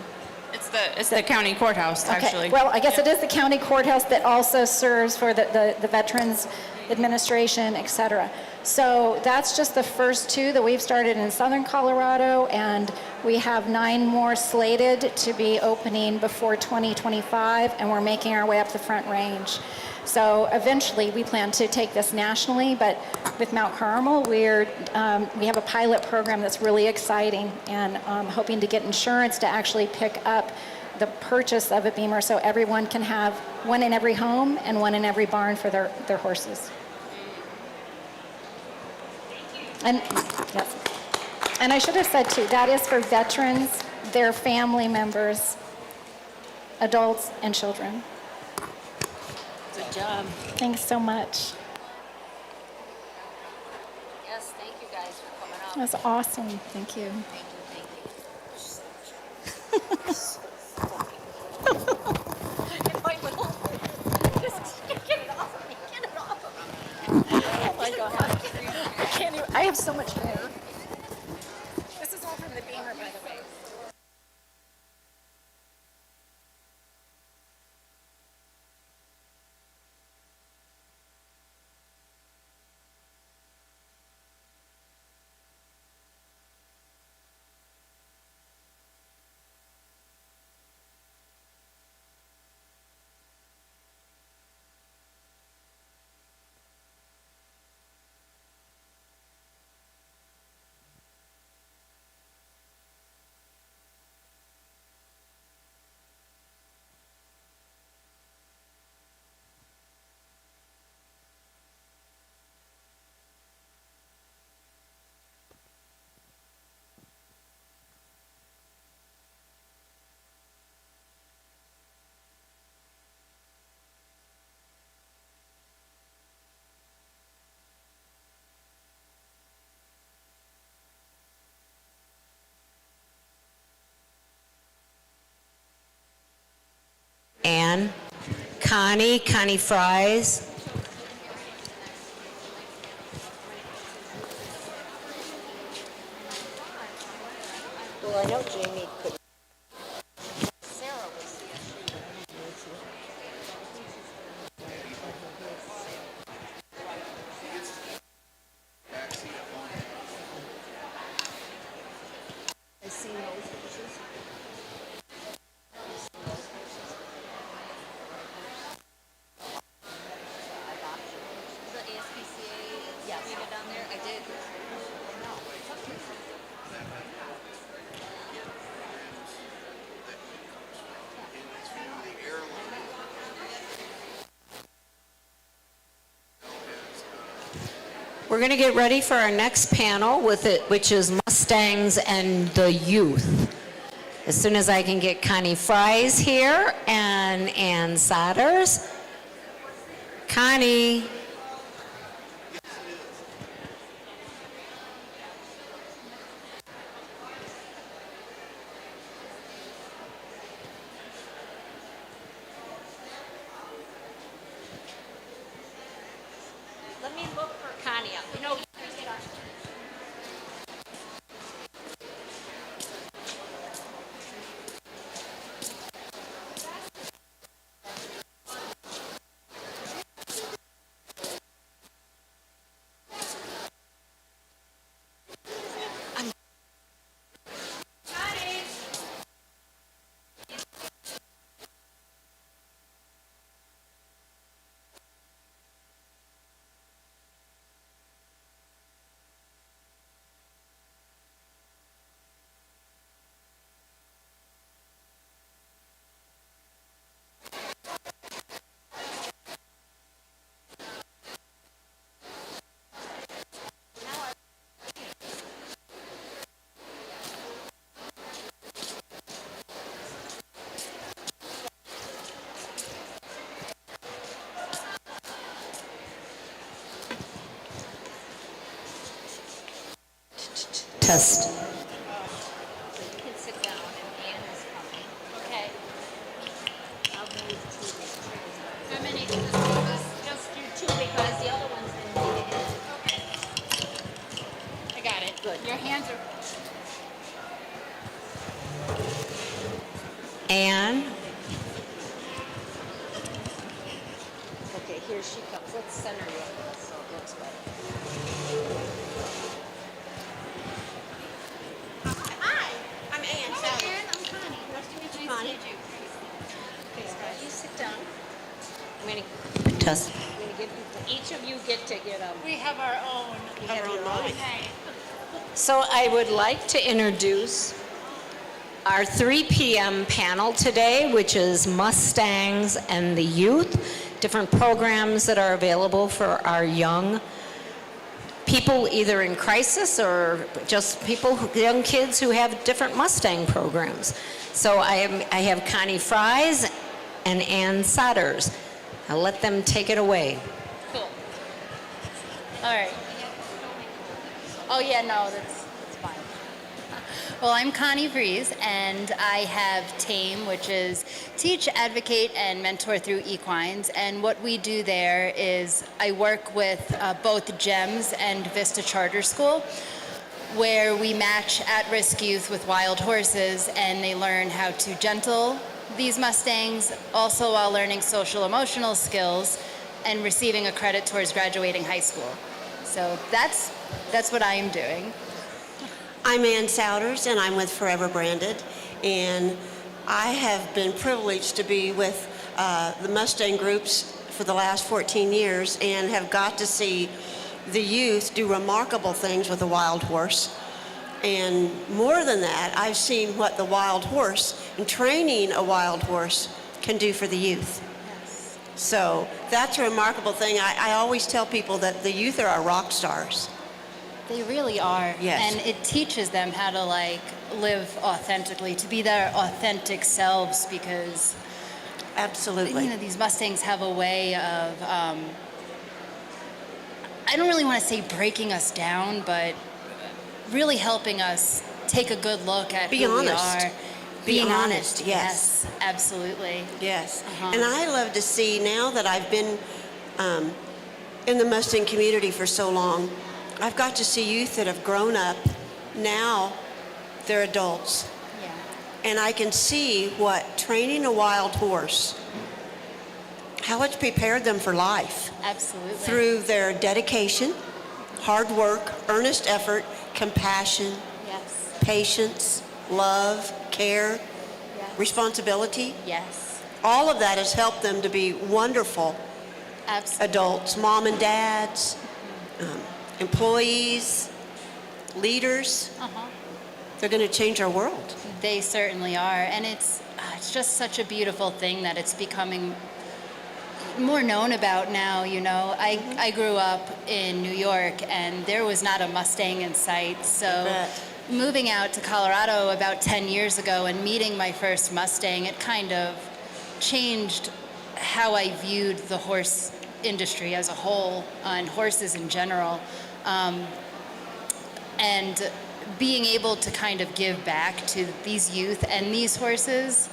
[SPEAKER 10] It's the county courthouse, actually.
[SPEAKER 12] Okay. Well, I guess it is the county courthouse that also serves for the Veterans Administration, et cetera. So that's just the first 2 that we've started in southern Colorado, and we have 9 more slated to be opening before 2025, and we're making our way up the Front Range. So eventually we plan to take this nationally, but with Mount Carmel, we have a pilot program that's really exciting, and hoping to get insurance to actually pick up the purchase of a Beamer so everyone can have one in every home and one in every barn for their horses. And yes, and I should have said too, that is for veterans, their family members, adults, and children.
[SPEAKER 15] Good job.
[SPEAKER 12] Thanks so much.
[SPEAKER 15] Yes, thank you guys for coming up.
[SPEAKER 12] That's awesome. Thank you. Oh my God. I have so much hair. This is all from the Beamer, by the way.
[SPEAKER 1] Ann, Connie Fries. Well, I know Jamie could. We're going to get ready for our next panel with it, which is Mustangs and the Youth. As soon as I can get Connie Fries here and Ann Sodders. Connie. Let me look for Connie. You know, test.
[SPEAKER 17] You can sit down and Ann is coming. Okay. I'll move to. How many? Just do two because the other ones didn't need it. Okay. I got it. Good. Your hands are.
[SPEAKER 1] Ann.
[SPEAKER 17] Okay, here she comes. Let's center you so it looks better. Hi, I'm Ann. Hi, Ann. I'm Connie. Nice to meet you. Nice to meet you. Okay, you sit down.
[SPEAKER 1] I'm going to test.
[SPEAKER 17] I'm going to give you, each of you get to get a. We have our own. We have your own. Okay.
[SPEAKER 1] So I would like to introduce our 3 p.m. panel today, which is Mustangs and the Youth, different programs that are available for our young people either in crisis or just people, young kids who have different Mustang programs. So I have Connie Fries and Ann Sodders. I'll let them take it away.
[SPEAKER 17] Cool. All right. Oh, yeah, no, that's fine.
[SPEAKER 18] Well, I'm Connie Vries, and I have TAME, which is Teach, Advocate, and Mentor Through Equines. And what we do there is I work with both GEMS and Vista Charter School, where we match at-risk youth with wild horses, and they learn how to gentle these Mustangs, also while learning social-emotional skills and receiving a credit towards graduating high school. So that's what I am doing.
[SPEAKER 19] I'm Ann Souders, and I'm with Forever Branded, and I have been privileged to be with the Mustang groups for the last 14 years and have got to see the youth do remarkable things with a wild horse. And more than that, I've seen what the wild horse and training a wild horse can do for the youth. So that's a remarkable thing. I always tell people that the youth are our rock stars.
[SPEAKER 18] They really are.
[SPEAKER 19] Yes.
[SPEAKER 18] And it teaches them how to live authentically, to be their authentic selves, because
[SPEAKER 19] absolutely,
[SPEAKER 18] these Mustangs have a way of I don't really want to say breaking us down, but really helping us take a good look at who we are. Being honest, yes. Absolutely.
[SPEAKER 19] Yes. And I love to see, now that I've been in the Mustang community for so long, I've got to see youth that have grown up. Now they're adults.
[SPEAKER 18] Yeah.
[SPEAKER 19] And I can see what training a wild horse, how it's prepared them for life.
[SPEAKER 18] Absolutely.
[SPEAKER 19] Through their dedication, hard work, earnest effort, compassion,
[SPEAKER 18] yes,
[SPEAKER 19] patience, love, care, responsibility.
[SPEAKER 18] Yes.
[SPEAKER 19] All of that has helped them to be wonderful adults, mom and dads, employees, leaders. They're going to change our world.
[SPEAKER 18] They certainly are, and it's just such a beautiful thing that it's becoming more known about now, you know. I grew up in New York and there was not a Mustang in sight. So moving out to Colorado about 10 years ago and meeting my first Mustang, it kind of changed how I viewed the horse industry as a whole and horses in general. And being able to kind of give back to these youth and these horses,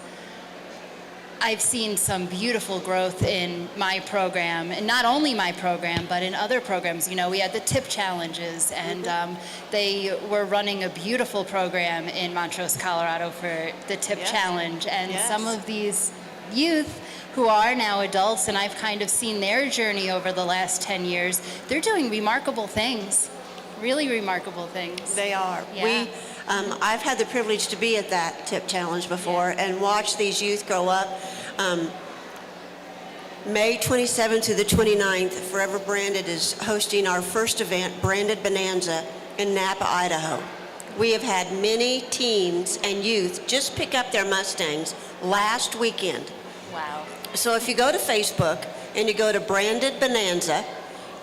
[SPEAKER 18] I've seen some beautiful growth in my program, and not only my program, but in other programs. You know, we had the tip challenges, and they were running a beautiful program in Montrose, Colorado for the tip challenge. And some of these youth who are now adults, and I've kind of seen their journey over the last 10 years, they're doing remarkable things, really remarkable things.
[SPEAKER 19] They are.
[SPEAKER 18] Yeah.
[SPEAKER 19] I've had the privilege to be at that tip challenge before and watch these youth grow up. May 27th through the 29th, Forever Branded is hosting our first event, Branded Bonanza, in Napa, Idaho. We have had many teens and youth just pick up their Mustangs last weekend.
[SPEAKER 18] Wow.
[SPEAKER 19] So if you go to Facebook and you go to Branded Bonanza,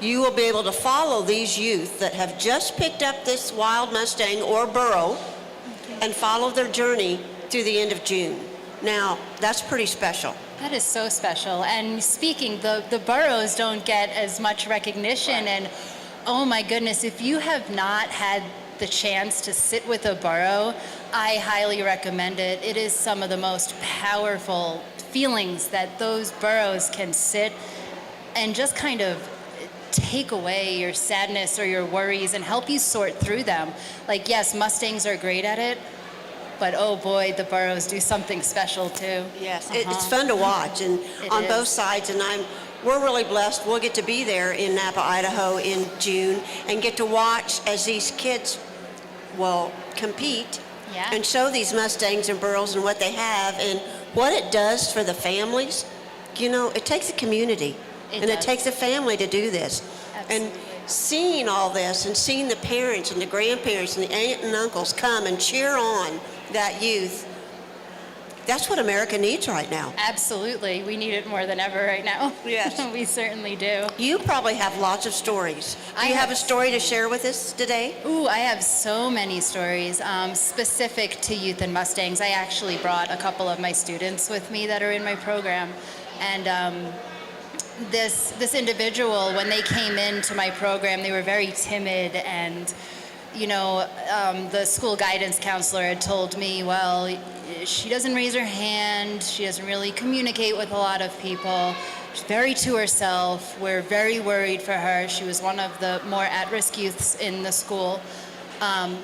[SPEAKER 19] you will be able to follow these youth that have just picked up this wild Mustang or burro and follow their journey through the end of June. Now, that's pretty special.
[SPEAKER 18] That is so special. And speaking, the burros don't get as much recognition. And oh my goodness, if you have not had the chance to sit with a burro, I highly recommend it. It is some of the most powerful feelings that those burros can sit and just kind of take away your sadness or your worries and help you sort through them. Like, yes, Mustangs are great at it, but oh boy, the burros do something special too.
[SPEAKER 19] Yes, it's fun to watch, and on both sides, and we're really blessed. We'll get to be there in Napa, Idaho in June and get to watch as these kids will compete and show these Mustangs and burros and what they have and what it does for the families. You know, it takes a community. It takes a family to do this. Absolutely. And seeing all this and seeing the parents and the grandparents and the aunt and uncles come and cheer on that youth, that's what America needs right now.
[SPEAKER 18] Absolutely. We need it more than ever right now.
[SPEAKER 19] Yes.
[SPEAKER 18] We certainly do.
[SPEAKER 19] You probably have lots of stories. Do you have a story to share with us today?
[SPEAKER 18] Ooh, I have so many stories specific to youth and Mustangs. I actually brought a couple of my students with me that are in my program. And this individual, when they came into my program, they were very timid, and you know, the school guidance counselor had told me, well, she doesn't raise her hand, she doesn't really communicate with a lot of people, she's very to herself, we're very worried for her. She was one of the more at-risk youths in the school.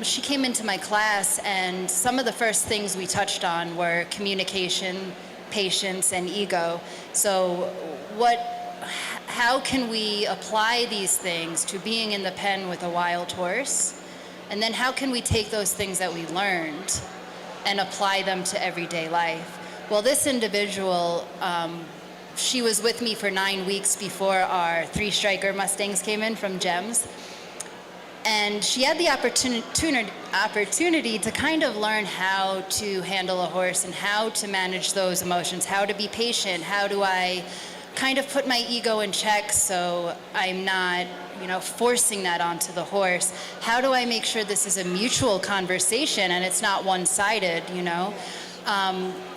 [SPEAKER 18] She came into my class, and some of the first things we touched on were communication, patience, and ego. So how can we apply these things to being in the pen with a wild horse? And then how can we take those things that we learned and apply them to everyday life? Well, this individual, she was with me for 9 weeks before our 3-striker Mustangs came in from GEMS. And she had the opportunity to kind of learn how to handle a horse and how to manage those emotions, how to be patient, how do I kind of put my ego in check so I'm not, you know, forcing that onto the horse. How do I make sure this is a mutual conversation and it's not one-sided, you know?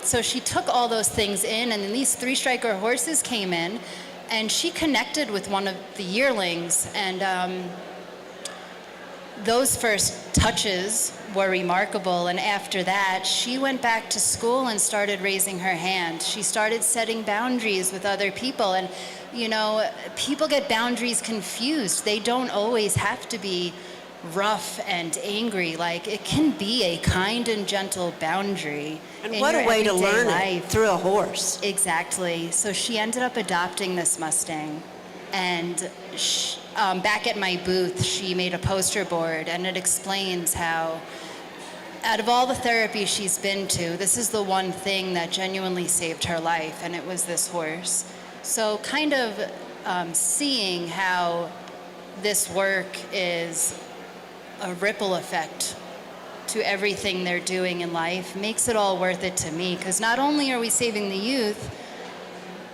[SPEAKER 18] So she took all those things in, and then these 3-striker horses came in, and she connected with one of the yearlings, and those first touches were remarkable. And after that, she went back to school and started raising her hand. She started setting boundaries with other people. And, you know, people get boundaries confused. They don't always have to be rough and angry. Like, it can be a kind and gentle boundary.
[SPEAKER 19] And what a way to learn it through a horse.
[SPEAKER 18] Exactly. So she ended up adopting this Mustang. And back at my booth, she made a poster board, and it explains how, out of all the therapy she's been to, this is the one thing that genuinely saved her life, and it was this horse. So kind of seeing how this work is a ripple effect to everything they're doing in life makes it all worth it to me, because not only are we saving the youth,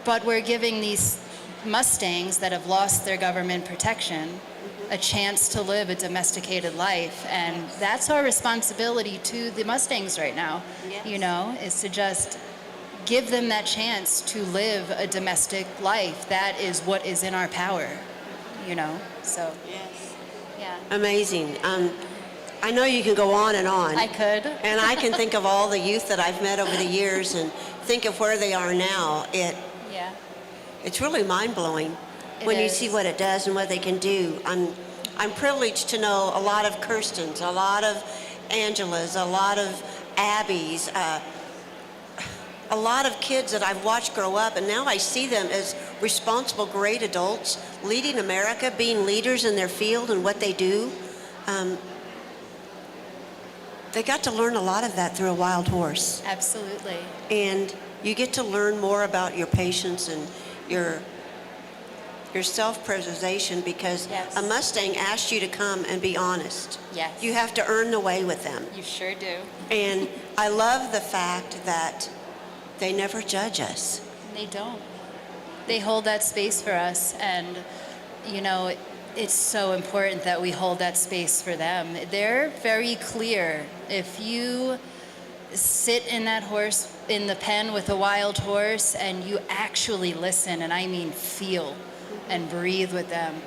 [SPEAKER 18] but we're giving these Mustangs that have lost their government protection a chance to live a domesticated life. And that's our responsibility to the Mustangs right now, you know, is to just give them that chance to live a domestic life. That is what is in our power, you know, so.
[SPEAKER 19] Yes.
[SPEAKER 18] Yeah.
[SPEAKER 19] Amazing. I know you can go on and on.
[SPEAKER 18] I could.
[SPEAKER 19] And I can think of all the youth that I've met over the years and think of where they are now.
[SPEAKER 18] Yeah.
[SPEAKER 19] It's really mind-blowing when you see what it does and what they can do. I'm privileged to know a lot of Kirstens, a lot of Angelas, a lot of Abbies, a lot of kids that I've watched grow up, and now I see them as responsible, great adults, leading America, being leaders in their field and what they do. They got to learn a lot of that through a wild horse.
[SPEAKER 18] Absolutely.
[SPEAKER 19] And you get to learn more about your patience and your self-preservation, because a Mustang asks you to come and be honest.
[SPEAKER 18] Yes.
[SPEAKER 19] You have to earn the way with them.
[SPEAKER 18] You sure do.
[SPEAKER 19] And I love the fact that they never judge us.
[SPEAKER 18] They don't. They hold that space for us, and, you know, it's so important that we hold that space for them. They're very clear. If you sit in that horse, in the pen with a wild horse, and you actually listen, and I mean feel and breathe with them,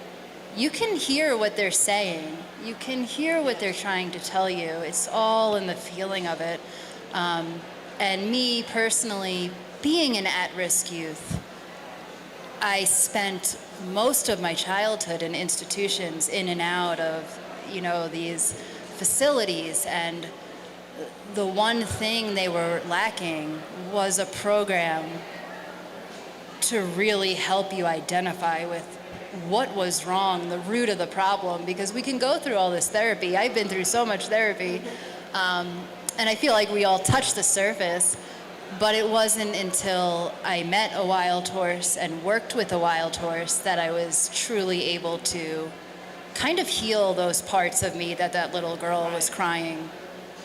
[SPEAKER 18] you can hear what they're saying. You can hear what they're trying to tell you. It's all in the feeling of it. And me personally, being an at-risk youth, I spent most of my childhood in institutions, in and out of, you know, these facilities, and the one thing they were lacking was a program to really help you identify with what was wrong, the root of the problem, because we can go through all this therapy. I've been through so much therapy, and I feel like we all touch the surface, but it wasn't until I met a wild horse and worked with a wild horse that I was truly able to kind of heal those parts of me that that little girl was crying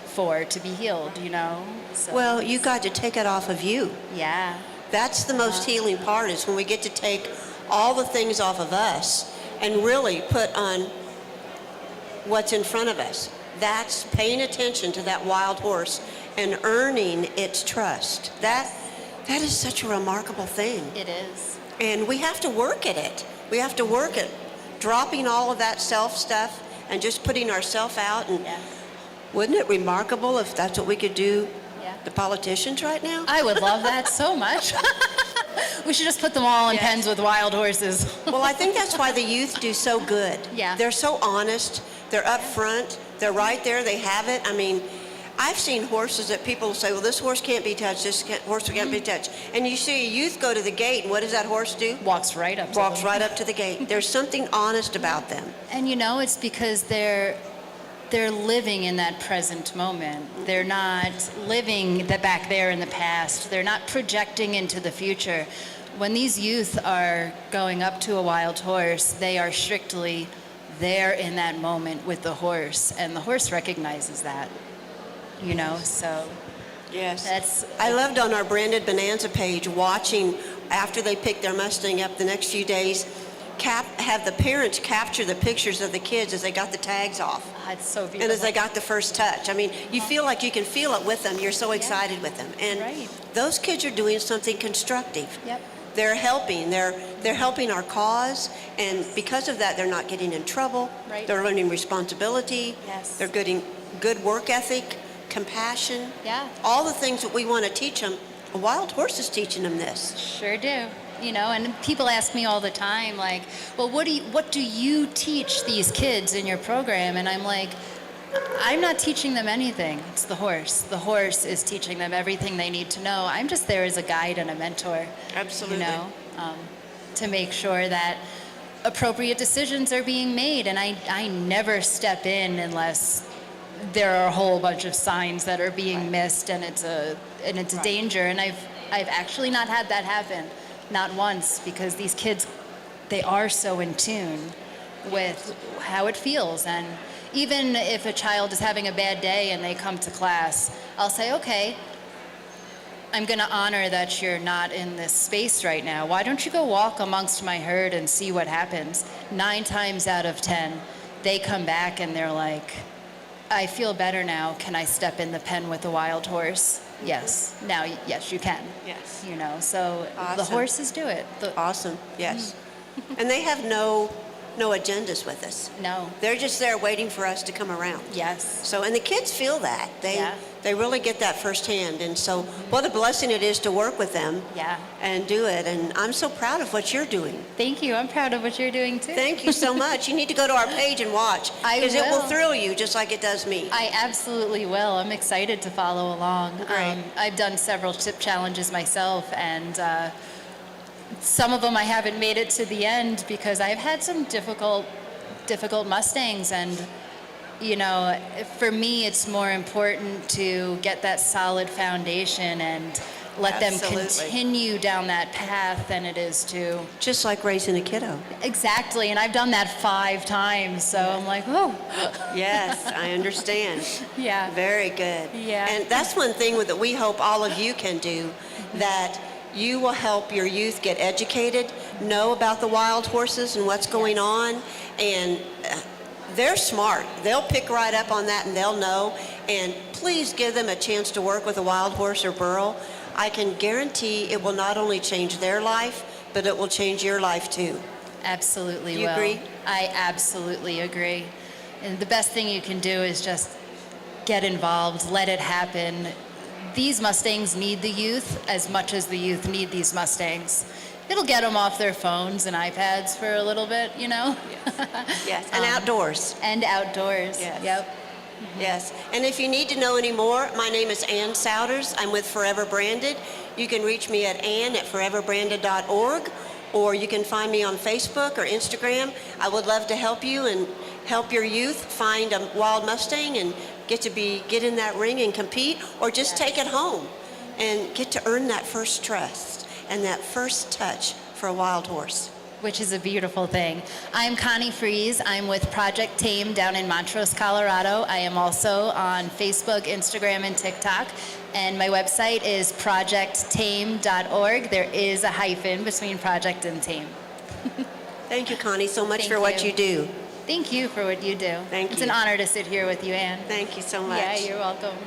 [SPEAKER 18] for to be healed, you know? So.
[SPEAKER 19] Well, you got to take it off of you.
[SPEAKER 18] Yeah.
[SPEAKER 19] That's the most healing part, is when we get to take all the things off of us and really put on what's in front of us. That's paying attention to that wild horse and earning its trust. That is such a remarkable thing.
[SPEAKER 18] It is.
[SPEAKER 19] And we have to work at it. We have to work at dropping all of that self stuff and just putting ourselves out. And wouldn't it remarkable if that's what we could do to politicians right now?
[SPEAKER 18] I would love that so much. We should just put them all in pens with wild horses.
[SPEAKER 19] Well, I think that's why the youth do so good.
[SPEAKER 18] Yeah.
[SPEAKER 19] They're so honest. They're upfront. They're right there. They have it. I mean, I've seen horses that people say, well, this horse can't be touched, horse can't be touched. And you see a youth go to the gate, and what does that horse do?
[SPEAKER 18] Walks right up to
[SPEAKER 19] Walks
[SPEAKER 18] them.
[SPEAKER 19] right up to the gate. There's something honest about them.
[SPEAKER 18] And you know, it's because they're living in that present moment. They're not living back there in the past. They're not projecting into the future. When these youth are going up to a wild horse, they are strictly there in that moment with the horse, and the horse recognizes that, you know, so.
[SPEAKER 19] Yes. I loved on our Branded Bonanza page watching, after they pick their Mustang up the next few days, have the parents capture the pictures of the kids as they got the tags off.
[SPEAKER 18] It's so beautiful.
[SPEAKER 19] And as they got the first touch. I mean, you feel like you can feel it with them. You're so excited with them. And those kids are doing something constructive.
[SPEAKER 18] Yep.
[SPEAKER 19] They're helping. They're helping our cause. And because of that, they're not getting in trouble.
[SPEAKER 18] Right.
[SPEAKER 19] They're learning responsibility.
[SPEAKER 18] Yes.
[SPEAKER 19] They're getting good work ethic, compassion.
[SPEAKER 18] Yeah.
[SPEAKER 19] All the things that we want to teach them. A wild horse is teaching them this.
[SPEAKER 18] Sure do. You know, and people ask me all the time, like, well, what do you teach these kids in your program? And I'm like, I'm not teaching them anything. It's the horse. The horse is teaching them everything they need to know. I'm just there as a guide and a mentor.
[SPEAKER 19] Absolutely.
[SPEAKER 18] You know, to make sure that appropriate decisions are being made. And I never step in unless there are a whole bunch of signs that are being missed, and it's a danger. And I've actually not had that happen. Not once, because these kids, they are so in tune with how it feels. And even if a child is having a bad day and they come to class, I'll say, okay, I'm going to honor that you're not in this space right now. Why don't you go walk amongst my herd and see what happens? 9 times out of 10, they come back and they're like, I feel better now. Can I step in the pen with a wild horse? Yes. Now, yes, you can.
[SPEAKER 19] Yes.
[SPEAKER 18] You know, so the
[SPEAKER 19] Awesome.
[SPEAKER 18] horses do it.
[SPEAKER 19] Awesome, yes. And they have no agendas with us.
[SPEAKER 18] No.
[SPEAKER 19] They're just there waiting for us to come around.
[SPEAKER 18] Yes.
[SPEAKER 19] So, and the kids feel that. They really get that firsthand. And so what a blessing it is to work with them.
[SPEAKER 18] Yeah.
[SPEAKER 19] And do it. And I'm so proud of what you're doing.
[SPEAKER 18] Thank you. I'm proud of what you're doing too.
[SPEAKER 19] Thank you so much. You need to go to our page and watch.
[SPEAKER 18] I
[SPEAKER 19] Because it will
[SPEAKER 18] will.
[SPEAKER 19] thrill you just like it does me.
[SPEAKER 18] I absolutely will. I'm excited to follow along.
[SPEAKER 19] Great.
[SPEAKER 18] I've done several tip challenges myself, and some of them I haven't made it to the end because I've had some difficult Mustangs, and you know, for me, it's more important to get that solid foundation and let them
[SPEAKER 19] Absolutely.
[SPEAKER 18] continue down that path than it is to...
[SPEAKER 19] Just like raising a kiddo.
[SPEAKER 18] Exactly, and I've done that 5 times, so I'm like, oh.
[SPEAKER 19] Yes, I understand.
[SPEAKER 18] Yeah.
[SPEAKER 19] Very good.
[SPEAKER 18] Yeah.
[SPEAKER 19] And that's one thing that we hope all of you can do, that you will help your youth get educated, know about the wild horses and what's going on, and they're smart. They'll pick right up on that and they'll know. And please give them a chance to work with a wild horse or burro. I can guarantee it will not only change their life, but it will change your life too.
[SPEAKER 18] Absolutely
[SPEAKER 19] Do you
[SPEAKER 18] will.
[SPEAKER 19] agree?
[SPEAKER 18] I absolutely agree. And the best thing you can do is just get involved, let it happen. These Mustangs need the youth as much as the youth need these Mustangs. It'll get them off their phones and iPads for a little bit, you know?
[SPEAKER 19] Yes, and outdoors.
[SPEAKER 18] And outdoors,
[SPEAKER 19] Yes.
[SPEAKER 18] yep.
[SPEAKER 19] Yes, and if you need to know any more, my name is Ann Souders. I'm with Forever Branded. You can reach me at ann@foreverbranded.org, or you can find me on Facebook or Instagram. I would love to help you and help your youth find a wild Mustang and get in that ring and compete, or just take it home and get to earn that first trust and that first touch for a wild horse.
[SPEAKER 18] Which is a beautiful thing. I'm Connie Fries. I'm with Project Tame down in Montrose, Colorado. I am also on Facebook, Instagram, and TikTok. And my website is projecttame.org. There is a hyphen between project and tame.
[SPEAKER 19] Thank you, Connie, so much
[SPEAKER 18] Thank
[SPEAKER 19] for what
[SPEAKER 18] you.
[SPEAKER 19] you do.
[SPEAKER 18] Thank you for what you do.
[SPEAKER 19] Thank
[SPEAKER 18] It's
[SPEAKER 19] you.
[SPEAKER 18] an honor to sit here with you, Ann.
[SPEAKER 19] Thank you so much.
[SPEAKER 18] Yeah, you're welcome.